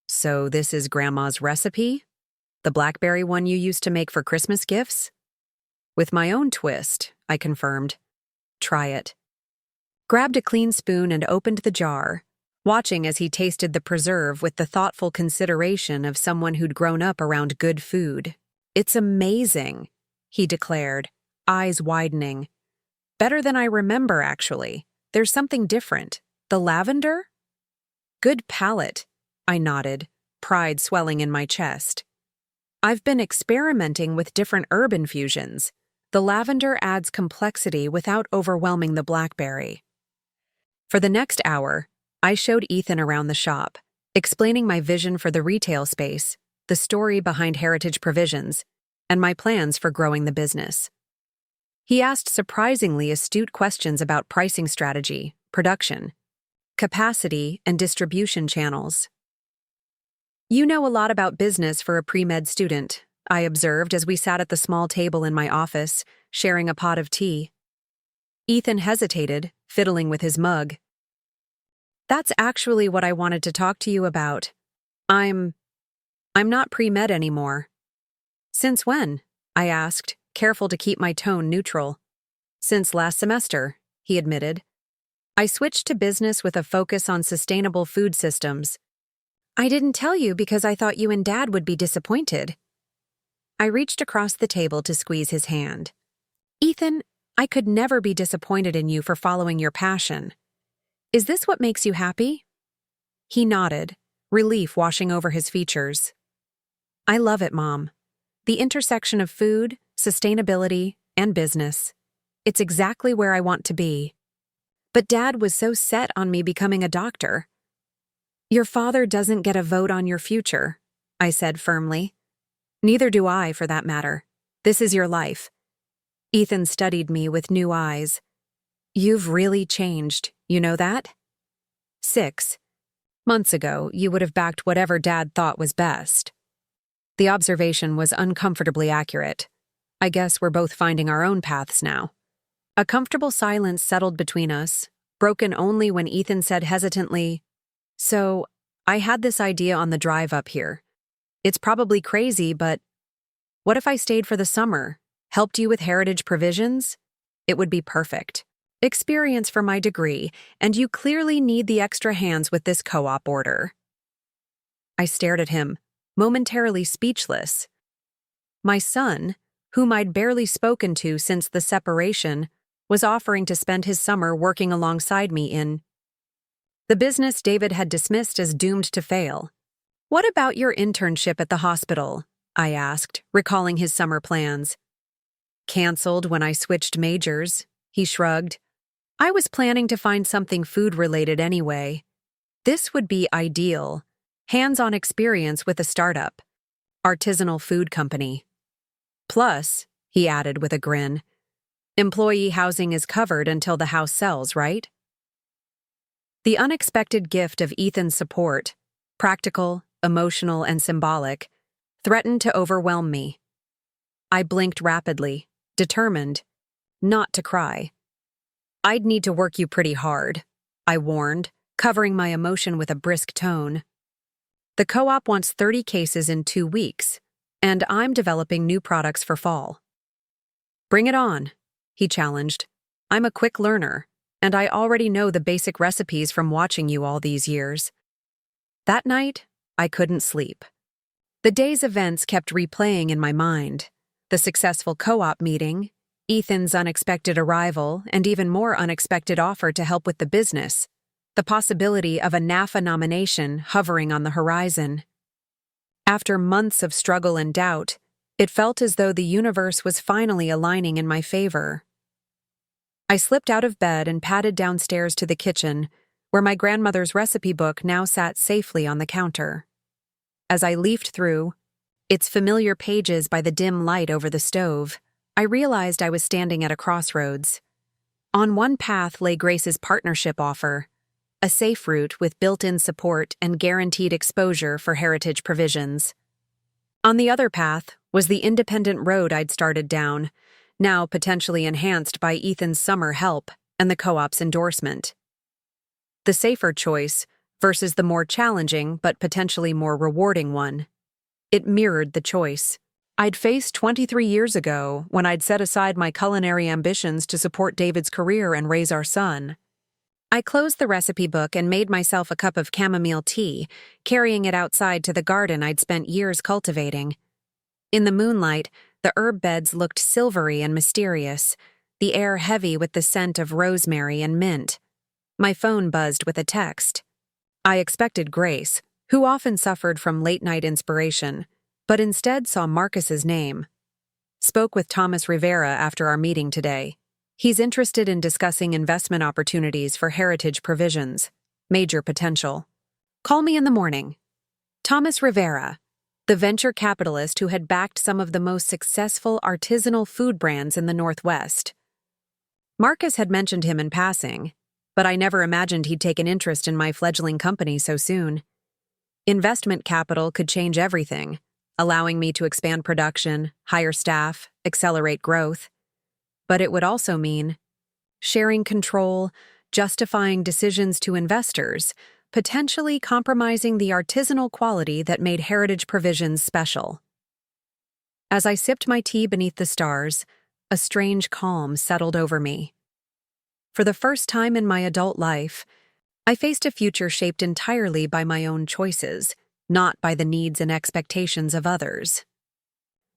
Speaker 1: So this is Grandma's recipe? The blackberry one you used to make for Christmas gifts? With my own twist, I confirmed. Try it. Grabbed a clean spoon and opened the jar, watching as he tasted the preserve with the thoughtful consideration of someone who'd grown up around good food. It's amazing, he declared, eyes widening. Better than I remember, actually. There's something different. The lavender? Good palate, I nodded, pride swelling in my chest. I've been experimenting with different herb infusions. The lavender adds complexity without overwhelming the blackberry. For the next hour, I showed Ethan around the shop, explaining my vision for the retail space, the story behind Heritage Provisions, and my plans for growing the business. He asked surprisingly astute questions about pricing strategy, production, capacity, and distribution channels. You know a lot about business for a pre-med student, I observed as we sat at the small table in my office, sharing a pot of tea. Ethan hesitated, fiddling with his mug. That's actually what I wanted to talk to you about. I'm not pre-med anymore. Since when? I asked, careful to keep my tone neutral. Since last semester, he admitted. I switched to business with a focus on sustainable food systems. I didn't tell you because I thought you and Dad would be disappointed. I reached across the table to squeeze his hand. Ethan, I could never be disappointed in you for following your passion. Is this what makes you happy? He nodded, relief washing over his features. I love it, Mom. The intersection of food, sustainability, and business. It's exactly where I want to be. But Dad was so set on me becoming a doctor. Your father doesn't get a vote on your future, I said firmly. Neither do I, for that matter. This is your life. Ethan studied me with new eyes. You've really changed, you know that? 6 months ago, you would have backed whatever Dad thought was best. The observation was uncomfortably accurate. I guess we're both finding our own paths now. A comfortable silence settled between us, broken only when Ethan said hesitantly, So, I had this idea on the drive up here. It's probably crazy, but what if I stayed for the summer, helped you with Heritage Provisions? It would be perfect. Experience for my degree, and you clearly need the extra hands with this co-op order. I stared at him, momentarily speechless. My son, whom I'd barely spoken to since the separation, was offering to spend his summer working alongside me in the business David had dismissed as doomed to fail. What about your internship at the hospital? I asked, recalling his summer plans. Canceled when I switched majors, he shrugged. I was planning to find something food-related anyway. This would be ideal. Hands-on experience with a startup. Artisanal food company. Plus, he added with a grin, employee housing is covered until the house sells, right? The unexpected gift of Ethan's support, practical, emotional, and symbolic, threatened to overwhelm me. I blinked rapidly, determined not to cry. I'd need to work you pretty hard, I warned, covering my emotion with a brisk tone. The co-op wants 30 cases in 2 weeks, and I'm developing new products for fall. Bring it on, he challenged. I'm a quick learner, and I already know the basic recipes from watching you all these years. That night, I couldn't sleep. The day's events kept replaying in my mind. The successful co-op meeting, Ethan's unexpected arrival, and even more unexpected offer to help with the business. The possibility of a NAFA nomination hovering on the horizon. After months of struggle and doubt, it felt as though the universe was finally aligning in my favor. I slipped out of bed and padded downstairs to the kitchen, where my grandmother's recipe book now sat safely on the counter. As I leafed through its familiar pages by the dim light over the stove, I realized I was standing at a crossroads. On one path lay Grace's partnership offer, a safe route with built-in support and guaranteed exposure for heritage provisions. On the other path was the independent road I'd started down, now potentially enhanced by Ethan's summer help and the co-op's endorsement. The safer choice versus the more challenging but potentially more rewarding one. It mirrored the choice I'd faced 23 years ago when I'd set aside my culinary ambitions to support David's career and raise our son. I closed the recipe book and made myself a cup of chamomile tea, carrying it outside to the garden I'd spent years cultivating. In the moonlight, the herb beds looked silvery and mysterious, the air heavy with the scent of rosemary and mint. My phone buzzed with a text. I expected Grace, who often suffered from late-night inspiration, but instead saw Marcus's name. Spoke with Thomas Rivera after our meeting today. He's interested in discussing investment opportunities for heritage provisions. Major potential. Call me in the morning. Thomas Rivera, the venture capitalist who had backed some of the most successful artisanal food brands in the Northwest. Marcus had mentioned him in passing, but I never imagined he'd take an interest in my fledgling company so soon. Investment capital could change everything, allowing me to expand production, hire staff, accelerate growth. But it would also mean sharing control, justifying decisions to investors, potentially compromising the artisanal quality that made heritage provisions special. As I sipped my tea beneath the stars, a strange calm settled over me. For the first time in my adult life, I faced a future shaped entirely by my own choices, not by the needs and expectations of others.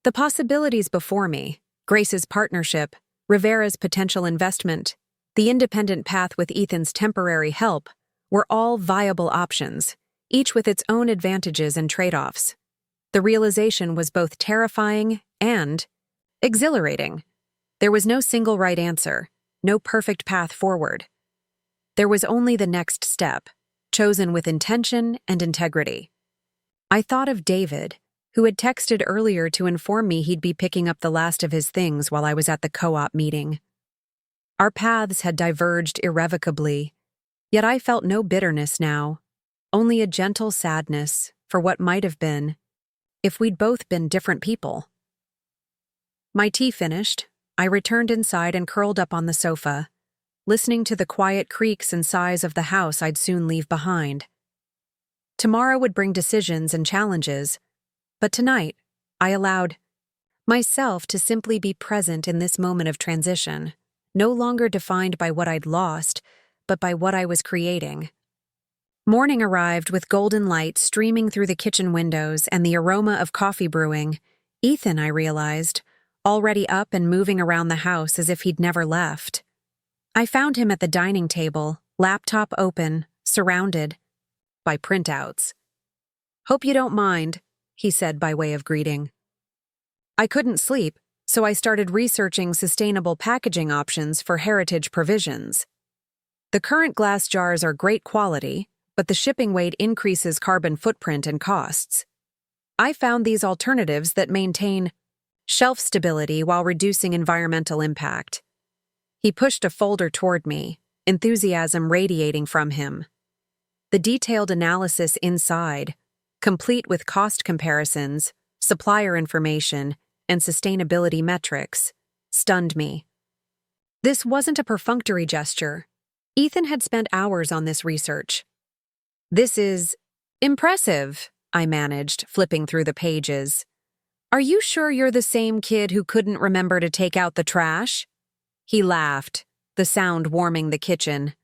Speaker 1: The possibilities before me, Grace's partnership, Rivera's potential investment, the independent path with Ethan's temporary help, were all viable options, each with its own advantages and trade-offs. The realization was both terrifying and exhilarating. There was no single right answer, no perfect path forward. There was only the next step, chosen with intention and integrity. I thought of David, who had texted earlier to inform me he'd be picking up the last of his things while I was at the co-op meeting. Our paths had diverged irrevocably, yet I felt no bitterness now, only a gentle sadness for what might have been if we'd both been different people. My tea finished, I returned inside and curled up on the sofa, listening to the quiet creaks and sighs of the house I'd soon leave behind. Tomorrow would bring decisions and challenges, but tonight, I allowed myself to simply be present in this moment of transition, no longer defined by what I'd lost, but by what I was creating. Morning arrived with golden light streaming through the kitchen windows and the aroma of coffee brewing. Ethan, I realized, already up and moving around the house as if he'd never left. I found him at the dining table, laptop open, surrounded by printouts. "Hope you don't mind," he said by way of greeting. I couldn't sleep, so I started researching sustainable packaging options for heritage provisions. The current glass jars are great quality, but the shipping weight increases carbon footprint and costs. I found these alternatives that maintain shelf stability while reducing environmental impact. He pushed a folder toward me, enthusiasm radiating from him. The detailed analysis inside, complete with cost comparisons, supplier information, and sustainability metrics, stunned me. This wasn't a perfunctory gesture. Ethan had spent hours on this research. "This is impressive," I managed, flipping through the pages. "Are you sure you're the same kid who couldn't remember to take out the trash?" He laughed, the sound warming the kitchen.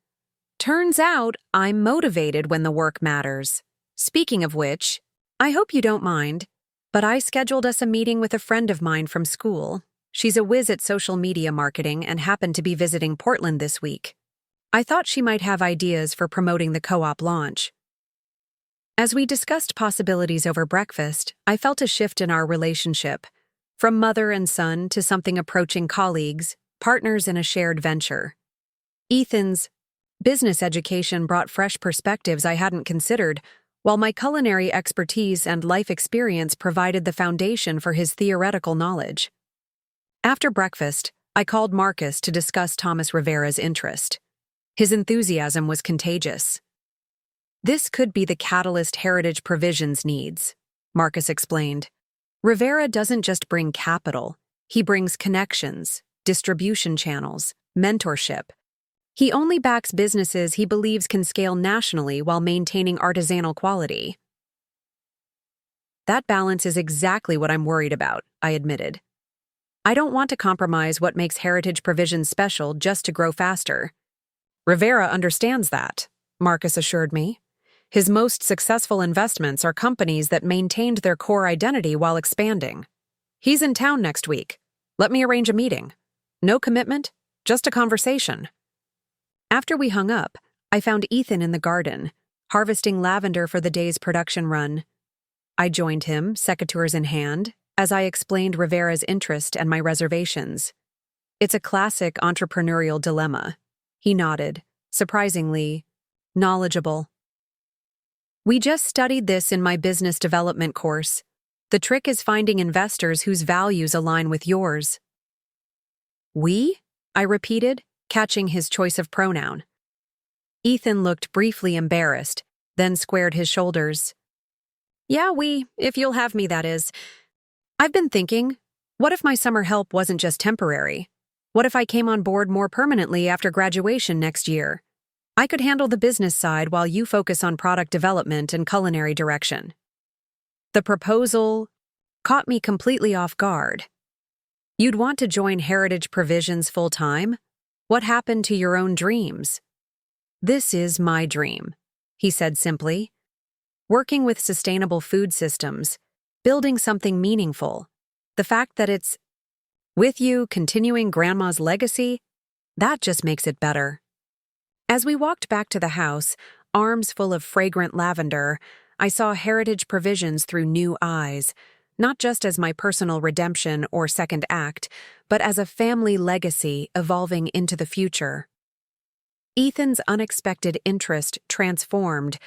Speaker 1: "Turns out I'm motivated when the work matters. Speaking of which, I hope you don't mind, but I scheduled us a meeting with a friend of mine from school. She's a whiz at social media marketing and happened to be visiting Portland this week. I thought she might have ideas for promoting the co-op launch." As we discussed possibilities over breakfast, I felt a shift in our relationship, from mother and son to something approaching colleagues, partners in a shared venture. Ethan's business education brought fresh perspectives I hadn't considered, while my culinary expertise and life experience provided the foundation for his theoretical knowledge. After breakfast, I called Marcus to discuss Thomas Rivera's interest. His enthusiasm was contagious. This could be the catalyst Heritage Provisions needs, Marcus explained. Rivera doesn't just bring capital, he brings connections, distribution channels, mentorship. He only backs businesses he believes can scale nationally while maintaining artisanal quality. That balance is exactly what I'm worried about, I admitted. I don't want to compromise what makes Heritage Provisions special just to grow faster. Rivera understands that, Marcus assured me. His most successful investments are companies that maintained their core identity while expanding. He's in town next week. Let me arrange a meeting. No commitment, just a conversation. After we hung up, I found Ethan in the garden, harvesting lavender for the day's production run. I joined him, secateurs in hand, as I explained Rivera's interest and my reservations. It's a classic entrepreneurial dilemma. He nodded, surprisingly knowledgeable. We just studied this in my business development course. The trick is finding investors whose values align with yours. We? I repeated, catching his choice of pronoun. Ethan looked briefly embarrassed, then squared his shoulders. Yeah, we, if you'll have me, that is. I've been thinking, what if my summer help wasn't just temporary? What if I came on board more permanently after graduation next year? I could handle the business side while you focus on product development and culinary direction. The proposal caught me completely off guard. You'd want to join Heritage Provisions full-time? What happened to your own dreams? This is my dream, he said simply. Working with sustainable food systems, building something meaningful. The fact that it's with you, continuing Grandma's legacy, that just makes it better. As we walked back to the house, arms full of fragrant lavender, I saw Heritage Provisions through new eyes, not just as my personal redemption or second act, but as a family legacy evolving into the future. Ethan's unexpected interest transformed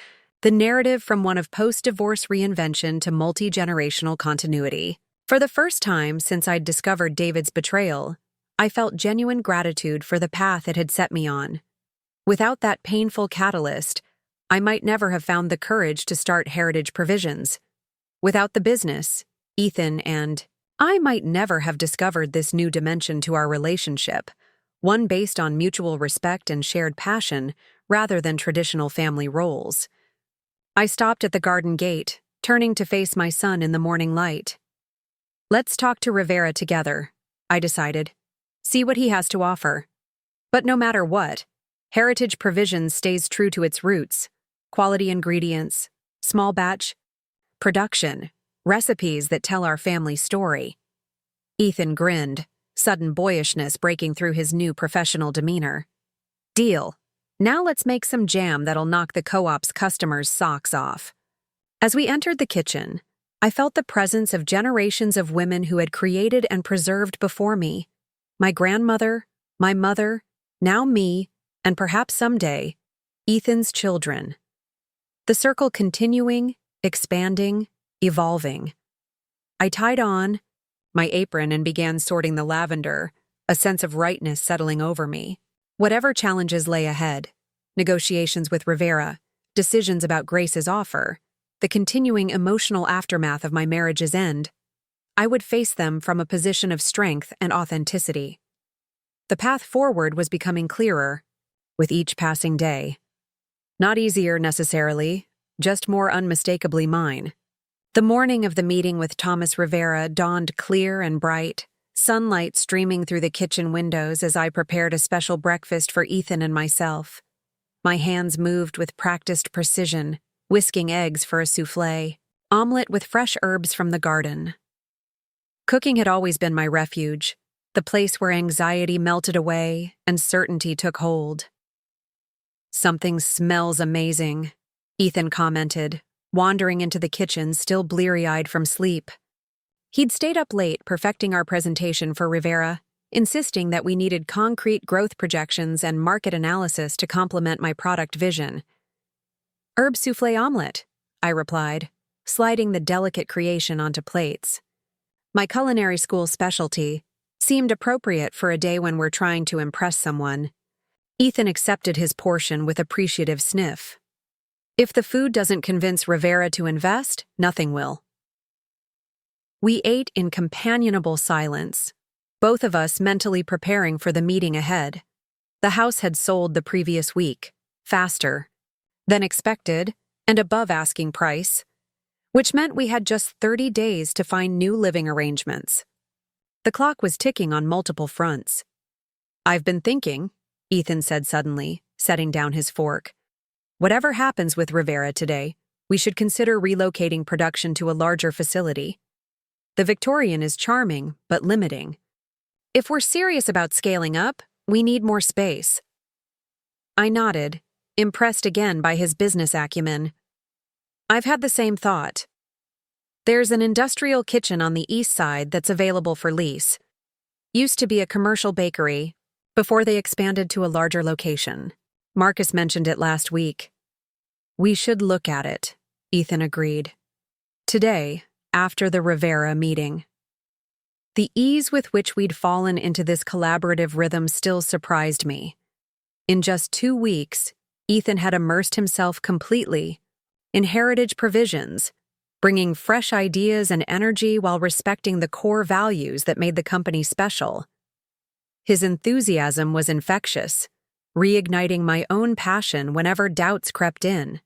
Speaker 1: the narrative from one of post-divorce reinvention to multi-generational continuity. For the first time since I'd discovered David's betrayal, I felt genuine gratitude for the path it had set me on. Without that painful catalyst, I might never have found the courage to start Heritage Provisions. Without the business, Ethan and I might never have discovered this new dimension to our relationship, one based on mutual respect and shared passion rather than traditional family roles. I stopped at the garden gate, turning to face my son in the morning light. Let's talk to Rivera together, I decided. See what he has to offer. But no matter what, Heritage Provisions stays true to its roots: quality ingredients, small batch production, recipes that tell our family story. Ethan grinned, sudden boyishness breaking through his new professional demeanor. Deal. Now let's make some jam that'll knock the co-op's customers' socks off. As we entered the kitchen, I felt the presence of generations of women who had created and preserved before me. My grandmother, my mother, now me, and perhaps someday, Ethan's children. The circle continuing, expanding, evolving. I tied on my apron and began sorting the lavender, a sense of rightness settling over me. Whatever challenges lay ahead, negotiations with Rivera, decisions about Grace's offer, the continuing emotional aftermath of my marriage's end, I would face them from a position of strength and authenticity. The path forward was becoming clearer with each passing day. Not easier necessarily, just more unmistakably mine. The morning of the meeting with Thomas Rivera dawned clear and bright, sunlight streaming through the kitchen windows as I prepared a special breakfast for Ethan and myself. My hands moved with practiced precision, whisking eggs for a souffle, omelet with fresh herbs from the garden. Cooking had always been my refuge, the place where anxiety melted away and certainty took hold. Something smells amazing, Ethan commented, wandering into the kitchen, still bleary-eyed from sleep. He'd stayed up late perfecting our presentation for Rivera, insisting that we needed concrete growth projections and market analysis to complement my product vision. Herb soufflé omelet, I replied, sliding the delicate creation onto plates. My culinary school specialty, Seemed appropriate for a day when we're trying to impress someone. Ethan accepted his portion with appreciative sniff. If the food doesn't convince Rivera to invest, nothing will. We ate in companionable silence, both of us mentally preparing for the meeting ahead. The house had sold the previous week, faster than expected and above asking price, which meant we had just 30 days to find new living arrangements. The clock was ticking on multiple fronts. "I've been thinking," Ethan said suddenly, setting down his fork. "Whatever happens with Rivera today, we should consider relocating production to a larger facility. The Victorian is charming, but limiting. If we're serious about scaling up, we need more space." I nodded, impressed again by his business acumen. "I've had the same thought. There's an industrial kitchen on the east side that's available for lease. Used to be a commercial bakery before they expanded to a larger location. Marcus mentioned it last week." "We should look at it," Ethan agreed. "Today, after the Rivera meeting." The ease with which we'd fallen into this collaborative rhythm still surprised me. In just 2 weeks, Ethan had immersed himself completely in heritage provisions, bringing fresh ideas and energy while respecting the core values that made the company special. His enthusiasm was infectious, reigniting my own passion whenever doubts crept in.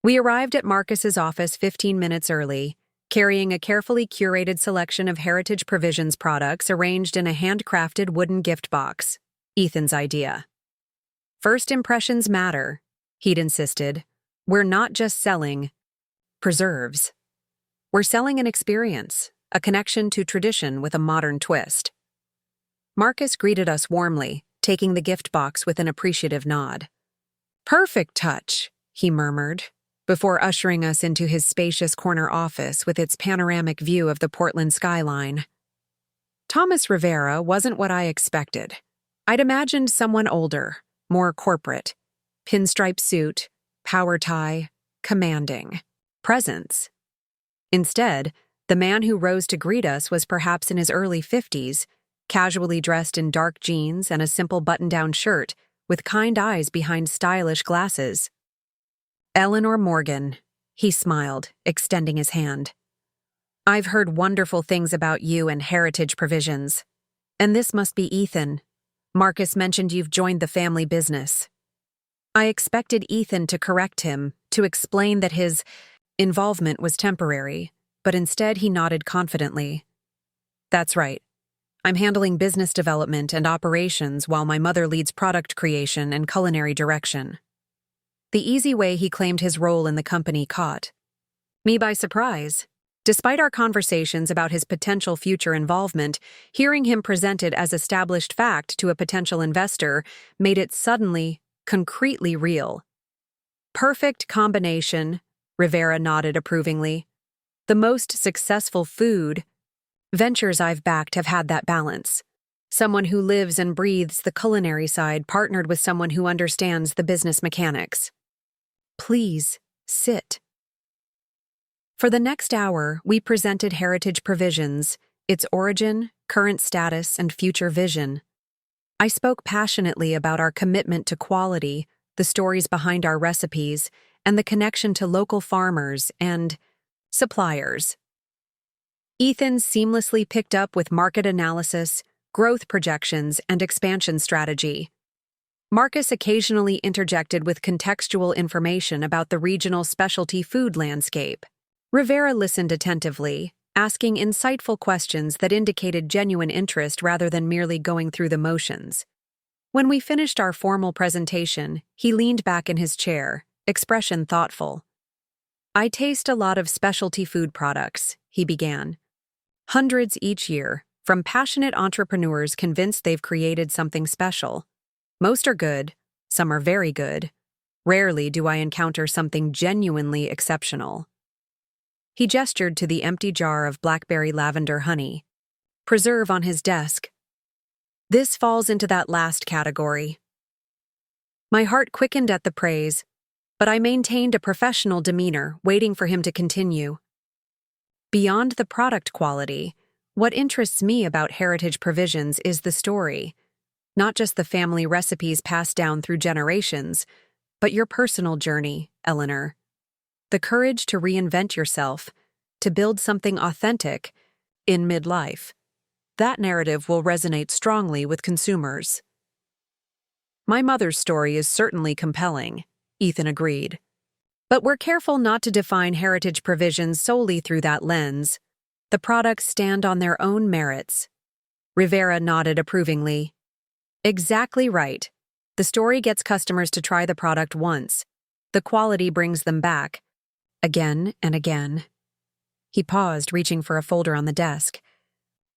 Speaker 1: We arrived at Marcus's office 15 minutes early, carrying a carefully curated selection of Heritage Provisions products arranged in a handcrafted wooden gift box. Ethan's idea. "First impressions matter," he'd insisted. "We're not just selling preserves. We're selling an experience, a connection to tradition with a modern twist." Marcus greeted us warmly, taking the gift box with an appreciative nod. "Perfect touch," he murmured, before ushering us into his spacious corner office with its panoramic view of the Portland skyline. Thomas Rivera wasn't what I expected. I'd imagined someone older, more corporate. Pinstripe suit, power tie, commanding. Presence. Instead, the man who rose to greet us was perhaps in his early 50s, casually dressed in dark jeans and a simple button-down shirt, with kind eyes behind stylish glasses. "Eleanor Morgan," he smiled, extending his hand. "I've heard wonderful things about you and Heritage Provisions. And this must be Ethan. Marcus mentioned you've joined the family business." I expected Ethan to correct him, to explain that his involvement was temporary, but instead he nodded confidently. "That's right. I'm handling business development and operations while my mother leads product creation and culinary direction." The easy way he claimed his role in the company caught me by surprise. Despite our conversations about his potential future involvement, hearing him presented as established fact to a potential investor made it suddenly, concretely real. "Perfect combination," Rivera nodded approvingly. "The most successful food ventures I've backed have had that balance. Someone who lives and breathes the culinary side partnered with someone who understands the business mechanics." "Please, sit." For the next hour, we presented Heritage Provisions, its origin, current status, and future vision. I spoke passionately about our commitment to quality, the stories behind our recipes, and the connection to local farmers and suppliers. Ethan seamlessly picked up with market analysis, growth projections, and expansion strategy. Marcus occasionally interjected with contextual information about the regional specialty food landscape. Rivera listened attentively, asking insightful questions that indicated genuine interest rather than merely going through the motions. When we finished our formal presentation, he leaned back in his chair, expression thoughtful. "I taste a lot of specialty food products," he began. "Hundreds each year, from passionate entrepreneurs convinced they've created something special. Most are good, some are very good. Rarely do I encounter something genuinely exceptional." He gestured to the empty jar of blackberry lavender honey, preserve on his desk. "This falls into that last category." My heart quickened at the praise, but I maintained a professional demeanor, waiting for him to continue. "Beyond the product quality, What interests me about Heritage Provisions is the story, not just the family recipes passed down through generations, but your personal journey, Eleanor. The courage to reinvent yourself, to build something authentic in midlife. That narrative will resonate strongly with consumers. My mother's story is certainly compelling, Ethan agreed. But we're careful not to define Heritage Provisions solely through that lens. The products stand on their own merits. Rivera nodded approvingly. Exactly right. The story gets customers to try the product once. The quality brings them back, again and again. He paused, reaching for a folder on the desk.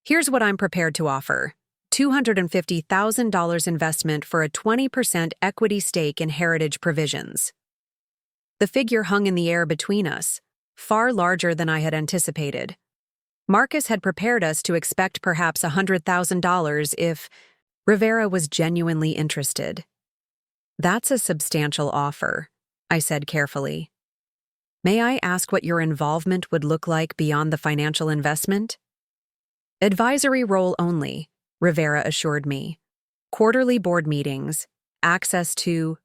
Speaker 1: Here's what I'm prepared to offer. $250,000 investment for a 20% equity stake in Heritage Provisions. The figure hung in the air between us, far larger than I had anticipated. Marcus had prepared us to expect perhaps $100,000 if Rivera was genuinely interested. That's a substantial offer, I said carefully. May I ask what your involvement would look like beyond the financial investment? Advisory role only, Rivera assured me. Quarterly board meetings, access to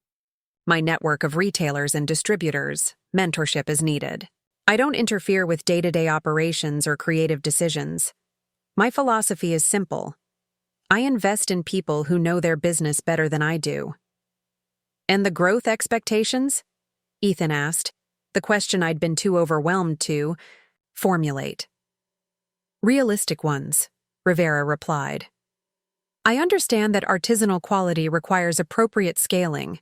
Speaker 1: my network of retailers and distributors, mentorship is needed. I don't interfere with day-to-day operations or creative decisions. My philosophy is simple. I invest in people who know their business better than I do. And the growth expectations? Ethan asked, the question I'd been too overwhelmed to formulate. Realistic ones, Rivera replied. I understand that artisanal quality requires appropriate scaling.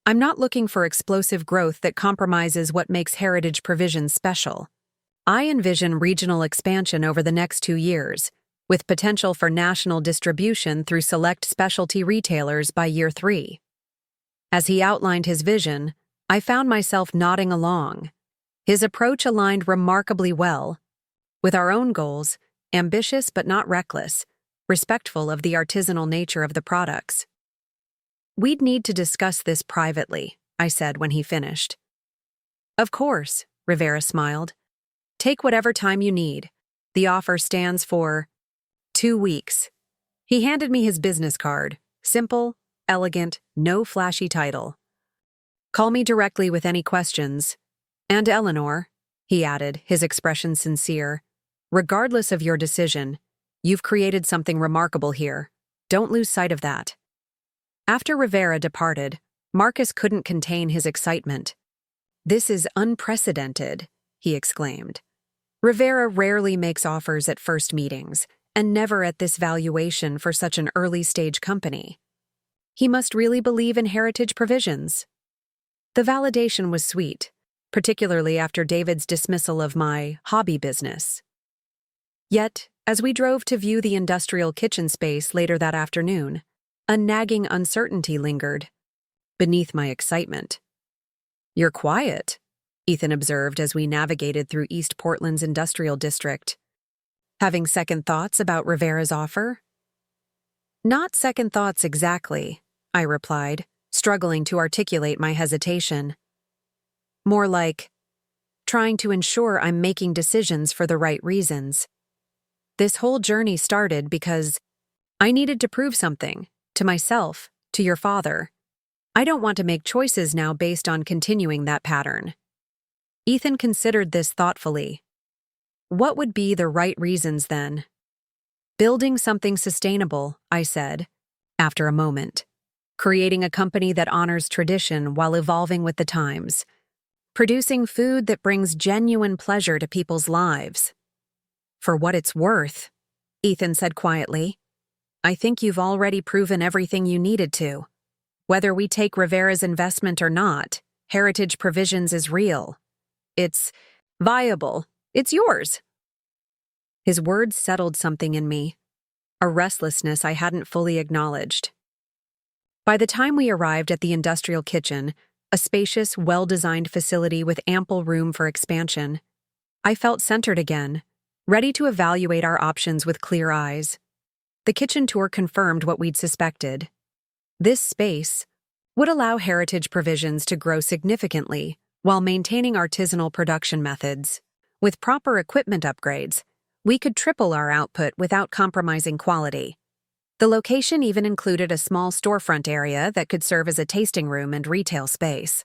Speaker 1: I'm not looking for explosive growth that compromises what makes Heritage Provisions special. I envision regional expansion over the next 2 years, with potential for national distribution through select specialty retailers by year 3. As he outlined his vision, I found myself nodding along. His approach aligned remarkably well with our own goals, ambitious but not reckless, respectful of the artisanal nature of the products. We'd need to discuss this privately, I said when he finished. Of course, Rivera smiled. Take whatever time you need. The offer stands for 2 weeks. He handed me his business card. Simple, elegant, no flashy title. Call me directly with any questions. And Eleanor, he added, his expression sincere, regardless of your decision, you've created something remarkable here. Don't lose sight of that. After Rivera departed, Marcus couldn't contain his excitement. This is unprecedented, he exclaimed. Rivera rarely makes offers at first meetings, and never at this valuation for such an early-stage company. He must really believe in Heritage Provisions. The validation was sweet, particularly after David's dismissal of my hobby business. Yet, as we drove to view the industrial kitchen space later that afternoon, a nagging uncertainty lingered beneath my excitement. You're quiet, Ethan observed as we navigated through East Portland's industrial district. Having second thoughts about Rivera's offer? Not second thoughts exactly, I replied, struggling to articulate my hesitation. More like trying to ensure I'm making decisions for the right reasons. This whole journey started because I needed to prove something, to myself, to your father. I don't want to make choices now based on continuing that pattern. Ethan considered this thoughtfully. What would be the right reasons then? Building something sustainable, I said, after a moment. Creating a company that honors tradition while evolving with the times. Producing food that brings genuine pleasure to people's lives. For what it's worth, Ethan said quietly, I think you've already proven everything you needed to. Whether we take Rivera's investment or not, Heritage Provisions is real. It's viable. It's yours. His words settled something in me, a restlessness I hadn't fully acknowledged. By the time we arrived at the industrial kitchen, a spacious, well-designed facility with ample room for expansion, I felt centered again, ready to evaluate our options with clear eyes. The kitchen tour confirmed what we'd suspected. This space would allow Heritage Provisions to grow significantly while maintaining artisanal production methods. With proper equipment upgrades, We could triple our output without compromising quality. The location even included a small storefront area that could serve as a tasting room and retail space.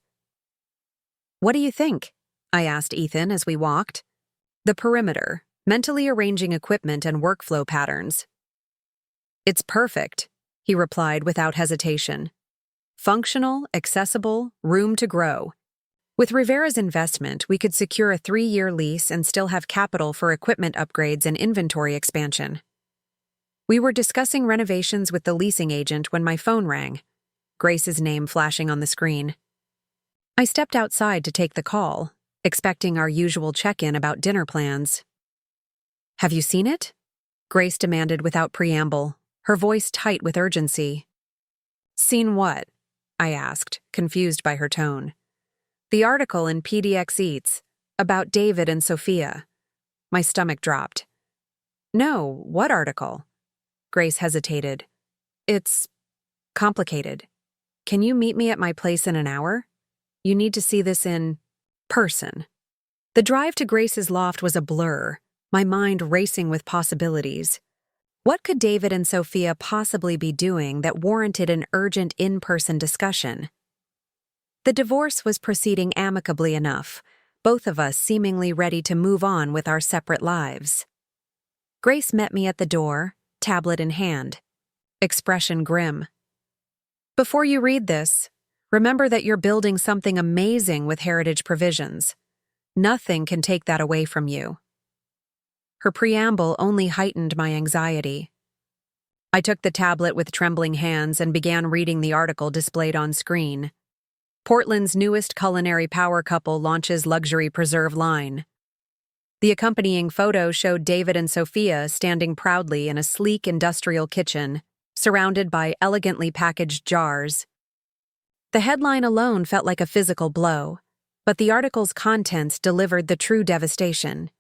Speaker 1: "What do you think?" I asked Ethan as we walked. The perimeter, mentally arranging equipment and workflow patterns. "It's perfect," he replied without hesitation. "Functional, accessible, room to grow. With Rivera's investment, we could secure a 3-year lease and still have capital for equipment upgrades and inventory expansion." We were discussing renovations with the leasing agent when my phone rang, Grace's name flashing on the screen. I stepped outside to take the call, expecting our usual check-in about dinner plans. "Have you seen it?" Grace demanded without preamble, her voice tight with urgency. "Seen what?" I asked, confused by her tone. "The article in PDX Eats, about David and Sophia." My stomach dropped. "No, what article?" Grace hesitated. "It's complicated. Can you meet me at my place in an hour? You need to see this in person." The drive to Grace's loft was a blur, my mind racing with possibilities. What could David and Sophia possibly be doing that warranted an urgent in-person discussion? The divorce was proceeding amicably enough, both of us seemingly ready to move on with our separate lives. Grace met me at the door, tablet in hand, expression grim. "Before you read this, remember that you're building something amazing with Heritage Provisions. Nothing can take that away from you." Her preamble only heightened my anxiety. I took the tablet with trembling hands and began reading the article displayed on screen. Portland's newest culinary power couple launches luxury preserve line. The accompanying photo showed David and Sophia standing proudly in a sleek industrial kitchen, surrounded by elegantly packaged jars. The headline alone felt like a physical blow, but the article's contents delivered the true devastation.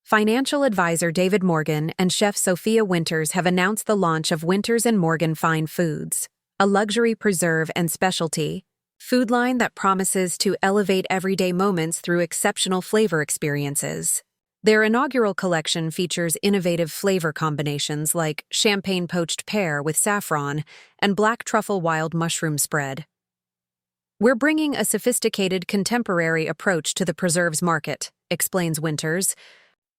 Speaker 1: Financial advisor David Morgan and chef Sophia Winters have announced the launch of Winters & Morgan Fine Foods, a luxury preserve and specialty food line that promises to elevate everyday moments through exceptional flavor experiences. Their inaugural collection features innovative flavor combinations like champagne poached pear with saffron and black truffle wild mushroom spread. "We're bringing a sophisticated contemporary approach to the preserves market," explains Winters,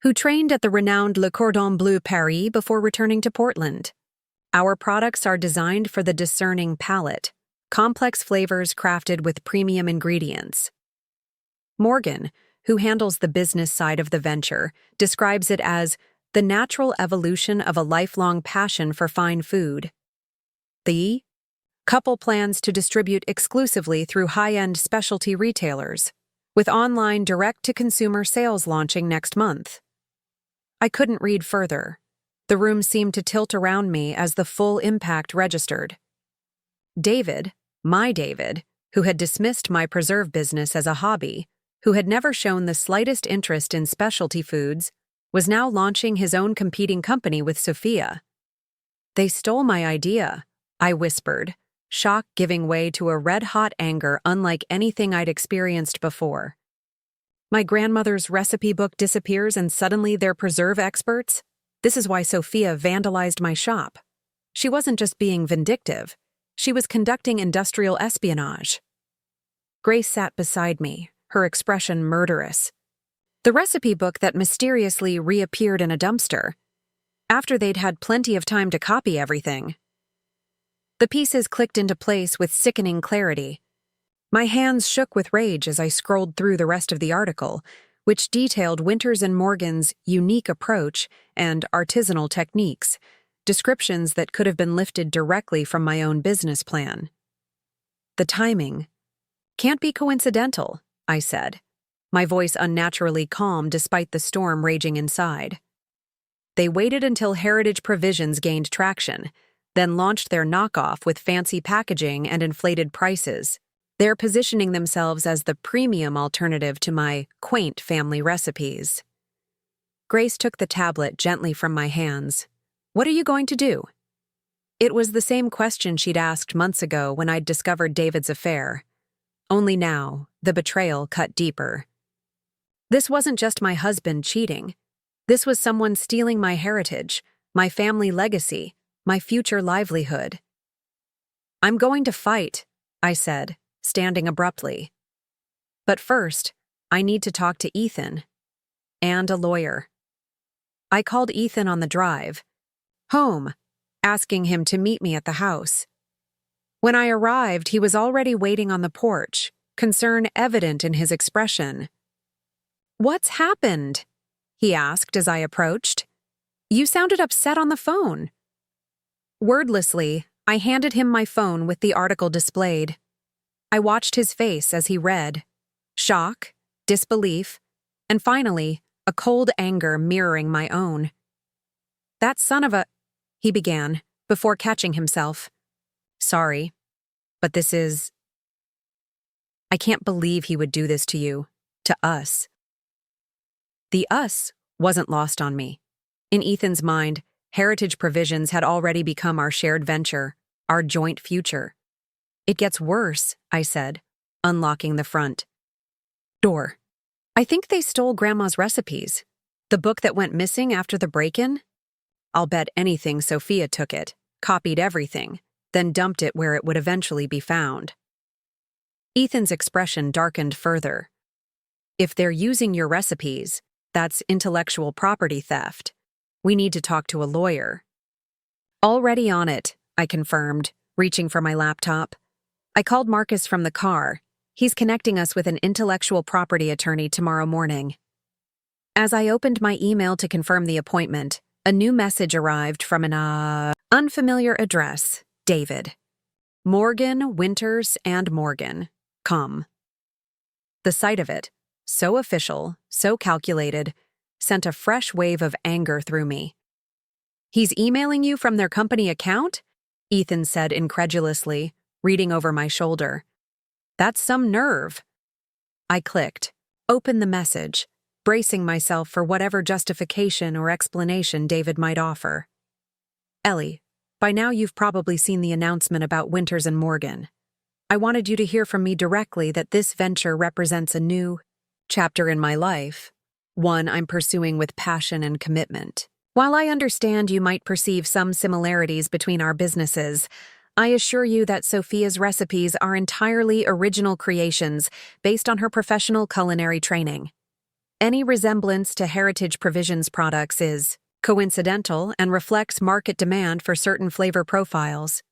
Speaker 1: who trained at the renowned Le Cordon Bleu Paris before returning to Portland. "Our products are designed for the discerning palate, complex flavors crafted with premium ingredients." Morgan, who handles the business side of the venture, describes it as the natural evolution of a lifelong passion for fine food. The couple plans to distribute exclusively through high-end specialty retailers, with online direct-to-consumer sales launching next month. I couldn't read further. The room seemed to tilt around me as the full impact registered. David, my David, who had dismissed my preserve business as a hobby, who had never shown the slightest interest in specialty foods, was now launching his own competing company with Sophia. "They stole my idea," I whispered, shock giving way to a red-hot anger unlike anything I'd experienced before. My grandmother's recipe book disappears and suddenly they're preserve experts? This is why Sophia vandalized my shop. She wasn't just being vindictive. She was conducting industrial espionage. Grace sat beside me, her expression murderous. The recipe book that mysteriously reappeared in a dumpster, after they'd had plenty of time to copy everything. The pieces clicked into place with sickening clarity. My hands shook with rage as I scrolled through the rest of the article, which detailed Winters and Morgan's unique approach and artisanal techniques, descriptions that could have been lifted directly from my own business plan. The timing can't be coincidental, I said, my voice unnaturally calm despite the storm raging inside. They waited until Heritage Provisions gained traction, then launched their knockoff with fancy packaging and inflated prices. They're positioning themselves as the premium alternative to my quaint family recipes. Grace took the tablet gently from my hands. "What are you going to do?" It was the same question she'd asked months ago when I'd discovered David's affair. Only now, the betrayal cut deeper. This wasn't just my husband cheating. This was someone stealing my heritage, my family legacy, my future livelihood. "I'm going to fight," I said, standing abruptly. "But first, I need to talk to Ethan. And a lawyer." I called Ethan on the drive home, asking him to meet me at the house. When I arrived, he was already waiting on the porch, concern evident in his expression. "What's happened?" he asked as I approached. "You sounded upset on the phone." Wordlessly, I handed him my phone with the article displayed. I watched his face as he read. Shock, disbelief, and finally, a cold anger mirroring my own. "That son of a—" he began, before catching himself. "Sorry, but this is—" "I can't believe he would do this to you, to us." The us wasn't lost on me. In Ethan's mind, Heritage Provisions had already become our shared venture, our joint future. "It gets worse," I said, unlocking the front door. "I think they stole Grandma's recipes. The book that went missing after the break-in? I'll bet anything Sophia took it, copied everything, then dumped it where it would eventually be found." Ethan's expression darkened further. "If they're using your recipes, that's intellectual property theft. We need to talk to a lawyer." "Already on it," I confirmed, reaching for my laptop. I called Marcus from the car. He's connecting us with an intellectual property attorney tomorrow morning. As I opened my email to confirm the appointment, a new message arrived from an unfamiliar address. David. "Morgan, Winters, and Morgan. Come." The sight of it, so official, so calculated, sent a fresh wave of anger through me. "He's emailing you from their company account?" Ethan said incredulously, reading over my shoulder. "That's some nerve." I clicked, opened the message, bracing myself for whatever justification or explanation David might offer. "Ellie, by now you've probably seen the announcement about Winters and Morgan. I wanted you to hear from me directly that this venture represents a new chapter in my life, one I'm pursuing with passion and commitment. While I understand you might perceive some similarities between our businesses, I assure you that Sophia's recipes are entirely original creations based on her professional culinary training. Any resemblance to Heritage Provisions products is coincidental and reflects market demand for certain flavor profiles.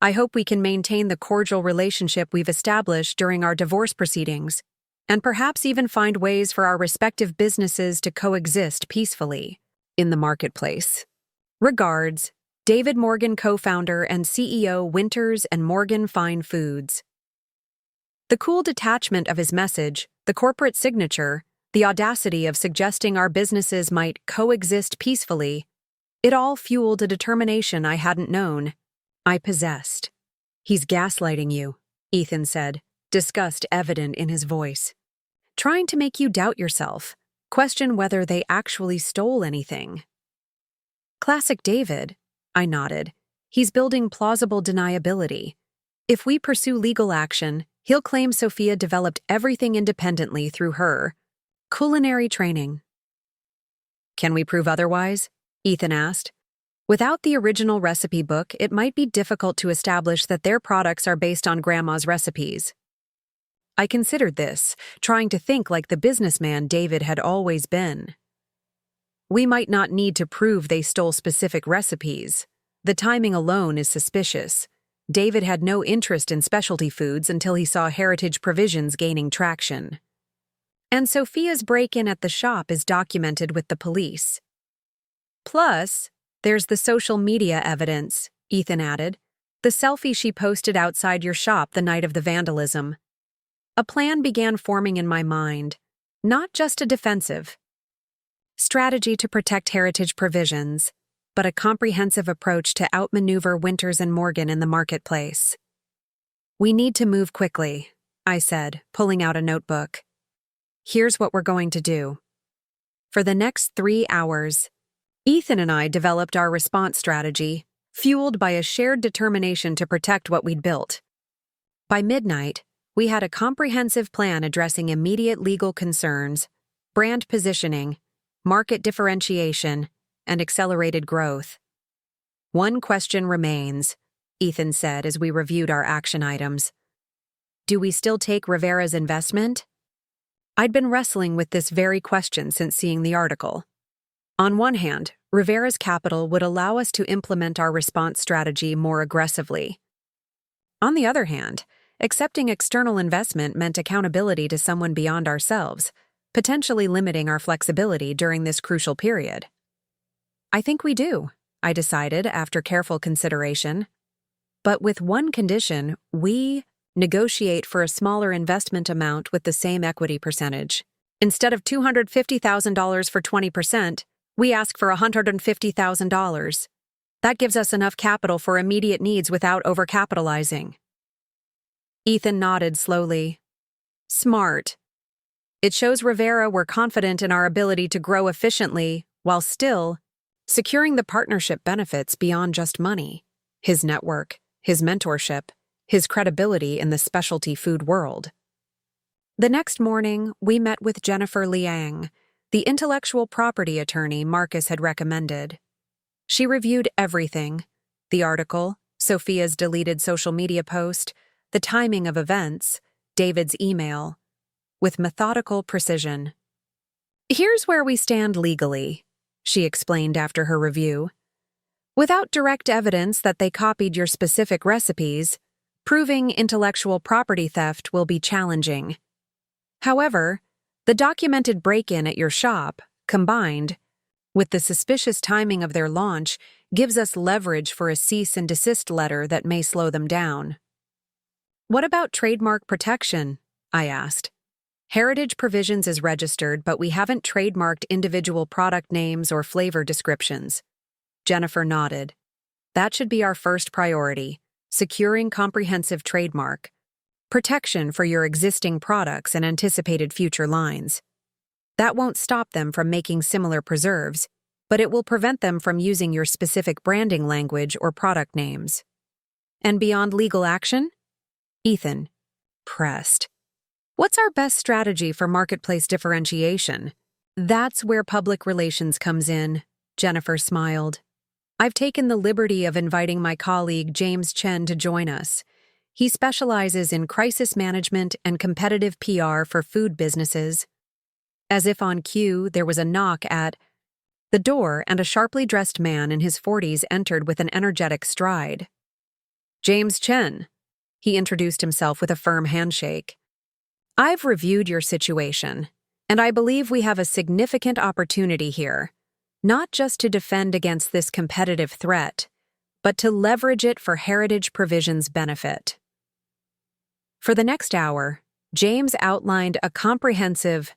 Speaker 1: I hope we can maintain the cordial relationship we've established during our divorce proceedings, and perhaps even find ways for our respective businesses to coexist peacefully in the marketplace. Regards, David Morgan, co-founder and CEO, Winters and Morgan Fine Foods." The cool detachment of his message, the corporate signature, the audacity of suggesting our businesses might coexist peacefully, it all fueled a determination I hadn't known I possessed. "He's gaslighting you," Ethan said, disgust evident in his voice. "Trying to make you doubt yourself, question whether they actually stole anything." "Classic David," I nodded. "He's building plausible deniability. If we pursue legal action, he'll claim Sophia developed everything independently through her culinary training." "Can we prove otherwise?" Ethan asked. "Without the original recipe book, it might be difficult to establish that their products are based on Grandma's recipes." I considered this, trying to think like the businessman David had always been. "We might not need to prove they stole specific recipes. The timing alone is suspicious. David had no interest in specialty foods until he saw Heritage Provisions gaining traction. And Sophia's break-in at the shop is documented with the police. Plus, there's the social media evidence," Ethan added. "The selfie she posted outside your shop the night of the vandalism." A plan began forming in my mind, not just a defensive strategy to protect Heritage Provisions, but a comprehensive approach to outmaneuver Winters and Morgan in the marketplace. "We need to move quickly," I said, pulling out a notebook. "Here's what we're going to do." For the next 3 hours, Ethan and I developed our response strategy, fueled by a shared determination to protect what we'd built. By midnight, we had a comprehensive plan addressing immediate legal concerns, brand positioning, market differentiation, and accelerated growth. One question remains, Ethan said as we reviewed our action items. Do we still take Rivera's investment? I'd been wrestling with this very question since seeing the article. On one hand, Rivera's capital would allow us to implement our response strategy more aggressively. On the other hand, accepting external investment meant accountability to someone beyond ourselves, potentially limiting our flexibility during this crucial period. I think we do, I decided after careful consideration. But with one condition, we negotiate for a smaller investment amount with the same equity percentage. Instead of $250,000 for 20%, we ask for $150,000. That gives us enough capital for immediate needs without overcapitalizing. Ethan nodded slowly. Smart. It shows Rivera we're confident in our ability to grow efficiently while still securing the partnership benefits beyond just money, his network, his mentorship, his credibility in the specialty food world. The next morning, we met with Jennifer Liang, the intellectual property attorney Marcus had recommended. She reviewed everything: the article, Sophia's deleted social media post, the timing of events, David's email, with methodical precision. Here's where we stand legally, she explained after her review. Without direct evidence that they copied your specific recipes, proving intellectual property theft will be challenging. However, the documented break-in at your shop, combined with the suspicious timing of their launch, gives us leverage for a cease and desist letter that may slow them down. What about trademark protection? I asked. Heritage Provisions is registered, but we haven't trademarked individual product names or flavor descriptions. Jennifer nodded. That should be our first priority, securing comprehensive trademark protection for your existing products and anticipated future lines. That won't stop them from making similar preserves, but it will prevent them from using your specific branding language or product names. And beyond legal action? Ethan pressed. What's our best strategy for marketplace differentiation? That's where public relations comes in, Jennifer smiled. I've taken the liberty of inviting my colleague James Chen to join us. He specializes in crisis management and competitive PR for food businesses. As if on cue, there was a knock at the door, and a sharply dressed man in his 40s entered with an energetic stride. James Chen, he introduced himself with a firm handshake. I've reviewed your situation, and I believe we have a significant opportunity here, not just to defend against this competitive threat, but to leverage it for Heritage Provisions' benefit. For the next hour, James outlined a comprehensive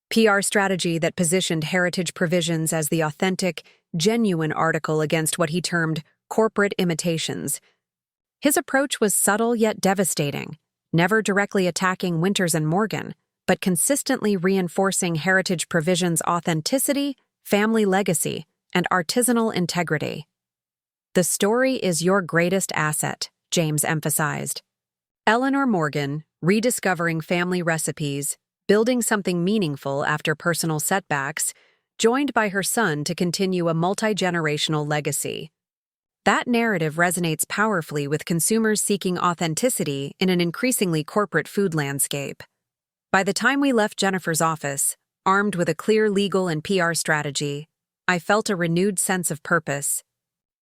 Speaker 1: PR strategy that positioned Heritage Provisions as the authentic, genuine article against what he termed corporate imitations. His approach was subtle yet devastating, never directly attacking Winters and Morgan, but consistently reinforcing Heritage Provisions' authenticity, family legacy, and artisanal integrity. The story is your greatest asset, James emphasized. Eleanor Morgan, rediscovering family recipes, building something meaningful after personal setbacks, joined by her son to continue a multi-generational legacy. That narrative resonates powerfully with consumers seeking authenticity in an increasingly corporate food landscape. By the time we left Jennifer's office, armed with a clear legal and PR strategy, I felt a renewed sense of purpose.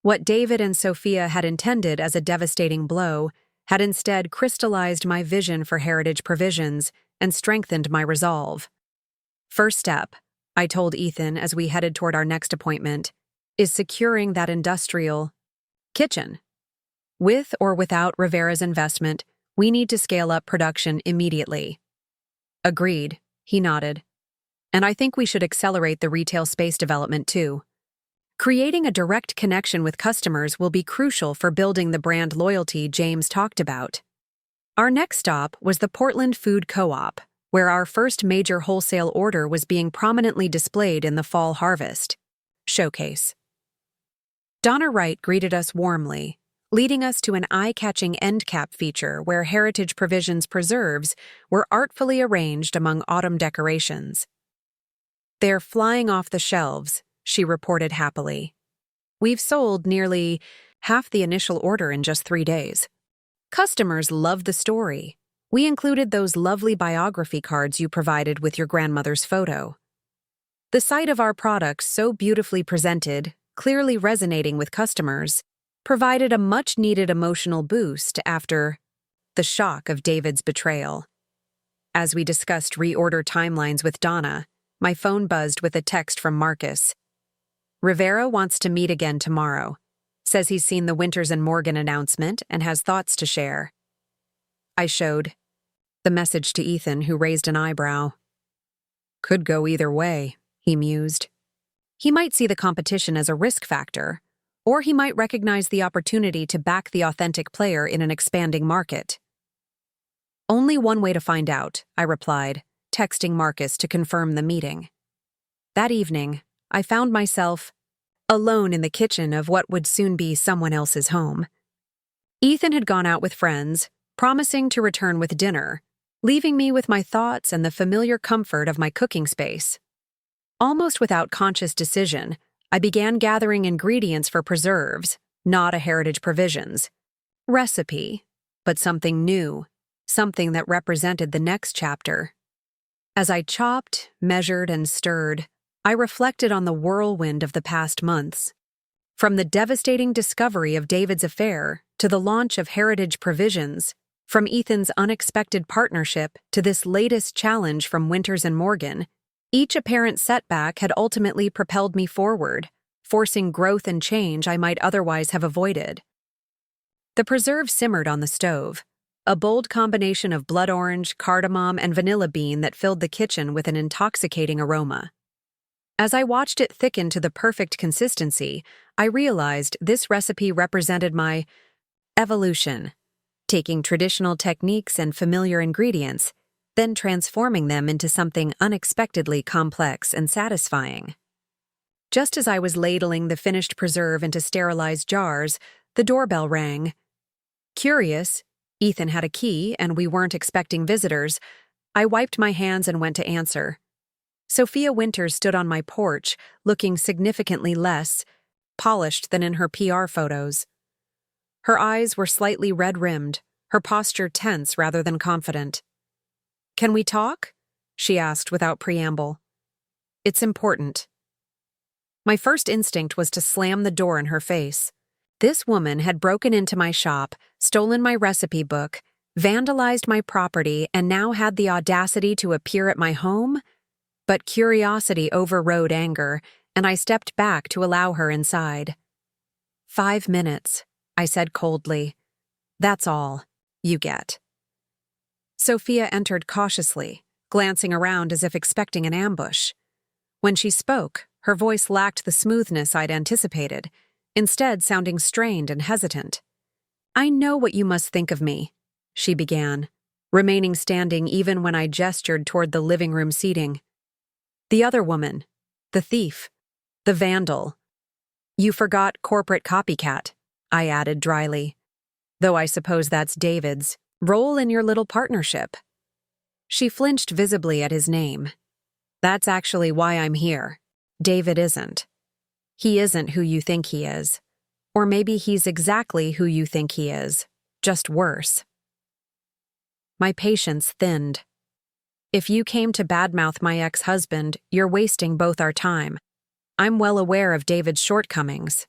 Speaker 1: What David and Sophia had intended as a devastating blow had instead crystallized my vision for Heritage Provisions and strengthened my resolve. First step, I told Ethan as we headed toward our next appointment, is securing that industrial kitchen. With or without Rivera's investment, we need to scale up production immediately. Agreed, he nodded. And I think we should accelerate the retail space development too. Creating a direct connection with customers will be crucial for building the brand loyalty James talked about. Our next stop was the Portland Food Co-op, where our first major wholesale order was being prominently displayed in the fall harvest showcase. Donna Wright greeted us warmly, leading us to an eye-catching end cap feature where Heritage Provisions preserves were artfully arranged among autumn decorations. "They're flying off the shelves," she reported happily. "We've sold nearly half the initial order in just 3 days. Customers love the story. We included those lovely biography cards you provided with your grandmother's photo." The sight of our products so beautifully presented, clearly resonating with customers, provided a much-needed emotional boost after the shock of David's betrayal. As we discussed reorder timelines with Donna, my phone buzzed with a text from Marcus. "Rivera wants to meet again tomorrow. Says he's seen the Winters and Morgan announcement and has thoughts to share." I showed the message to Ethan, who raised an eyebrow. "Could go either way," he mused. "He might see the competition as a risk factor, or he might recognize the opportunity to back the authentic player in an expanding market." "Only one way to find out," I replied, texting Marcus to confirm the meeting. That evening, I found myself alone in the kitchen of what would soon be someone else's home. Ethan had gone out with friends, promising to return with dinner, leaving me with my thoughts and the familiar comfort of my cooking space. Almost without conscious decision, I began gathering ingredients for preserves, not a heritage provisions recipe, but something new, something that represented the next chapter. As I chopped, measured, and stirred, I reflected on the whirlwind of the past months. From the devastating discovery of David's affair to the launch of Heritage Provisions, from Ethan's unexpected partnership to this latest challenge from Winters and Morgan, each apparent setback had ultimately propelled me forward, forcing growth and change I might otherwise have avoided. The preserve simmered on the stove, a bold combination of blood orange, cardamom, and vanilla bean that filled the kitchen with an intoxicating aroma. As I watched it thicken to the perfect consistency, I realized this recipe represented my evolution, taking traditional techniques and familiar ingredients, then transforming them into something unexpectedly complex and satisfying. Just as I was ladling the finished preserve into sterilized jars, the doorbell rang. Curious, Ethan had a key and we weren't expecting visitors, I wiped my hands and went to answer. Sophia Winters stood on my porch, looking significantly less polished than in her PR photos. Her eyes were slightly red-rimmed, her posture tense rather than confident. "Can we talk?" she asked without preamble. "It's important." My first instinct was to slam the door in her face. This woman had broken into my shop, stolen my recipe book, vandalized my property, and now had the audacity to appear at my home? But curiosity overrode anger, and I stepped back to allow her inside. 5 minutes, I said coldly. "That's all you get." Sophia entered cautiously, glancing around as if expecting an ambush. When she spoke, her voice lacked the smoothness I'd anticipated, instead sounding strained and hesitant. "I know what you must think of me," she began, remaining standing even when I gestured toward the living room seating. "The other woman, the thief, the vandal. You forgot corporate copycat," I added dryly. "Though I suppose that's David's role in your little partnership." She flinched visibly at his name. "That's actually why I'm here. David isn't. He isn't who you think he is. Or maybe he's exactly who you think he is, just worse." My patience thinned. "If you came to badmouth my ex-husband, you're wasting both our time. I'm well aware of David's shortcomings."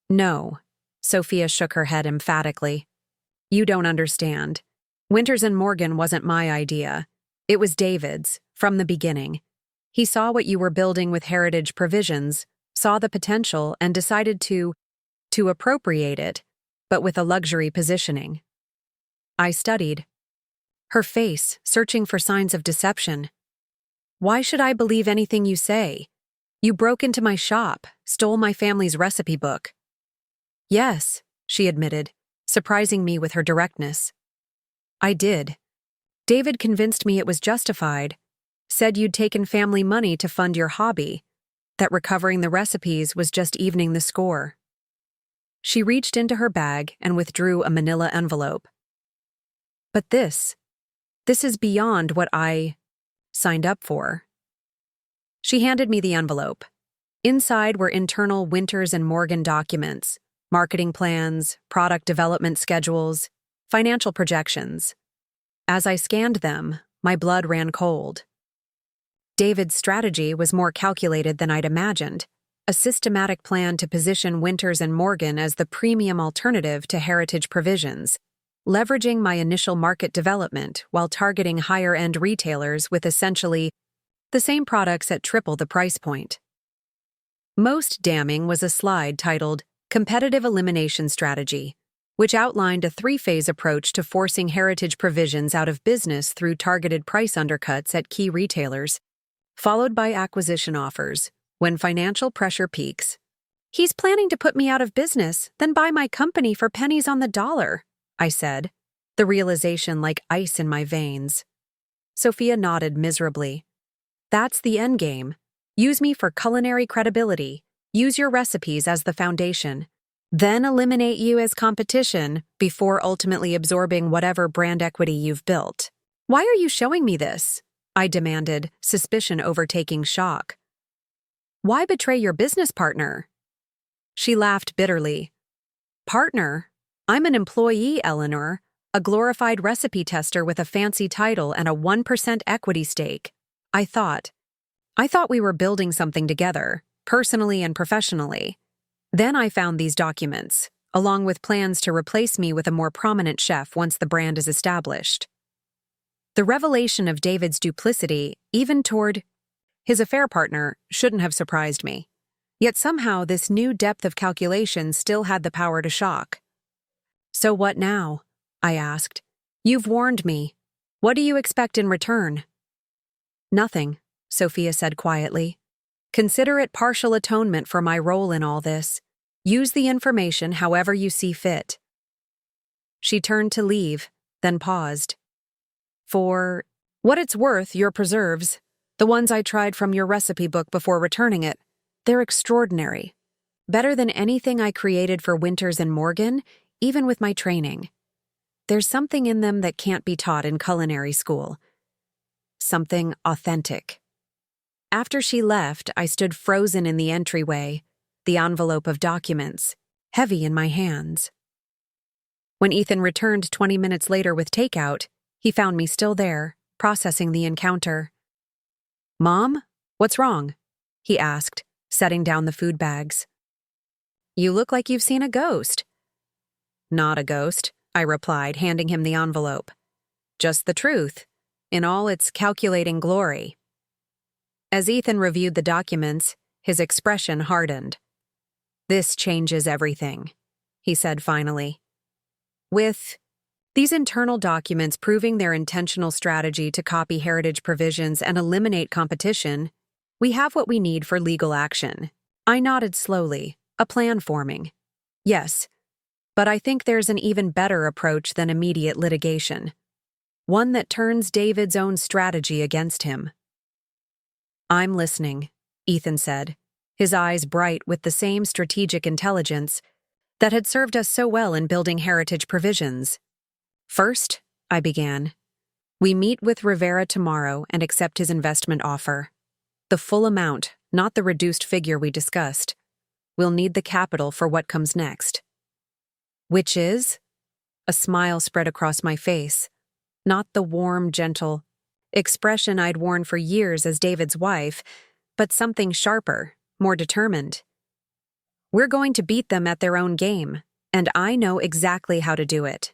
Speaker 1: "No," Sophia shook her head emphatically. "You don't understand. Winters and Morgan wasn't my idea. It was David's, from the beginning. He saw what you were building with Heritage Provisions, saw the potential, and decided to appropriate it, but with a luxury positioning." I studied her face, searching for signs of deception. "Why should I believe anything you say? You broke into my shop, stole my family's recipe book." "Yes," she admitted, surprising me with her directness. "I did. David convinced me it was justified, said you'd taken family money to fund your hobby, that recovering the recipes was just evening the score." She reached into her bag and withdrew a manila envelope. "But this is beyond what I signed up for." She handed me the envelope. Inside were internal Winters and Morgan documents, marketing plans, product development schedules, financial projections. As I scanned them, my blood ran cold. David's strategy was more calculated than I'd imagined, a systematic plan to position Winters and Morgan as the premium alternative to heritage provisions, leveraging my initial market development while targeting higher-end retailers with essentially the same products at triple the price point. Most damning was a slide titled Competitive Elimination Strategy, which outlined a three-phase approach to forcing heritage provisions out of business through targeted price undercuts at key retailers, followed by acquisition offers when financial pressure peaks. "He's planning to put me out of business, then buy my company for pennies on the dollar," I said, the realization like ice in my veins. Sophia nodded miserably. "That's the endgame. Use me for culinary credibility. Use your recipes as the foundation. Then eliminate you as competition before ultimately absorbing whatever brand equity you've built." "Why are you showing me this?" I demanded, suspicion overtaking shock. "Why betray your business partner?" She laughed bitterly. "Partner? I'm an employee, Eleanor, a glorified recipe tester with a fancy title and a 1% equity stake. I thought we were building something together, personally and professionally. Then I found these documents, along with plans to replace me with a more prominent chef once the brand is established." The revelation of David's duplicity, even toward his affair partner, shouldn't have surprised me. Yet somehow this new depth of calculation still had the power to shock. "So what now?" I asked. "You've warned me. What do you expect in return?" "Nothing," Sophia said quietly. "Consider it partial atonement for my role in all this. Use the information however you see fit." She turned to leave, then paused. "For what it's worth, your preserves, the ones I tried from your recipe book before returning it, they're extraordinary. Better than anything I created for Winters and Morgan, even with my training. There's something in them that can't be taught in culinary school. Something authentic." After she left, I stood frozen in the entryway, the envelope of documents, heavy in my hands. When Ethan returned 20 minutes later with takeout, he found me still there, processing the encounter. "Mom, what's wrong?" he asked, setting down the food bags. "You look like you've seen a ghost." "Not a ghost," I replied, handing him the envelope. "Just the truth, in all its calculating glory." As Ethan reviewed the documents, his expression hardened. "This changes everything," he said finally. "With these internal documents proving their intentional strategy to copy heritage provisions and eliminate competition, we have what we need for legal action." I nodded slowly, a plan forming. "Yes, but I think there's an even better approach than immediate litigation. One that turns David's own strategy against him." "I'm listening," Ethan said, his eyes bright with the same strategic intelligence that had served us so well in building heritage provisions. "First," I began, "we meet with Rivera tomorrow and accept his investment offer. The full amount, not the reduced figure we discussed. We'll need the capital for what comes next." "Which is?" A smile spread across my face, not the warm, gentle expression I'd worn for years as David's wife, but something sharper, more determined. "We're going to beat them at their own game, and I know exactly how to do it."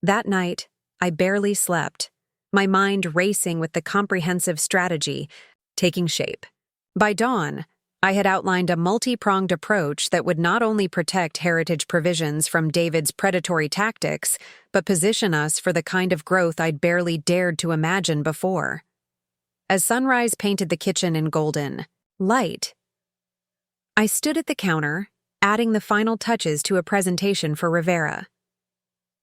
Speaker 1: That night, I barely slept, my mind racing with the comprehensive strategy taking shape. By dawn, I had outlined a multi-pronged approach that would not only protect heritage provisions from David's predatory tactics, but position us for the kind of growth I'd barely dared to imagine before. As sunrise painted the kitchen in golden light, I stood at the counter, adding the final touches to a presentation for Rivera.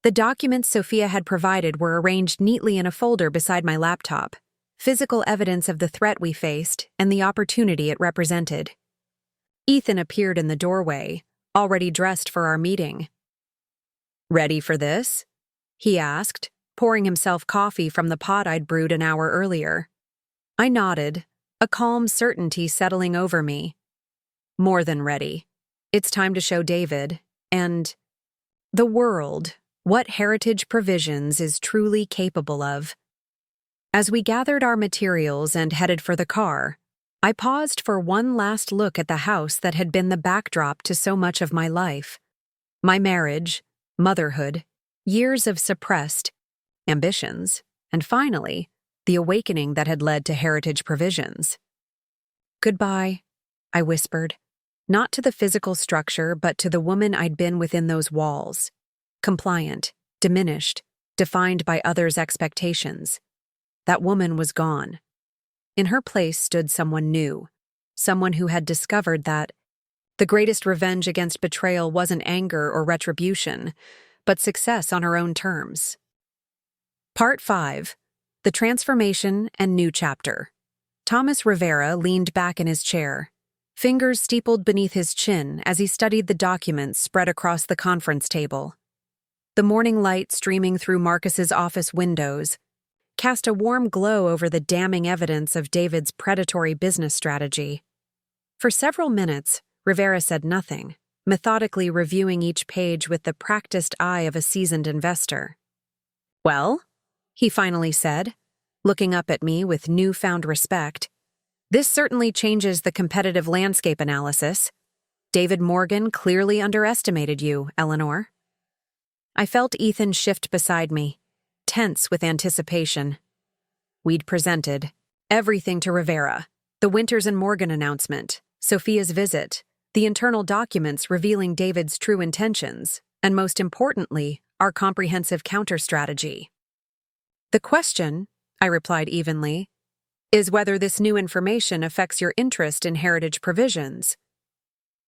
Speaker 1: The documents Sophia had provided were arranged neatly in a folder beside my laptop, physical evidence of the threat we faced and the opportunity it represented. Ethan appeared in the doorway, already dressed for our meeting. "Ready for this?" he asked, pouring himself coffee from the pot I'd brewed an hour earlier. I nodded, a calm certainty settling over me. More than ready. It's time to show David and the world what Heritage Provisions is truly capable of. As we gathered our materials and headed for the car, I paused for one last look at the house that had been the backdrop to so much of my life. My marriage, motherhood, years of suppressed ambitions, and finally, the awakening that had led to Heritage Provisions. "Goodbye," I whispered, not to the physical structure but to the woman I'd been within those walls. Compliant, diminished, defined by others' expectations. That woman was gone. In her place stood someone new, someone who had discovered that the greatest revenge against betrayal wasn't anger or retribution, but success on her own terms. Part 5. The Transformation and New Chapter. Thomas Rivera leaned back in his chair, fingers steepled beneath his chin as he studied the documents spread across the conference table. The morning light streaming through Marcus's office windows cast a warm glow over the damning evidence of David's predatory business strategy. For several minutes, Rivera said nothing, methodically reviewing each page with the practiced eye of a seasoned investor. "Well," he finally said, looking up at me with newfound respect, "this certainly changes the competitive landscape analysis. David Morgan clearly underestimated you, Eleanor." I felt Ethan shift beside me, tense with anticipation. We'd presented everything to Rivera: the Winters and Morgan announcement, Sophia's visit, the internal documents revealing David's true intentions, and most importantly, our comprehensive counter-strategy. "The question," I replied evenly, "is whether this new information affects your interest in Heritage Provisions."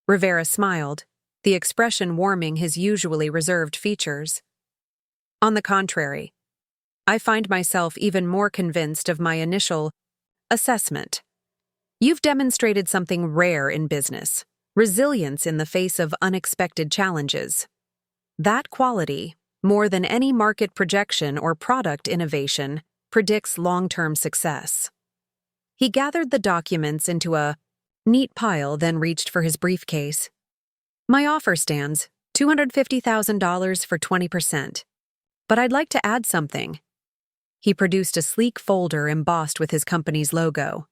Speaker 1: Rivera smiled, the expression warming his usually reserved features. "On the contrary, I find myself even more convinced of my initial assessment. You've demonstrated something rare in business: resilience in the face of unexpected challenges. That quality, more than any market projection or product innovation, predicts long-term success." He gathered the documents into a neat pile, then reached for his briefcase. "My offer stands, $250,000 for 20%. But I'd like to add something." He produced a sleek folder embossed with his company's logo.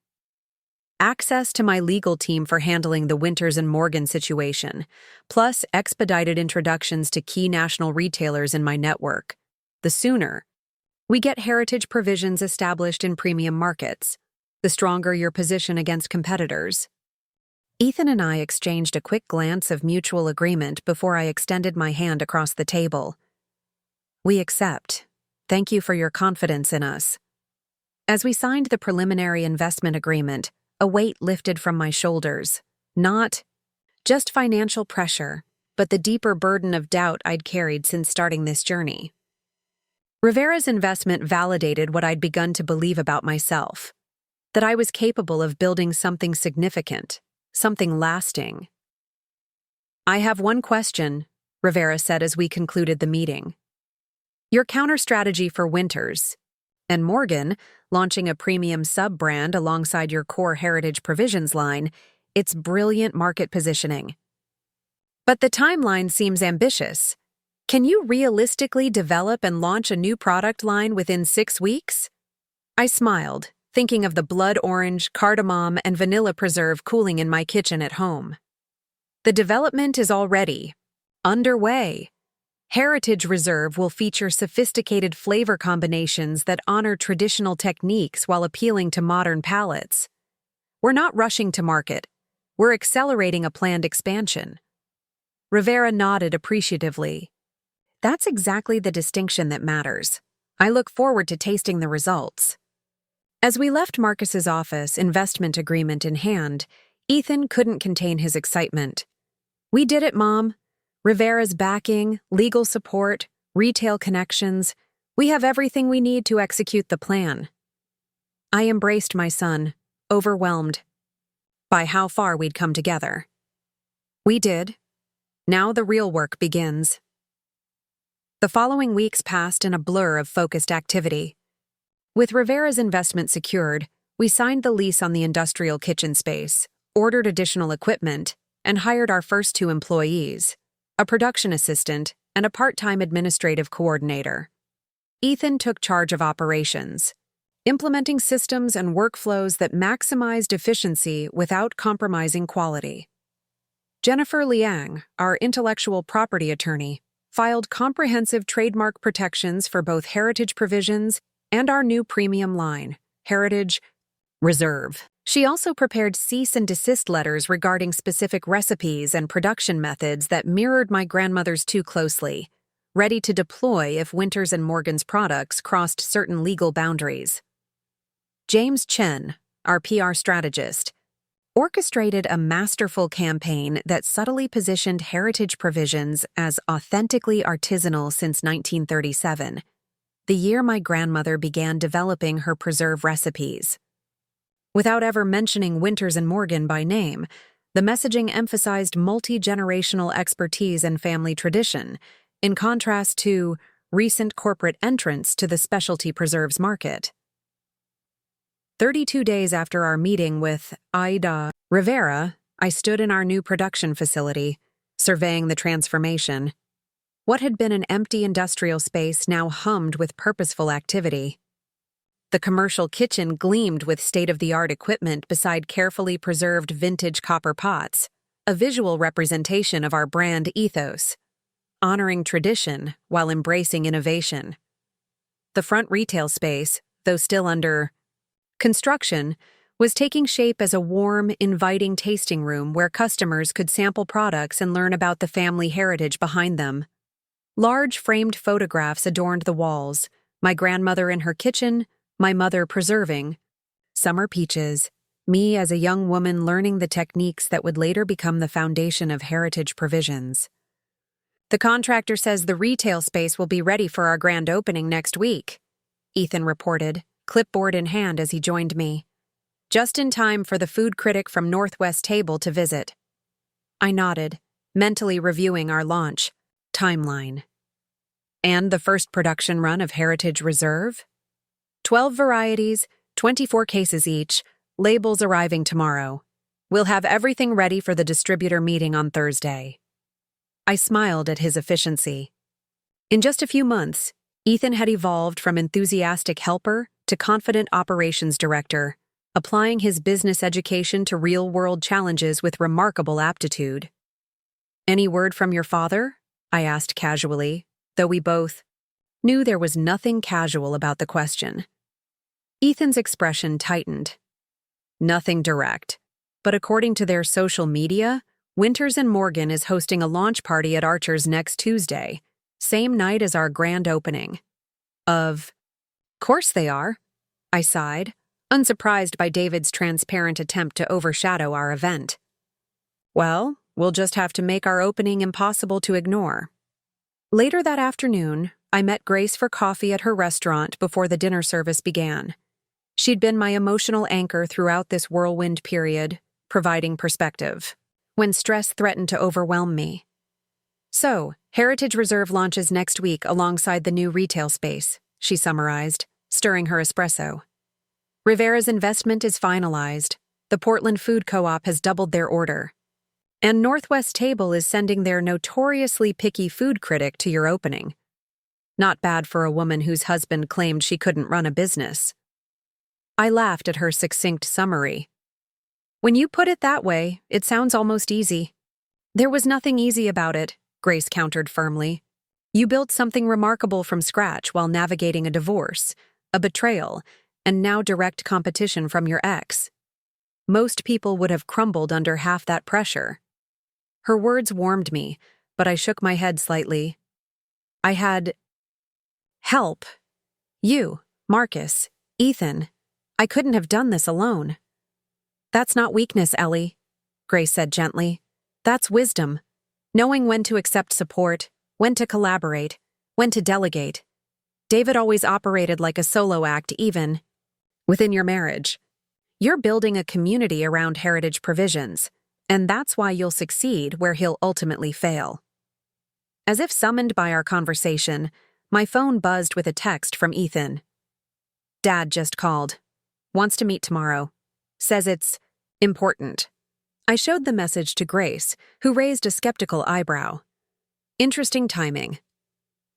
Speaker 1: "Access to my legal team for handling the Winters and Morgan situation, plus expedited introductions to key national retailers in my network. The sooner we get Heritage Provisions established in premium markets, the stronger your position against competitors." Ethan and I exchanged a quick glance of mutual agreement before I extended my hand across the table. "We accept. Thank you for your confidence in us." As we signed the preliminary investment agreement, a weight lifted from my shoulders. Not just financial pressure, but the deeper burden of doubt I'd carried since starting this journey. Rivera's investment validated what I'd begun to believe about myself: that I was capable of building something significant, something lasting. "I have one question," Rivera said as we concluded the meeting. "Your counter-strategy for Winters and Morgan, launching a premium sub-brand alongside your core Heritage Provisions line, it's brilliant market positioning. But the timeline seems ambitious. Can you realistically develop and launch a new product line within 6 weeks?" I smiled, thinking of the blood orange, cardamom, and vanilla preserve cooling in my kitchen at home. "The development is already underway. Heritage Reserve will feature sophisticated flavor combinations that honor traditional techniques while appealing to modern palates. We're not rushing to market. We're accelerating a planned expansion." Rivera nodded appreciatively. "That's exactly the distinction that matters. I look forward to tasting the results." As we left Marcus's office, investment agreement in hand, Ethan couldn't contain his excitement. "We did it, Mom. Rivera's backing, legal support, retail connections. We have everything we need to execute the plan." I embraced my son, overwhelmed by how far we'd come together. We did. Now the real work begins. The following weeks passed in a blur of focused activity. With Rivera's investment secured, We signed the lease on the industrial kitchen space, ordered additional equipment, and hired our first 2 employees, a production assistant and a part-time administrative coordinator. Ethan took charge of operations, implementing systems and workflows that maximized efficiency without compromising quality. Jennifer Liang, our intellectual property attorney, filed comprehensive trademark protections for both heritage provisions and our new premium line, Heritage Reserve. She also prepared cease and desist letters regarding specific recipes and production methods that mirrored my grandmother's too closely, ready to deploy if Winters and Morgan's products crossed certain legal boundaries. James Chen, our PR strategist, orchestrated a masterful campaign that subtly positioned heritage provisions as authentically artisanal since 1937, the year my grandmother began developing her preserve recipes. Without ever mentioning Winters and Morgan by name, the messaging emphasized multi-generational expertise and family tradition, in contrast to recent corporate entrance to the specialty preserves market. 32 days after our meeting with Ida Rivera, I stood in our new production facility, surveying the transformation. What had been an empty industrial space now hummed with purposeful activity. The commercial kitchen gleamed with state-of-the-art equipment beside carefully preserved vintage copper pots, a visual representation of our brand ethos, honoring tradition while embracing innovation. The front retail space, though still under construction, was taking shape as a warm, inviting tasting room where customers could sample products and learn about the family heritage behind them. Large framed photographs adorned the walls, my grandmother in her kitchen, my mother preserving, summer peaches, me as a young woman learning the techniques that would later become the foundation of heritage provisions. The contractor says the retail space will be ready for our grand opening next week, Ethan reported, clipboard in hand as he joined me. Just in time for the food critic from Northwest Table to visit. I nodded, mentally reviewing our launch timeline. And the first production run of Heritage Reserve? 12 varieties, 24 cases each, labels arriving tomorrow. We'll have everything ready for the distributor meeting on Thursday. I smiled at his efficiency. In just a few months, Ethan had evolved from enthusiastic helper to confident operations director, applying his business education to real-world challenges with remarkable aptitude. "Any word from your father?" I asked casually, though we both knew there was nothing casual about the question. Ethan's expression tightened. Nothing direct, but according to their social media, Winters and Morgan is hosting a launch party at Archer's next Tuesday, same night as our grand opening. Of course they are, I sighed, unsurprised by David's transparent attempt to overshadow our event. Well, we'll just have to make our opening impossible to ignore. Later that afternoon, I met Grace for coffee at her restaurant before the dinner service began. She'd been my emotional anchor throughout this whirlwind period, providing perspective when stress threatened to overwhelm me. "So, Heritage Reserve launches next week alongside the new retail space," she summarized, stirring her espresso. "Rivera's investment is finalized. The Portland Food Co-op has doubled their order. And Northwest Table is sending their notoriously picky food critic to your opening. Not bad for a woman whose husband claimed she couldn't run a business." I laughed at her succinct summary. "When you put it that way, it sounds almost easy." "There was nothing easy about it," Grace countered firmly. "You built something remarkable from scratch while navigating a divorce, a betrayal, and now direct competition from your ex. Most people would have crumbled under half that pressure." Her words warmed me, but I shook my head slightly. "I had help. You, Marcus, Ethan. I couldn't have done this alone." "That's not weakness, Ellie," Grace said gently. "That's wisdom. Knowing when to accept support, when to collaborate, when to delegate. David always operated like a solo act even within your marriage. You're building a community around heritage provisions, and that's why you'll succeed where he'll ultimately fail." As if summoned by our conversation, my phone buzzed with a text from Ethan. "Dad just called. Wants to meet tomorrow. Says it's important. I showed the message to Grace, who raised a skeptical eyebrow. Interesting timing.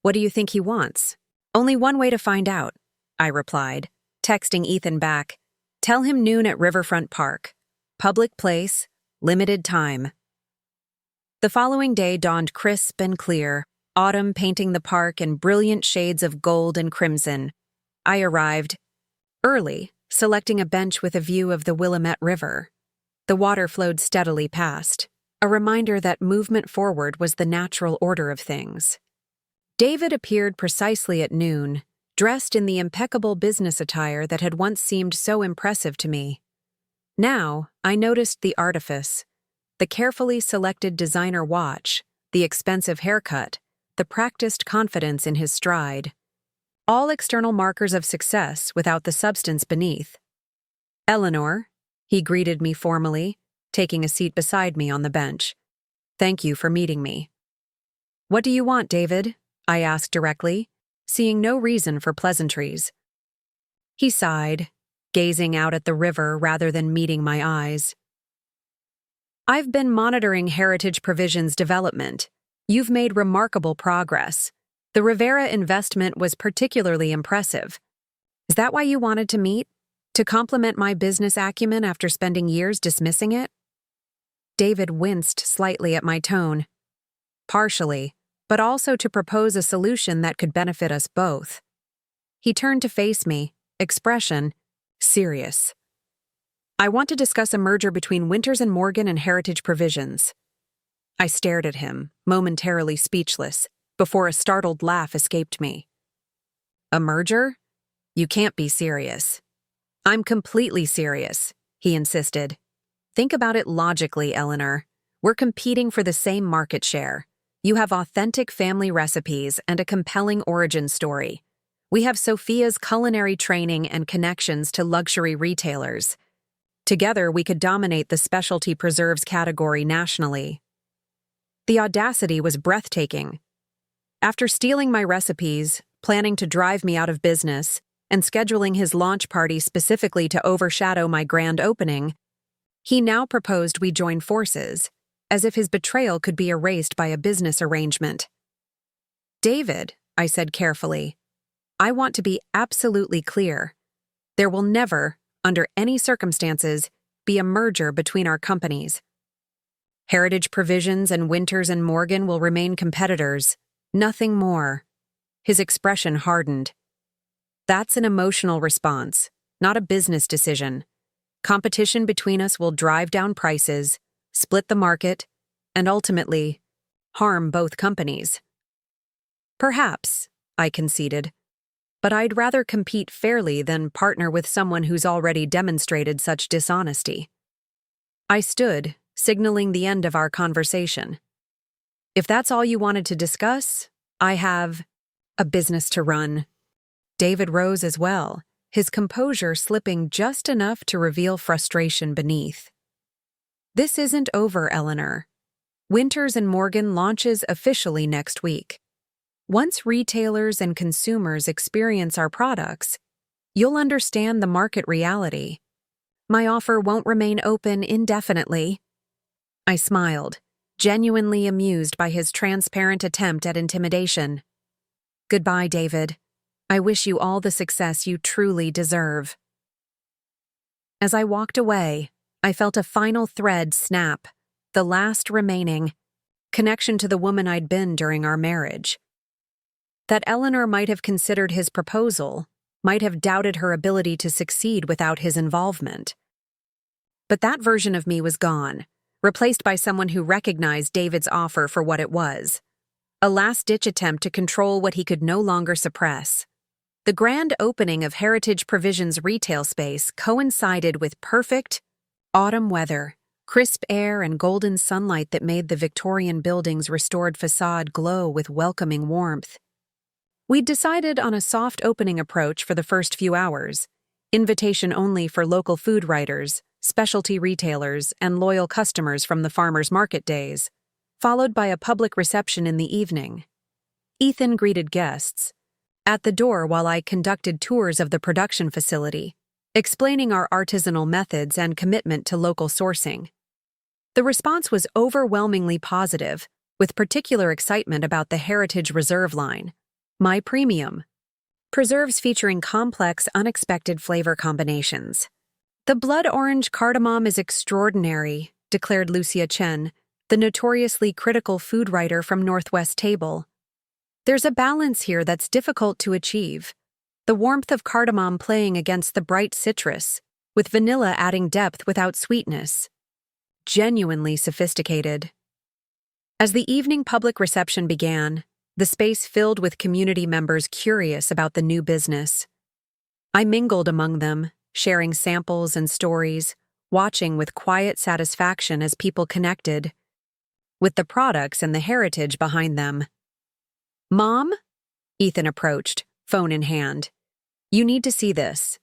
Speaker 1: What do you think he wants? Only one way to find out, I replied, texting Ethan back. Tell him noon at Riverfront Park. Public place, limited time. The following day dawned crisp and clear, autumn painting the park in brilliant shades of gold and crimson. I arrived early, selecting a bench with a view of the Willamette River. The water flowed steadily past, a reminder that movement forward was the natural order of things. David appeared precisely at noon, dressed in the impeccable business attire that had once seemed so impressive to me. Now, I noticed the artifice, the carefully selected designer watch, the expensive haircut, the practiced confidence in his stride. All external markers of success without the substance beneath. Eleanor, he greeted me formally, taking a seat beside me on the bench. Thank you for meeting me. What do you want, David? I asked directly, seeing no reason for pleasantries. He sighed, gazing out at the river rather than meeting my eyes. I've been monitoring Heritage Provisions' development. You've made remarkable progress. The Rivera investment was particularly impressive. Is that why you wanted to meet? To complement my business acumen after spending years dismissing it? David winced slightly at my tone. Partially, but also to propose a solution that could benefit us both. He turned to face me, expression serious. I want to discuss a merger between Winters and Morgan and Heritage Provisions. I stared at him, momentarily speechless, before a startled laugh escaped me. A merger? You can't be serious. I'm completely serious, he insisted. Think about it logically, Eleanor. We're competing for the same market share. You have authentic family recipes and a compelling origin story. We have Sophia's culinary training and connections to luxury retailers. Together, we could dominate the specialty preserves category nationally. The audacity was breathtaking. After stealing my recipes, planning to drive me out of business, and scheduling his launch party specifically to overshadow my grand opening, he now proposed we join forces, as if his betrayal could be erased by a business arrangement. David, I said carefully, I want to be absolutely clear. There will never, under any circumstances, be a merger between our companies. Heritage Provisions and Winters and Morgan will remain competitors, nothing more. His expression hardened. That's an emotional response, not a business decision. Competition between us will drive down prices, split the market, and ultimately, harm both companies. Perhaps, I conceded, but I'd rather compete fairly than partner with someone who's already demonstrated such dishonesty. I stood, signaling the end of our conversation. If that's all you wanted to discuss, I have a business to run. David rose as well, his composure slipping just enough to reveal frustration beneath. This isn't over, Eleanor. Winters and Morgan launches officially next week. Once retailers and consumers experience our products, you'll understand the market reality. My offer won't remain open indefinitely. I smiled, genuinely amused by his transparent attempt at intimidation. Goodbye, David. I wish you all the success you truly deserve. As I walked away, I felt a final thread snap, the last remaining connection to the woman I'd been during our marriage. That Eleanor might have considered his proposal, might have doubted her ability to succeed without his involvement. But that version of me was gone, replaced by someone who recognized David's offer for what it was. A last-ditch attempt to control what he could no longer suppress. The grand opening of Heritage Provisions retail space coincided with perfect autumn weather, crisp air and golden sunlight that made the Victorian building's restored facade glow with welcoming warmth. We'd decided on a soft opening approach for the first few hours, invitation only for local food writers, specialty retailers, and loyal customers from the farmers' market days, followed by a public reception in the evening. Ethan greeted guests at the door while I conducted tours of the production facility, explaining our artisanal methods and commitment to local sourcing. The response was overwhelmingly positive, with particular excitement about the Heritage Reserve line, my premium. Preserves featuring complex, unexpected flavor combinations. The blood orange cardamom is extraordinary, declared Lucia Chen, the notoriously critical food writer from Northwest Table. There's a balance here that's difficult to achieve. The warmth of cardamom playing against the bright citrus, with vanilla adding depth without sweetness. Genuinely sophisticated. As the evening public reception began, the space filled with community members curious about the new business. I mingled among them, sharing samples and stories, watching with quiet satisfaction as people connected with the products and the heritage behind them. "Mom?" Ethan approached, phone in hand. "You need to see this."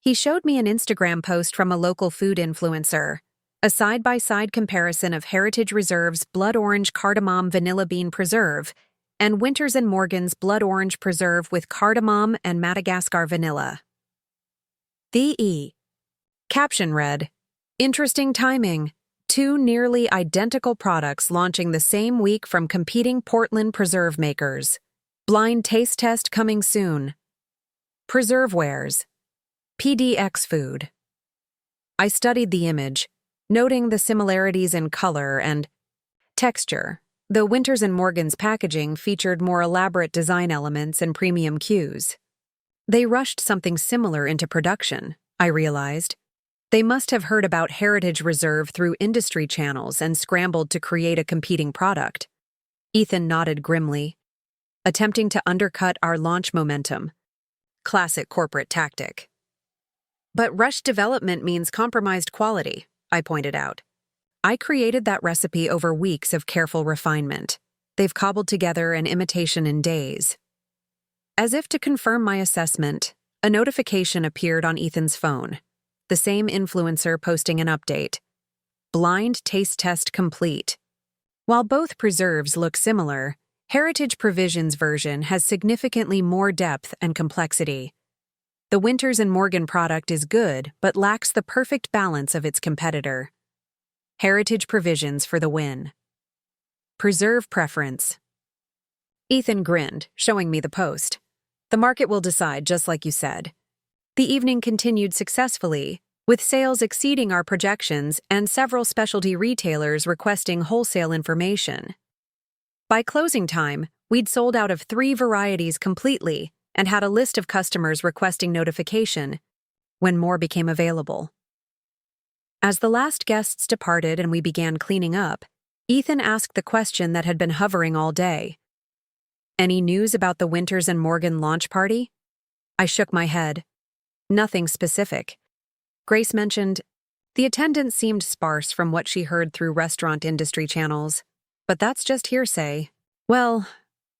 Speaker 1: He showed me an Instagram post from a local food influencer, a side-by-side comparison of Heritage Reserve's Blood Orange Cardamom Vanilla Bean Preserve and Winters & Morgan's Blood Orange Preserve with Cardamom and Madagascar Vanilla. The caption read, "Interesting timing. Two nearly identical products launching the same week from competing Portland preserve makers. Blind taste test coming soon. Preservewares. PDX Food." I studied the image, noting the similarities in color and texture, though Winters & Morgan's packaging featured more elaborate design elements and premium cues. They rushed something similar into production, I realized. They must have heard about Heritage Reserve through industry channels and scrambled to create a competing product. Ethan nodded grimly, attempting to undercut our launch momentum. Classic corporate tactic. "But rushed development means compromised quality," I pointed out. "I created that recipe over weeks of careful refinement. They've cobbled together an imitation in days." As if to confirm my assessment, a notification appeared on Ethan's phone. The same influencer posting an update. Blind taste test complete. While both preserves look similar, Heritage Provisions version has significantly more depth and complexity. The Winters & Morgan product is good, but lacks the perfect balance of its competitor. Heritage Provisions for the win. Preserve preference. Ethan grinned, showing me the post. "The market will decide, just like you said." The evening continued successfully, with sales exceeding our projections and several specialty retailers requesting wholesale information. By closing time, we'd sold out of 3 varieties completely and had a list of customers requesting notification when more became available. As the last guests departed and we began cleaning up, Ethan asked the question that had been hovering all day. "Any news about the Winters & Morgan launch party?" I shook my head. "Nothing specific." Grace mentioned, "The attendance seemed sparse from what she heard through restaurant industry channels, but that's just hearsay." "Well,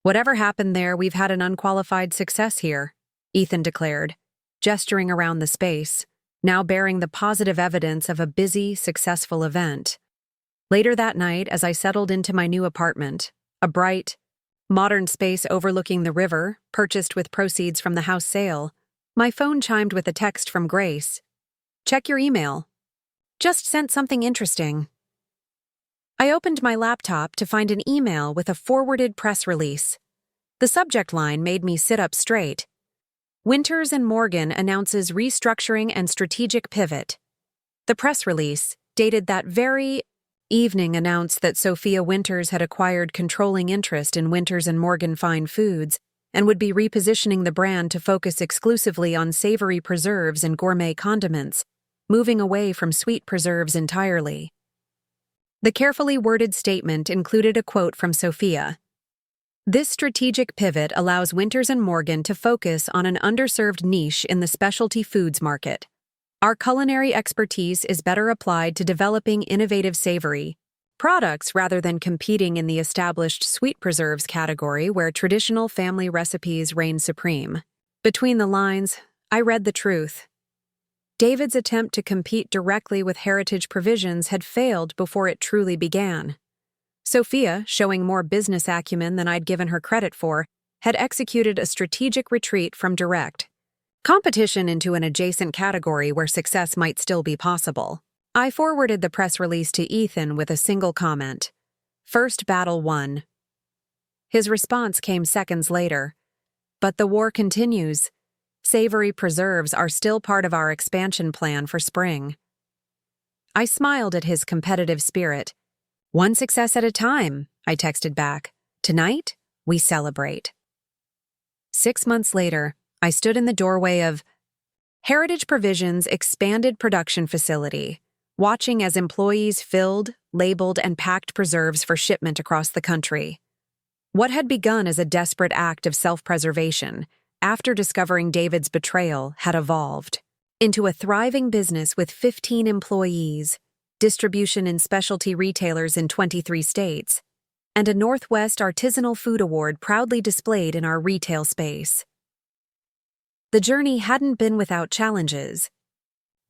Speaker 1: whatever happened there, we've had an unqualified success here," Ethan declared, gesturing around the space, now bearing the positive evidence of a busy, successful event. Later that night, as I settled into my new apartment, a bright, modern space overlooking the river, purchased with proceeds from the house sale, my phone chimed with a text from Grace. "Check your email. Just sent something interesting." I opened my laptop to find an email with a forwarded press release. The subject line made me sit up straight. "Winters & Morgan announces restructuring and strategic pivot." The press release, dated that very evening, announced that Sophia Winters had acquired controlling interest in Winters & Morgan Fine Foods and would be repositioning the brand to focus exclusively on savory preserves and gourmet condiments, moving away from sweet preserves entirely. The carefully worded statement included a quote from Sophia. "This strategic pivot allows Winters & Morgan to focus on an underserved niche in the specialty foods market. Our culinary expertise is better applied to developing innovative savory products rather than competing in the established sweet preserves category where traditional family recipes reign supreme." Between the lines, I read the truth. David's attempt to compete directly with Heritage Provisions had failed before it truly began. Sophia, showing more business acumen than I'd given her credit for, had executed a strategic retreat from direct competition into an adjacent category where success might still be possible. I forwarded the press release to Ethan with a single comment. First battle won. His response came seconds later. But the war continues. Savory preserves are still part of our expansion plan for spring. I smiled at his competitive spirit. One success at a time, I texted back. Tonight, we celebrate. 6 months later, I stood in the doorway of Heritage Provisions' expanded production facility, watching as employees filled, labeled, and packed preserves for shipment across the country. What had begun as a desperate act of self-preservation, after discovering David's betrayal, had evolved into a thriving business with 15 employees, distribution in specialty retailers in 23 states, and a Northwest Artisanal Food Award proudly displayed in our retail space. The journey hadn't been without challenges.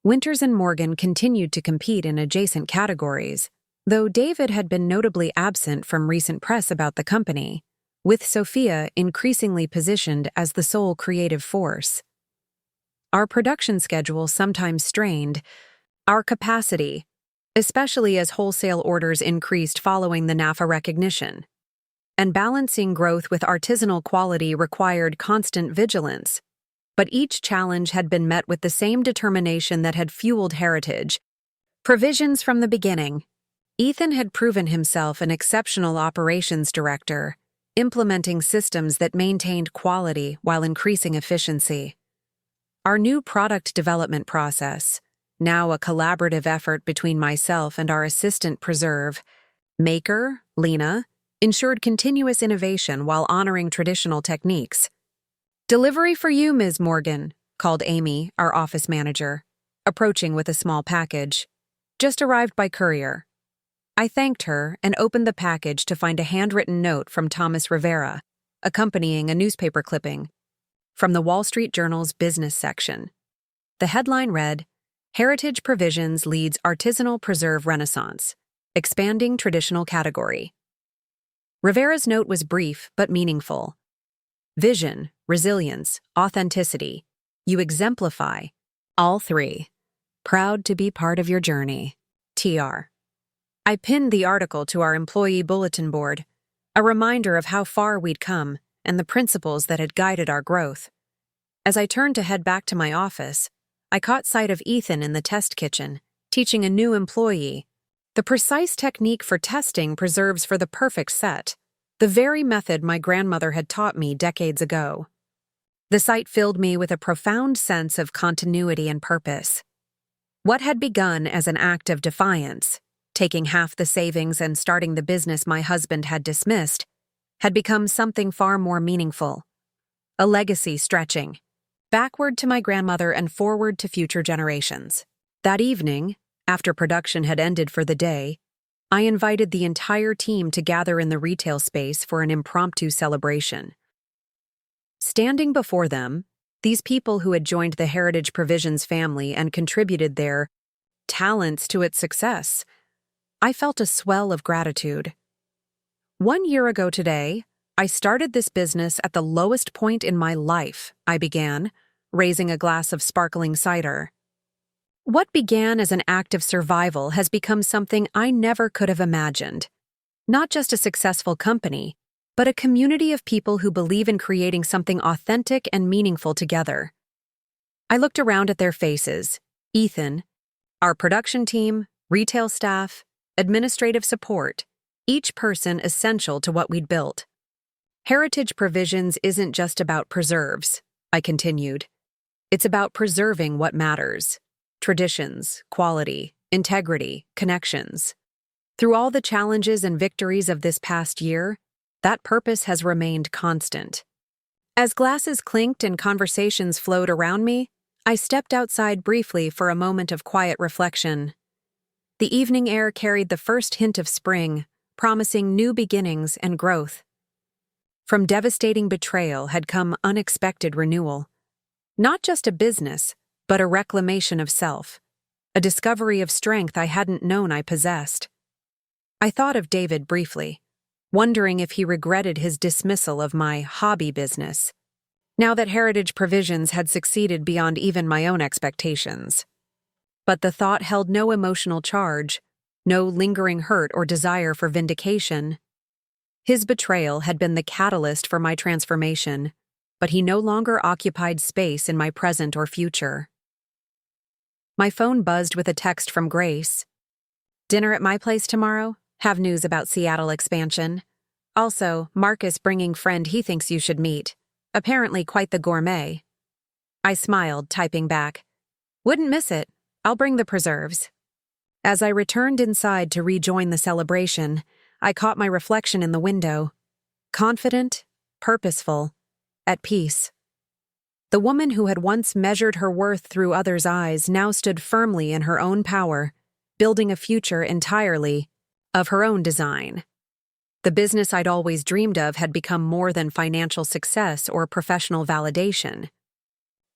Speaker 1: Winters and Morgan continued to compete in adjacent categories, though David had been notably absent from recent press about the company, with Sophia increasingly positioned as the sole creative force. Our production schedule sometimes strained our capacity, especially as wholesale orders increased following the NAFA recognition. And balancing growth with artisanal quality required constant vigilance. But each challenge had been met with the same determination that had fueled Heritage Provisions from the beginning. Ethan had proven himself an exceptional operations director, implementing systems that maintained quality while increasing efficiency. Our new product development process, now a collaborative effort between myself and our assistant preserve maker, Lena, ensured continuous innovation while honoring traditional techniques. "Delivery for you, Ms. Morgan," called Amy, our office manager, approaching with a small package. "Just arrived by courier." I thanked her and opened the package to find a handwritten note from Thomas Rivera, accompanying a newspaper clipping from the Wall Street Journal's business section. The headline read, "Heritage Provisions leads artisanal preserve renaissance, expanding traditional category." Rivera's note was brief but meaningful. "Vision, resilience, authenticity. You exemplify all three. Proud to be part of your journey. TR." I pinned the article to our employee bulletin board, a reminder of how far we'd come and the principles that had guided our growth. As I turned to head back to my office, I caught sight of Ethan in the test kitchen, teaching a new employee the precise technique for testing preserves for the perfect set, the very method my grandmother had taught me decades ago. The sight filled me with a profound sense of continuity and purpose. What had begun as an act of defiance, taking half the savings and starting the business my husband had dismissed, had become something far more meaningful. A legacy stretching backward to my grandmother and forward to future generations. That evening, after production had ended for the day, I invited the entire team to gather in the retail space for an impromptu celebration. Standing before them, these people who had joined the Heritage Provisions family and contributed their talents to its success, I felt a swell of gratitude. 1 year ago today, I started this business at the lowest point in my life, I began, raising a glass of sparkling cider. What began as an act of survival has become something I never could have imagined. Not just a successful company, but a community of people who believe in creating something authentic and meaningful together. I looked around at their faces, Ethan, our production team, retail staff, administrative support, each person essential to what we'd built. Heritage Provisions isn't just about preserves, I continued. It's about preserving what matters. Traditions, quality, integrity, connections. Through all the challenges and victories of this past year, that purpose has remained constant. As glasses clinked and conversations flowed around me, I stepped outside briefly for a moment of quiet reflection. The evening air carried the first hint of spring, promising new beginnings and growth. From devastating betrayal had come unexpected renewal. Not just a business, but a reclamation of self, a discovery of strength I hadn't known I possessed. I thought of David briefly, wondering if he regretted his dismissal of my hobby business. now that Heritage Provisions had succeeded beyond even my own expectations. But the thought held no emotional charge, no lingering hurt or desire for vindication. His betrayal had been the catalyst for my transformation, but he no longer occupied space in my present or future. My phone buzzed with a text from Grace. "Dinner at my place tomorrow? Have news about Seattle expansion. Also, Marcus bringing friend he thinks you should meet. Apparently quite the gourmet." I smiled, typing back, "Wouldn't miss it. I'll bring the preserves." As I returned inside to rejoin the celebration, I caught my reflection in the window. Confident, purposeful, at peace. The woman who had once measured her worth through others' eyes now stood firmly in her own power, building a future entirely of her own design. The business I'd always dreamed of had become more than financial success or professional validation.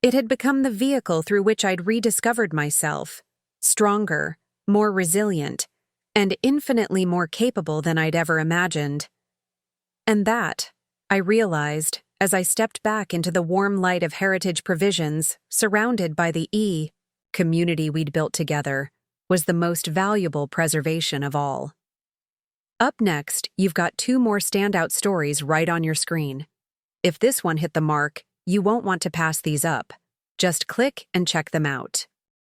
Speaker 1: It had become the vehicle through which I'd rediscovered myself, stronger, more resilient, and infinitely more capable than I'd ever imagined. And that, I realized, as I stepped back into the warm light of Heritage Provisions, surrounded by the community we'd built together, was the most valuable preservation of all. Up next, you've got 2 more standout stories right on your screen. If this one hit the mark, you won't want to pass these up. Just click and check them out.